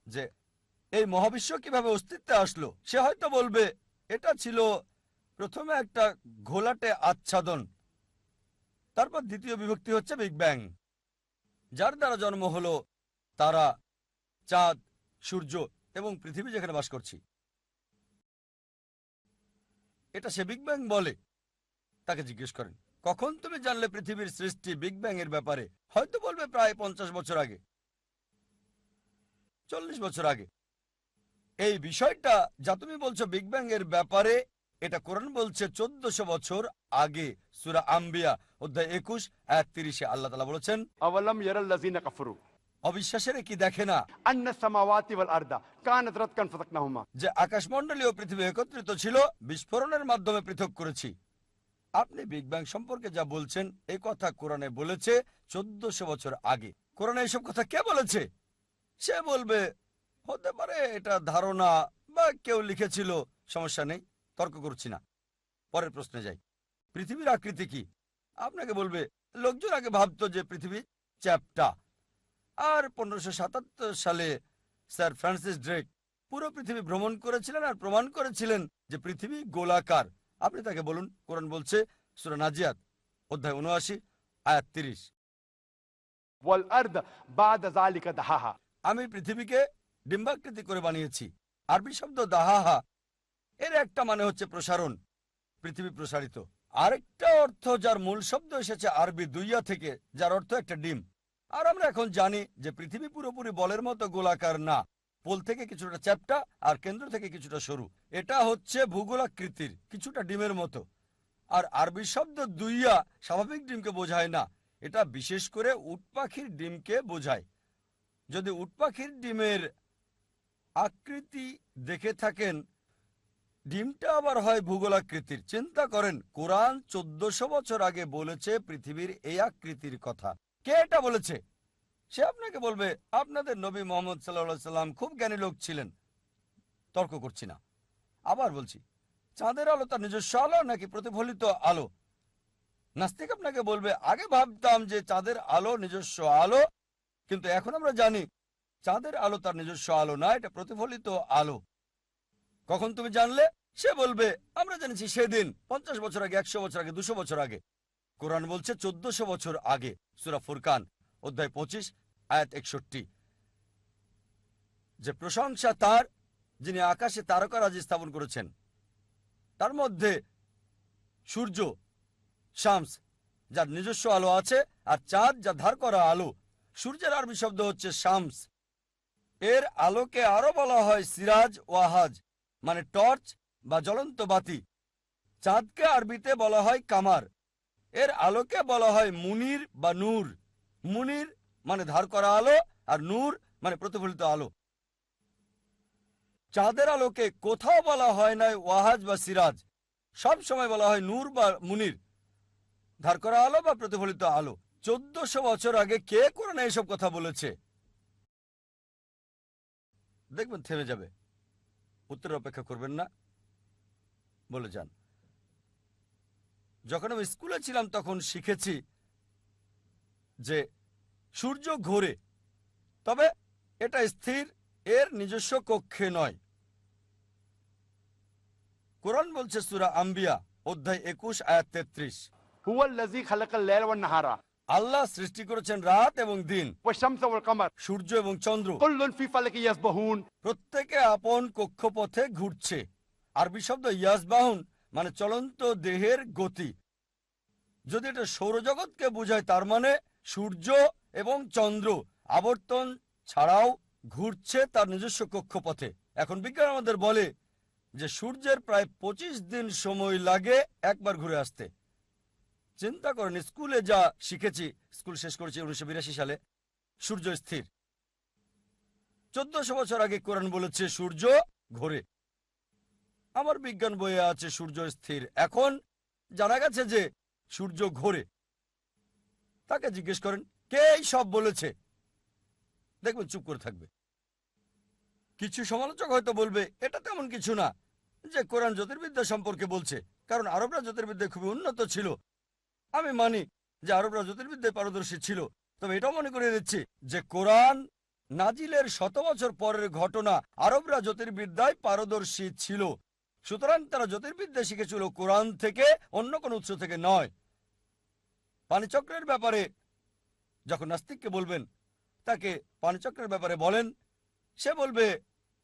যে এই মহাবিশ্ব কিভাবে অস্তিত্বে আসলো, সে হয়তো বলবে এটা ছিল প্রথমে একটা ঘোলাটে আচ্ছাদন, তারপর দ্বিতীয় বিভক্তি হচ্ছে বিগ ব্যাং, যার দ্বারা জন্ম হলো তারা, চাঁদ, সূর্য এবং পৃথিবী যেখানে বাস করছি। এটা সে বিগ ব্যাং বলে। তাকে জিজ্ঞেস করেন কখন তুমি জানলে পৃথিবীর সৃষ্টি বিগ ব্যাং এর ব্যাপারে? হয়তো বলবে প্রায় 50 বছর আগে, 40 বছর আগে। এই বিষয়টা যা তুমি বলছো বিগ ব্যাং এর ব্যাপারে, এটা কোরআন বলছে 1400 বছর আগে। সূরা আম্বিয়া অধ্যায় 21 আয়াত 30 আল্লাহ তাআলা বলেছেন, अवलम यरल लज़ीना कफरू অবিশ্বাসের কি দেখে না अन्न समावाति वल अर्दा कानत रतकन फतकनाहुमा। যে আকাশমণ্ডলী ও পৃথিবী একত্রিত ছিল, বিস্ফোরণের মাধ্যমে পৃথক করেছি। আপনি বিগ ব্যাং সম্পর্কে যা বলছেন এই কথা কোরআনে বলেছে 1400 বছর আগে। কোরআনে এসব কথা কে বলেছে? সে বলবে হতে পারে এটা ধারণা বা কেউ লিখেছিল, সমস্যা নেই, তর্ক করছি না। পরের প্রশ্নে যাই, পৃথিবীর আকৃতি কি? আপনাকে বলবে লোকজন আগে ভাবতো যে পৃথিবী চ্যাপ্টা, আর 1577 সালে স্যার ফ্রান্সিস ড্রেক পুরো পৃথিবী ভ্রমণ করেছিলেন আর প্রমাণ করেছিলেন যে পৃথিবী গোলাকার। আপনি তাকে বলুন, কোরআন বলছে সূরা নাজিয়াত অধ্যায় 79 আয়াত 30, वल अर्द बाद ज़ालिका दहाहा। আমি পৃথিবীকে ডিম্বাকৃতি করে বানিয়েছি। আরবি শব্দ দাহাহা এর একটা মানে হচ্ছে প্রসারণ, পৃথিবী প্রসারিত। আরেকটা অর্থ যার মূল শব্দ এসেছে আরবি দুইয়া থেকে, যার অর্থ একটা ডিম। আর আমরা এখন জানি যে পৃথিবী পুরোপুরি বলের মতো গোলাকার না, পোল থেকে কিছুটা চ্যাপ্টা আর কেন্দ্র থেকে কিছুটা সরু। এটা হচ্ছে ভূগোলাকৃতির, কিছুটা ডিমের মতো। আর আরবি শব্দ দুইয়া স্বাভাবিক ডিমকে বোঝায় না, এটা বিশেষ করে উট পাখির ডিমকে বোঝায়। যদি উট পাখির ডিমের আকৃতি দেখে থাকেন, ডিমটা আবার হয় ভূগোলাকৃতির। চিন্তা করেন, কোরআন 1400 বছর আগে বলেছে পৃথিবীর এই আকৃতির কথা। কে এটা বলেছে? সে আপনাকে বলবে আপনাদের নবী মুহাম্মদ সাল্লাল্লাহু আলাইহি সাল্লাম খুব জ্ঞানী লোক ছিলেন, তর্ক করছি না। আবার বলছি, চাঁদের আলো তার নিজস্ব আলো নাকি প্রতিফলিত আলো? নাস্তিক আপনাকে বলবে আগে ভাবতাম যে চাঁদের আলো নিজস্ব আলো, কিন্তু এখন আমরা জানি চাঁদের আলো তার নিজস্ব আলো না, এটা প্রতিফলিত আলো। কখন তুমি জানলে? সে বলবে আমরা জেনেছি সেদিন, 50 বছর আগে, 100 বছর আগে, 200 বছর আগে। কোরআন বলছে 1400 বছর আগে। সূরা ফুরকান অধ্যায় 25 আয়াত 61, যে প্রশংসা তার যিনি আকাশে তারকারাজি স্থাপন করেছেন, তার মধ্যে সূর্য শামস যার নিজস্ব আলো আছে, আর চাঁদ যা ধার করা আলো। সূর্যের আরবি শব্দ হচ্ছে শামস। এর আলোকে আরো বলা হয় সিরাজ ওয়াহাজ, মানে টর্চ বা জ্বলন্ত বাতি। চাঁদকে আরবিতে বলা হয় কামার। এর আলোকে বলা হয় মুনির বা নূর। মুনির মানে ধার করা আলো, আর নূর মানে প্রতিফলিত আলো। চাঁদের আলোকে কোথাও বলা হয় না ওয়াহাজ বা সিরাজ, সব সময় বলা হয় নূর বা মুনির, ধার করা আলো বা প্রতিফলিত আলো। 1400 বছর আগে কে কোরআনে এসব কথা বলেছে? দেখবেন থেমে যাবে, উত্তরের অপেক্ষা করবেন না, বলে যান। যখন আমি স্কুলে ছিলাম তখন শিখেছি যে সূর্য ঘোরে, তবে এটা স্থির, এর নিজস্ব কক্ষে নয়। কোরআন বলছে সূরা আম্বিয়া অধ্যায় 21 আয়াত 33, हुवल लज़ी खलकल लैल वन नहारा আল্লাহ সৃষ্টি করেছেন রাত এবং দিন, वशम्स वल कमर সূর্য এবং চন্দ্র, कुल्लुन फी फलक यसबहून। প্রত্যেকে আপন কক্ষপথে ঘুরছে। আরবি শব্দ ইয়াসবাহুন মানে চলন্ত দেহের গতি। যদি এটা সৌরজগৎকে বোঝায়, তার মানে সূর্য এবং চন্দ্র আবর্তন ছাড়াও ঘুরছে তার নিজস্ব কক্ষপথে। এখন বিজ্ঞান আমাদের বলে যে সূর্যের প্রায় 25 দিন সময় লাগে একবার ঘুরে আসতে। চিন্তা করেন, স্কুলে যা শিখেছি, স্কুল শেষ করেছি 1982 সালে, সূর্য স্থির। 1400 বছর আগে কোরআন বলেছে সূর্য ঘোরে। আমার বিজ্ঞান বইয়ে আছে সূর্য স্থির। এখন জানা গেছে যে সূর্য ঘোরে। তাকে জিজ্ঞেস করেন কে এই সব বলেছে, দেখবেন চুপ করে থাকবে। কিছু সমালোচক হয়তো বলবে এটা তেমন কিছু না যে কোরআন জ্যোতির্বিদ্যা সম্পর্কে বলছে, কারণ আরবরা জ্যোতির্বিদ্যায় খুবই উন্নত ছিল। আমি মানি যে আরবরা জ্যোতির্বিদ্যায় পারদর্শী ছিল, তবে এটাও মনে করে দিচ্ছি যে কোরআন নাজিলের 100 বছর পরের ঘটনা। আরবরা জ্যোতির্বিদ্যায় পারদর্শী ছিল, সুতরাং তারা জ্যোতির্বিদ্যা শিখেছিল কোরআন থেকে, অন্য কোনো উৎস থেকে নয়। পানিচক্রের ব্যাপারে যখন নাস্তিককে বলবেন, তাকে পানিচক্রের ব্যাপারে বলেন, সে বলবে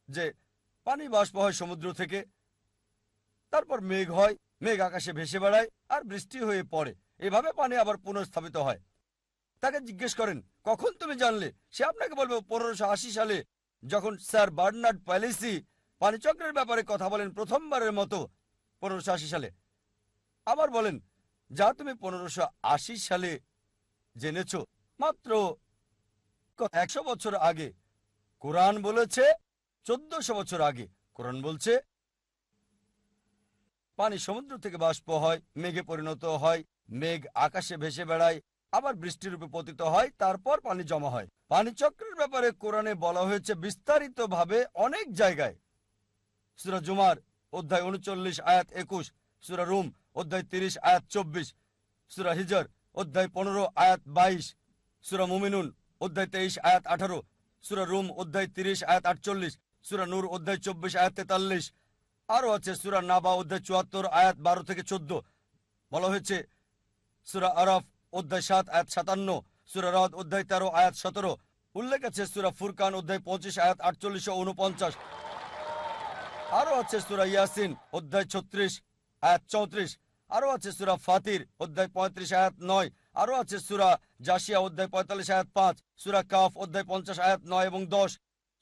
যে পানি বাষ্প হয় সমুদ্র থেকে, তারপর মেঘ হয়, মেঘ আকাশে ভেসে বেড়ায় আর বৃষ্টি হয়ে পড়ে, এভাবে পানি আবার পুনঃস্থাপিত হয়। তাকে জিজ্ঞেস করেন কখন তুমি জানলে, সে আপনাকে বলবে 1580 সালে যখন স্যার বার্নার্ড প্যালিসি পানিচক্রের ব্যাপারে কথা বলেন প্রথমবারের মতো, 1580 সালে। আবার বলেন যা তুমি 1580 সালে জেনেছো, মাত্র 100 বছর আগে কোরআন বলেছে 1400 বছর আগে কোরআন বলছে পানি সমুদ্র থেকে বাষ্প হয়, মেঘে পরিণত হয়, মেঘ আকাশে ভেসে বেড়ায়, আবার বৃষ্টির রূপে পতিত হয়, তারপর পানি জমা হয়। পানি চক্রের ব্যাপারে কোরআনে বলা হয়েছে বিস্তারিতভাবে অনেক জায়গায়। সূরা জুমার অধ্যায় 39 আয়াত 21, সূরা রুম অধ্যায় 30 আয়াত 24, সূরা হিজর অধ্যায় 15 আয়াত 22, সূরা মুমিনুন অধ্যায় 23 আয়াত 18, সূরা রুম অধ্যায় 30 আয়াত 48, সূরা নূর অধ্যায় 24 আয়াত 43। আরও আছে সূরা নাবা অধ্যায় 74 আয়াত 12 থেকে 14। বলা হয়েছে সূরা আরাফ অধ্যায় 7 আয়াত 57, সূরা রদ অধ্যায় 13 আয়াত 17। উল্লেখ আছে সূরা ফুরকান অধ্যায় 25 আয়াত 48 ও 49। আরও আছে সূরা ইয়াসিন অধ্যায় 36 আয়াত 34। আরও আছে সূরা ফাতির অধ্যায় 35 আয়াত 9। আরও আছে সূরা জাসিয়া অধ্যায় 45 আয়াত 5, সূরা কাফ অধ্যায় 50 আয়াত 9 এবং 10,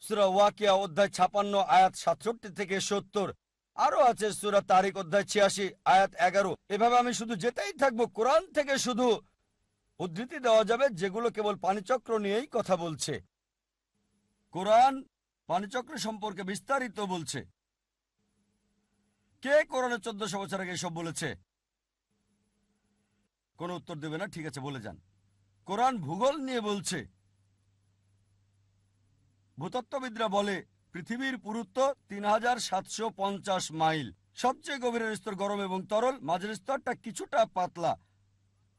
সূরা ওয়াকিয়া অধ্যায় 56 আয়াত 67 থেকে 70। আরও আছে সূরা তারিক অধ্যায় 86 আয়াত 11। এভাবে আমি শুধু যেতেই থাকবো। কোরআন থেকে শুধু উদ্ধৃতি দেওয়া যাবে যেগুলো কেবল পানিচক্র নিয়েই কথা বলছে। কোরআন পানিচক্র সম্পর্কে বিস্তারিত বলছে। কে কোরআনে 1400 বছর আগে এসব বলেছে? কোনো উত্তর দেবে না? ঠিক আছে, বলে যান। কোরআন ভূগোল নিয়ে বলছে। ভূতত্ত্ববিদরা বলে পৃথিবীর পুরুত্ব 3750 মাইল। সবচেয়ে গভীরের স্তর গরম এবং তরল, মাঝের স্তরটা কিছুটা পাতলা,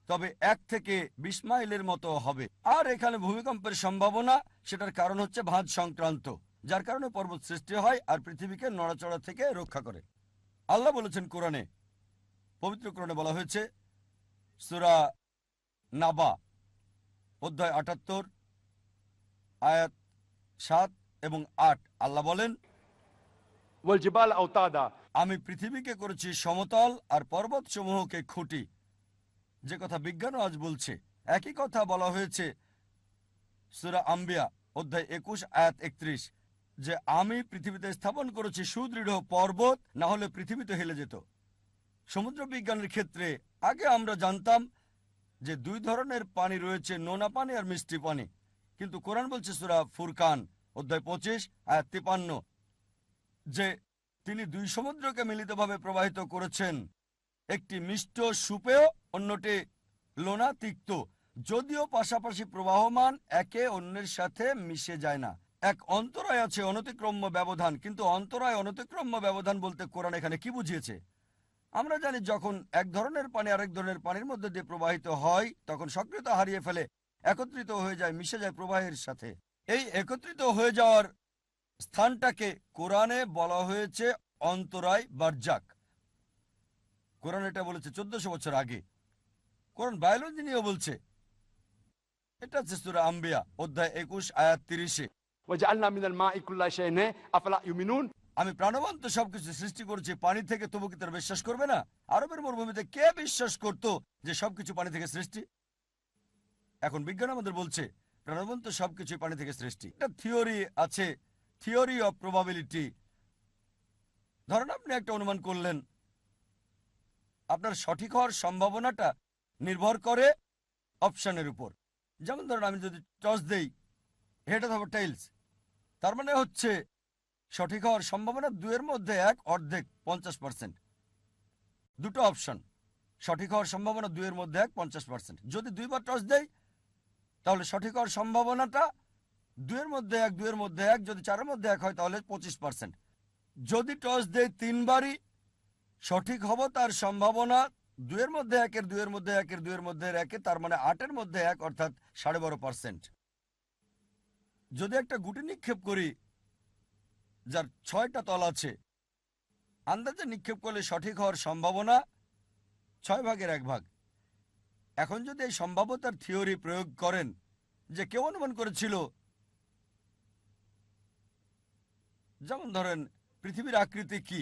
তবে 1 থেকে 20 মাইলের মতো হবে। আর এখানে ভূমিকম্পের সম্ভাবনা, সেটার কারণ হচ্ছে ভাঁজ সংক্রান্ত, যার কারণে পর্বত সৃষ্টি হয় আর পৃথিবীকে নড়াচড়া থেকে রক্ষা করে। আল্লাহ বলেছেন কোরআনে, পবিত্র কোরআনে বলা হয়েছে সূরা নাবা অধ্যায় 78 আয়াত 7 এবং 8। আল্লাহ বলেন, والجبال أوتادا। আমি পৃথিবীকে করেছি সমতল আর পর্বতসমূহকে খুঁটি। যে কথা বিজ্ঞানও আজ বলছে। একই কথা বলা হয়েছে সূরা আম্বিয়া অধ্যায় 21 আয়াত 31, যে আমি পৃথিবীতে স্থাপন করেছি সুদৃঢ় পর্বত, না হলে পৃথিবী তো হেলে যেত। সমুদ্র বিজ্ঞানের ক্ষেত্রে আগে আমরা জানতাম যে 2 ধরনের পানি রয়েছে, নোনা পানি আর মিষ্টি পানি। কিন্তু কোরআন বলছে সূরা ফুরকান অধ্যায় 25 আয়াত 53 যে তিনি 2 সমুদ্রকে মিলিতভাবে প্রবাহিত করেছেন, একটি মিষ্ট সুপেয়, অন্যটি লোনা তিক্ত, যদিও পাশাপাশি প্রবাহমান, একে অন্যের সাথে মিশে যায় না। এক অন্তরায় আছে, অনতিক্রম্য ব্যবধান। কিন্তু অন্তরায় অনতিক্রম্য ব্যবধান বলতে কোরআন এখানে কি বুঝিয়েছে? আমরা জানি যখন এক ধরনের পানি আরেক ধরনের পানির মধ্যে দিয়ে প্রবাহিত হয় তখন সক্রিয়তা হারিয়ে ফেলে, একত্রিত হয়ে যায়, মিশে যায় প্রবাহের সাথে। এই একত্রিত হয়ে যাওয়ার স্থানটাকে কোরআনে বলা হয়েছে অন্তরায় বারজাক। কোরআন এটা বলেছে 1400 বছর আগে। কোরআন বায়োলজি নিয়েও বলছে। এটা হচ্ছে সূরা আম্বিয়া অধ্যায় 21 আয়াত 30। وجعلنا من الماء كل شيء أفلا يؤمنون। আমি প্রাণবন্ত সবকিছু সৃষ্টি করেছি পানি থেকে, তবু কি তারা বিশ্বাস করবে না? আরবের মরুভূমিতে কে বিশ্বাস করত যে সবকিছু পানি থেকে সৃষ্টি? এখন বিজ্ঞান আমাদের বলছে প্রাণবন্ত সবকিছু পানি থেকে সৃষ্টি। একটা থিওরি আছে, থিওরি অফ প্রবাবিলিটি। ধরেন আপনি একটা অনুমান করলেন, আপনার সঠিক হওয়ার সম্ভাবনাটা নির্ভর করে অপশনের উপর। যেমন ধরেন আমি যদি টস দেই হেড অথবা টেইলস, তার মানে হচ্ছে সঠিক হওয়ার সম্ভাবনা 2 এর মধ্যে 1, অর্ধেক 50%। দুটো অপশন, সঠিক হওয়ার সম্ভাবনা 2 এর মধ্যে 1, 50%। যদি 2 বার টস দেই তাহলে সঠিক হওয়ার সম্ভাবনাটা 2 এর মধ্যে 1, 2 এর মধ্যে 1। যদি 4 এর মধ্যে 1 হয় তাহলে 25%। যদি টস দেই 3 বারই, সঠিক হব তার সম্ভাবনা 2 এর মধ্যে 1 এর 2 এর মধ্যে 1 এর 2 এর মধ্যে 1, তার মানে 8 এর মধ্যে 1, অর্থাৎ 12.5%। যদি একটা গুটি নিক্ষেপ করি যার 6টা তল আছে, আন্দাজে নিক্ষেপ করলে সঠিক হওয়ার সম্ভাবনা 6 ভাগের 1 ভাগ। এখন যদি এই সম্ভাব্যতার থিওরি প্রয়োগ করেন, যে কেউ অনুমান করেছিল, যেমন ধরেন পৃথিবীর আকৃতি কি,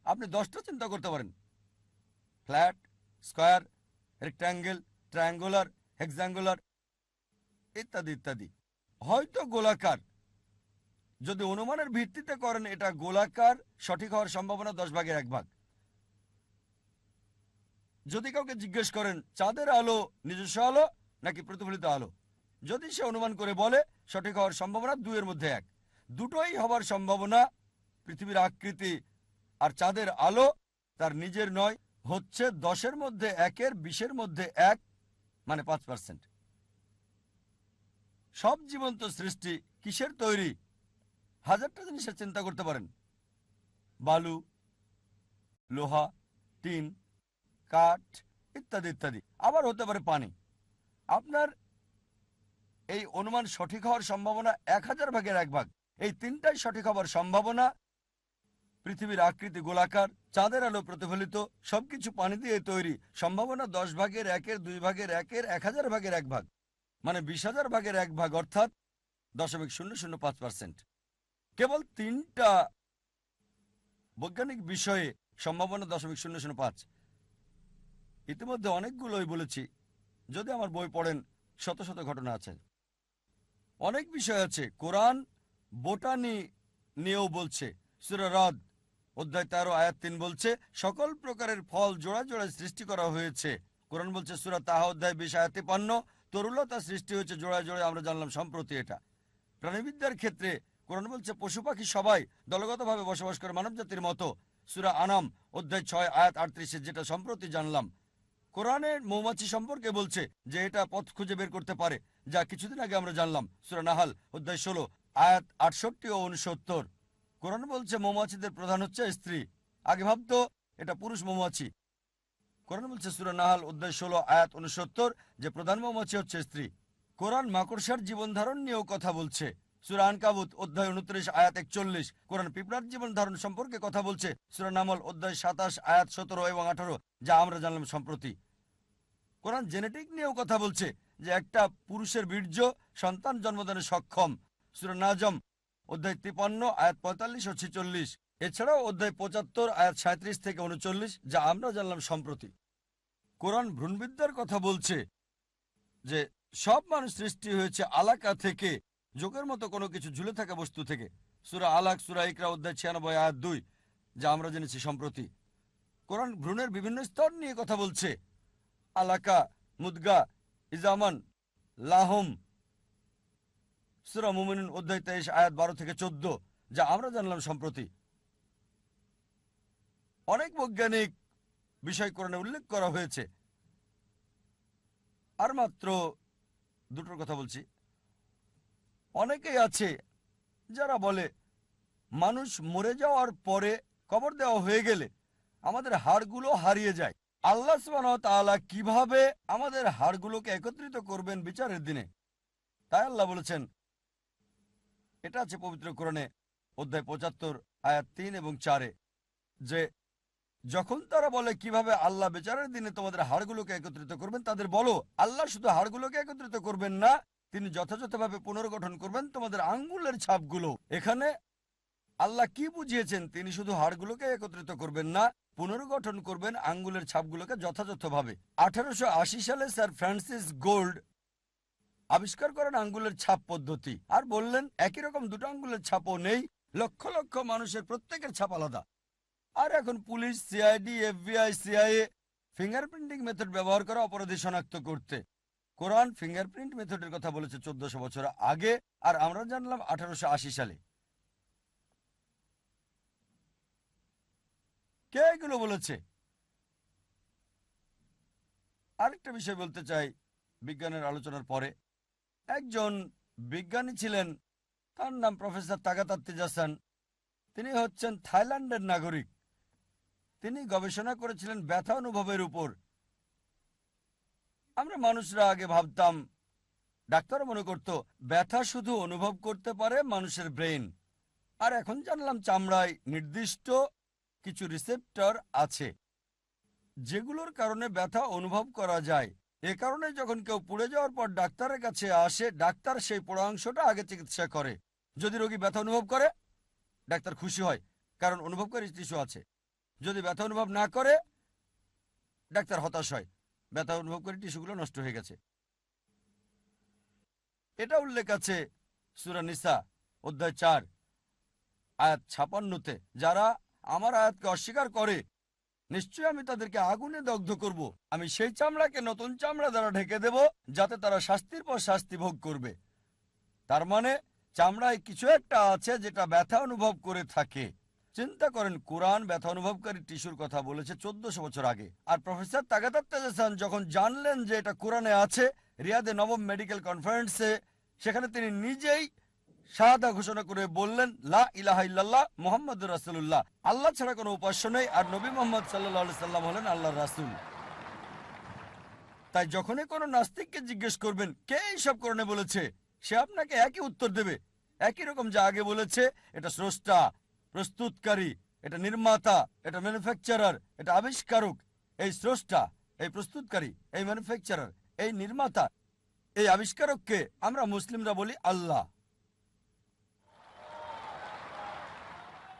আপনি 10টা চিন্তা করতে পারেন, ফ্ল্যাট, স্কয়ার, রেক্ট্যাঙ্গেল, ট্রায়াঙ্গুলার, হেক্সাঙ্গুলার ইত্যাদি ইত্যাদি। হয়তো গোলাকার। যদি অনুমানের ভিত্তিতে করেন এটা গোলাকার, সঠিক হওয়ার সম্ভাবনা 10 ভাগের 1 ভাগ। যদি কাউকে জিজ্ঞেস করেন চাঁদের আলো নিজস্ব আলো নাকি প্রতিফলিত আলো, যদি সে অনুমান করে বলে, সঠিক হওয়ার সম্ভাবনা 2-এর মধ্যে 1। দুটোই হবার সম্ভাবনা, পৃথিবীর আকৃতি আর চাঁদের আলো তার নিজের নয়, হচ্ছে 10-এর মধ্যে 1-এর 20-এর মধ্যে 1, মানে 5%। সব জীবন্ত সৃষ্টি কিসের তৈরি? হাজারটা জিনিসের চিন্তা করতে পারেন। বালু, লোহা, টিন, কাঠ ইত্যাদি ইত্যাদি। আবার হতে পারে পানি। আপনার এই অনুমান সঠিক হওয়ার সম্ভাবনা 1000 ভাগের 1 ভাগ। এই তিনটাই সঠিক হওয়ার সম্ভাবনা। পৃথিবীর আকৃতি গোলাকার, চাঁদের আলো প্রতিফলিত, সবকিছু পানি দিয়ে তৈরি। সম্ভাবনা 10 ভাগের 1-এর 2 ভাগের 1-এর 1000 ভাগের 1 ভাগ, মানে 20,000 ভাগের 1 ভাগ, অর্থাৎ 0.005%। কেবল 3টা বৈজ্ঞানিক বিষয়ে সম্ভাবনা 0.005। ইতিমধ্যে অনেকগুলোই বলেছি, যদি আমার বই পড়েন শত শত ঘটনা আছে। অনেক বিষয় আছে। কোরআন বোটানি নিয়েও বলছে। সূরা রদ অধ্যায় 13 আয়াত 3 বলছে সকল প্রকারের ফল জোড়ায় জোড়ায় সৃষ্টি করা হয়েছে। কোরআন বলছে সূরা তাহা অধ্যায় 20 আয়াত 53 তরুলতা সৃষ্টি হয়েছে জোড়ায় জোড়ায়, আমরা জানলাম সম্প্রতি এটা। প্রাণীবিদ্যার ক্ষেত্রে কোরআন বলছে পশু পাখি সবাই দলগতভাবে বসবাস করে মানবজাতির মতো। সূরা আনাম অধ্যায় 6 আয়াত 38, যেটা সম্প্রতি জানলাম। কোরআনের মৌমাছি সম্পর্কে বলছে যে এটা পথ খুঁজে বের করতে পারে, যা কিছুদিন আগে আমরা জানলাম। সূরা নাহাল অধ্যায় 16 আয়াত 68 ও 69। কোরআন বলছে মৌমাছিদের প্রধান হচ্ছে স্ত্রী। আগে ভাবতো এটা পুরুষ মৌমাছি। কোরআন বলছে সূরা নাহাল অধ্যায় 16 আয়াত 69 যে প্রধান মৌমাছি হচ্ছে স্ত্রী। কোরআন মাকড়সার জীবন ধারণ নিয়েও কথা বলছে। সূরা আনকাবুত অধ্যায় 29 আয়াত 41। কোরআন পিঁপড়ার জীবন ধারণ সম্পর্কে কথা বলছে। সূরা নামল অধ্যায় 27 আয়াত 17 এবং 18, যা আমরা জানলাম সম্প্রতি। কোরআন জেনেটিক নিয়েও কথা বলছে যে একটা পুরুষের বীর্য সন্তান জন্মদানে সক্ষম। সূরা নাজম অধ্যায় 53 আয়াত 45 ও 46। এছাড়াও অধ্যায় 75 আয়াত 37 থেকে 39, যা আমরা জানলাম সম্প্রতি। কোরআন ভ্রূণবিদ্যার কথা বলছে যে সব মানুষ সৃষ্টি হয়েছে আলাকা থেকে, যোগের মতো কোনো কিছু ঝুলে থাকা বস্তু থেকে। সূরা আলাক সূরা ইকরা অধ্যায় 96 আয়াত 2, যা আমরা জেনেছি সম্প্রতি। কোরআন ভ্রূণের বিভিন্ন স্তর নিয়ে কথা বলছে। আলাকা, মুদগা, ইজামান, লাহম। সূরা মুমিনুন অধ্যায় 23 আয়াত 12 থেকে 14, যা আমরা জানলাম সম্প্রতি। অনেক বৈজ্ঞানিক বিষয় কোরআনে উল্লেখ করা হয়েছে। আর মাত্র দুটোর কথা বলছি। অনেকেই আছে যারা বলে মানুষ মরে যাওয়ার পরে কবর দেওয়া হয়ে গেলে আমাদের হাড়গুলো হারিয়ে যায়। আল্লাহ সুবহানাহু ওয়া তাআলা কিভাবে আমাদের হাড়গুলোকে একত্রিত করবেন বিচারের দিনে? তাই আল্লাহ বলেছেন, এটা আছে পবিত্র কোরআনে অধ্যায় 75 আয়াত 3 এবং 4, যে যখন তারা বলে কিভাবে আল্লাহ বিচারের দিনে তোমাদের হাড়গুলোকে একত্রিত করবেন, তাদের বলো আল্লাহ শুধু হাড়গুলোকে একত্রিত করবেন না, তিনি যথাযথভাবে পুনর্গঠন করবেন তোমাদের আঙ্গুলের ছাপগুলো। এখানে আল্লাহ কি বুঝিয়েছেন? তিনি শুধু হাড়গুলোকে একত্রিত করবেন না, পুনর্গঠন করবেন আঙ্গুলের ছাপগুলোকে যথাযথভাবে। 1880 সালে স্যার ফ্রান্সিস গোল্ড আবিষ্কার করেন আঙ্গুলের ছাপ পদ্ধতি, আর বললেন একই রকম দুটো আঙ্গুলের ছাপও নেই, লক্ষ লক্ষ মানুষের প্রত্যেকের ছাপ আলাদা। আর এখন police, CID, FBI, CIA fingerprinting method ব্যবহার করে অপরাধী শনাক্ত করতে। কোরআন ফিঙ্গারপ্রিন্ট মেথডের কথা বলেছে 1400 বছর আগে, আর আমরা জানলাম 1880 সালে। কে এগুলো বলেছে? আরেকটা বিষয় বলতে চাই বিজ্ঞানের আলোচনার পরে। একজন বিজ্ঞানী ছিলেন, তার নাম প্রফেসর তাগাতার তেজাসান। তিনি হচ্ছেন থাইল্যান্ডের নাগরিক। তিনি গবেষণা করেছিলেন ব্যথা অনুভবের উপর। আমরা মানুষরা আগে ভাবতাম, ডাক্তারও মনে করত ব্যথা শুধু অনুভব করতে পারে মানুষের ব্রেন, আর এখন জানলাম চামড়ায় নির্দিষ্ট কিছু রিসেপ্টর আছে যেগুলোর কারণে ব্যথা অনুভব করা যায়। এ কারণে যখন কেউ পুড়ে যাওয়ার পর ডাক্তারের কাছে আসে, ডাক্তার সেই পোড়া অংশটা আগে চিকিৎসা করে। যদি রোগী ব্যথা অনুভব করে, ডাক্তার খুশি হয়, কারণ অনুভবকারী টিস্যু আছে। যদি ব্যথা অনুভব না করে, ডাক্তার হতাশ হয়, ব্যথা অনুভবকারী টিস্যুগুলো নষ্ট হয়ে গেছে। এটা উল্লেখ আছে সূরা নিসা অধ্যায় 4 আয়াত 56-তে। যারা আমার আয়াতকে অস্বীকার করে নিশ্চয়ই আমি তাদেরকে আগুনে দগ্ধ করব। আমি সেই চামড়াকে নতুন চামড়া দ্বারা ঢেকে দেব, যাতে তারা শাস্তির পর শাস্তি ভোগ করবে। তার মানে চামড়ায় কিছু একটা আছে যেটা ব্যথা অনুভব করে থাকে। চিন্তা করেন, কোরআন ব্যথা অনুভবকারী টিস্যুর কথা বলেছে 1400 বছর আগে। আর প্রফেসর তাগাতার তেজাসান যখন জানলেন যে এটা কোরআনে আছে, রিয়াদে নবম মেডিকেল কনফারেন্সে, সেখানে তিনি নিজেই শাহাদা ঘোষণা করে বললেন, লা ইলাহা ইল্লাল্লাহ মুহাম্মাদুর রাসূলুল্লাহ, আল্লাহ ছাড়া কোনো উপাস্য নেই, আর নবী মুহাম্মদ সাল্লাল্লাহু আলাইহি সাল্লাম হলেন আল্লাহর রাসূল। তাই যখনই কোনো নাস্তিককে জিজ্ঞেস করবেন কে এইসব কোরআনে বলেছে, সে আপনাকে একই উত্তর দেবে, একই রকম যা আগে বলেছে। এটা স্রষ্টা, প্রস্তুতকারী, এটা নির্মাতা, এটা ম্যানুফ্যাকচারার, এটা আবিষ্কারক। এই স্রষ্টা, এই প্রস্তুতকারী, এই ম্যানুফ্যাকচারার, এই নির্মাতা, এই আবিষ্কারককে আমরা মুসলিমরা বলি আল্লাহ।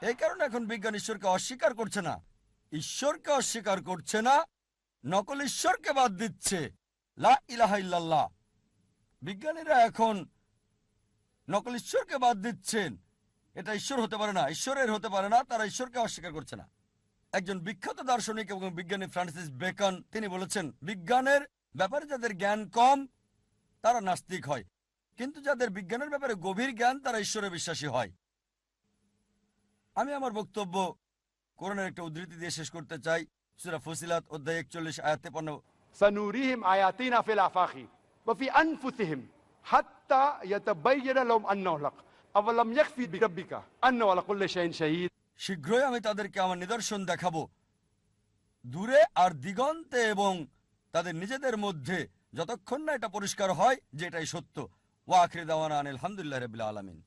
এই কারণে এখন বিজ্ঞান ঈশ্বরকে অস্বীকার করছে না, ঈশ্বরকে অস্বীকার করছে না, নকল ঈশ্বরকে বাদ দিচ্ছে। লা ইলাহা ইল্লাল্লাহ। বিজ্ঞানীরা এখন নকল ঈশ্বরকে বাদ দিচ্ছেন। এটা ঈশ্বর হতে পারে না, ঈশ্বরের হতে পারে না, তারা ঈশ্বরকে অস্বীকার করছে না। একজন বিখ্যাত দার্শনিক এবং বিজ্ঞানী ফ্রান্সিস বেকন তিনি বলেছেন, বিজ্ঞানের ব্যাপারে যাদের জ্ঞান কম তারা নাস্তিক হয়, কিন্তু যাদের বিজ্ঞানের ব্যাপারে গভীর জ্ঞান তারা ঈশ্বরে বিশ্বাসী হয়। আমি আমার বক্তব্য কোরআনের একটা উদ্ধৃতি দিয়ে শেষ করতে চাই। সূরা ফুসিলাত অধ্যায় 41 আয়াত 53। سنوريهم آياتنا في الآفاق وفي أنفسهم حتى يتبين لهم أنه الحق أولم يكفي بربك أنه على كل شيء شهيد। শীঘ্রই আমি তাদেরকে আমার নিদর্শন দেখাবো, দূরে আর দিগন্তে এবং তাদের নিজেদের মধ্যে, যতক্ষণ না এটা পরিষ্কার হয় যে এটাই সত্য। ওয়া আখির দাওয়ানা আনিল হামদুলিল্লাহি রাব্বিল আলামিন।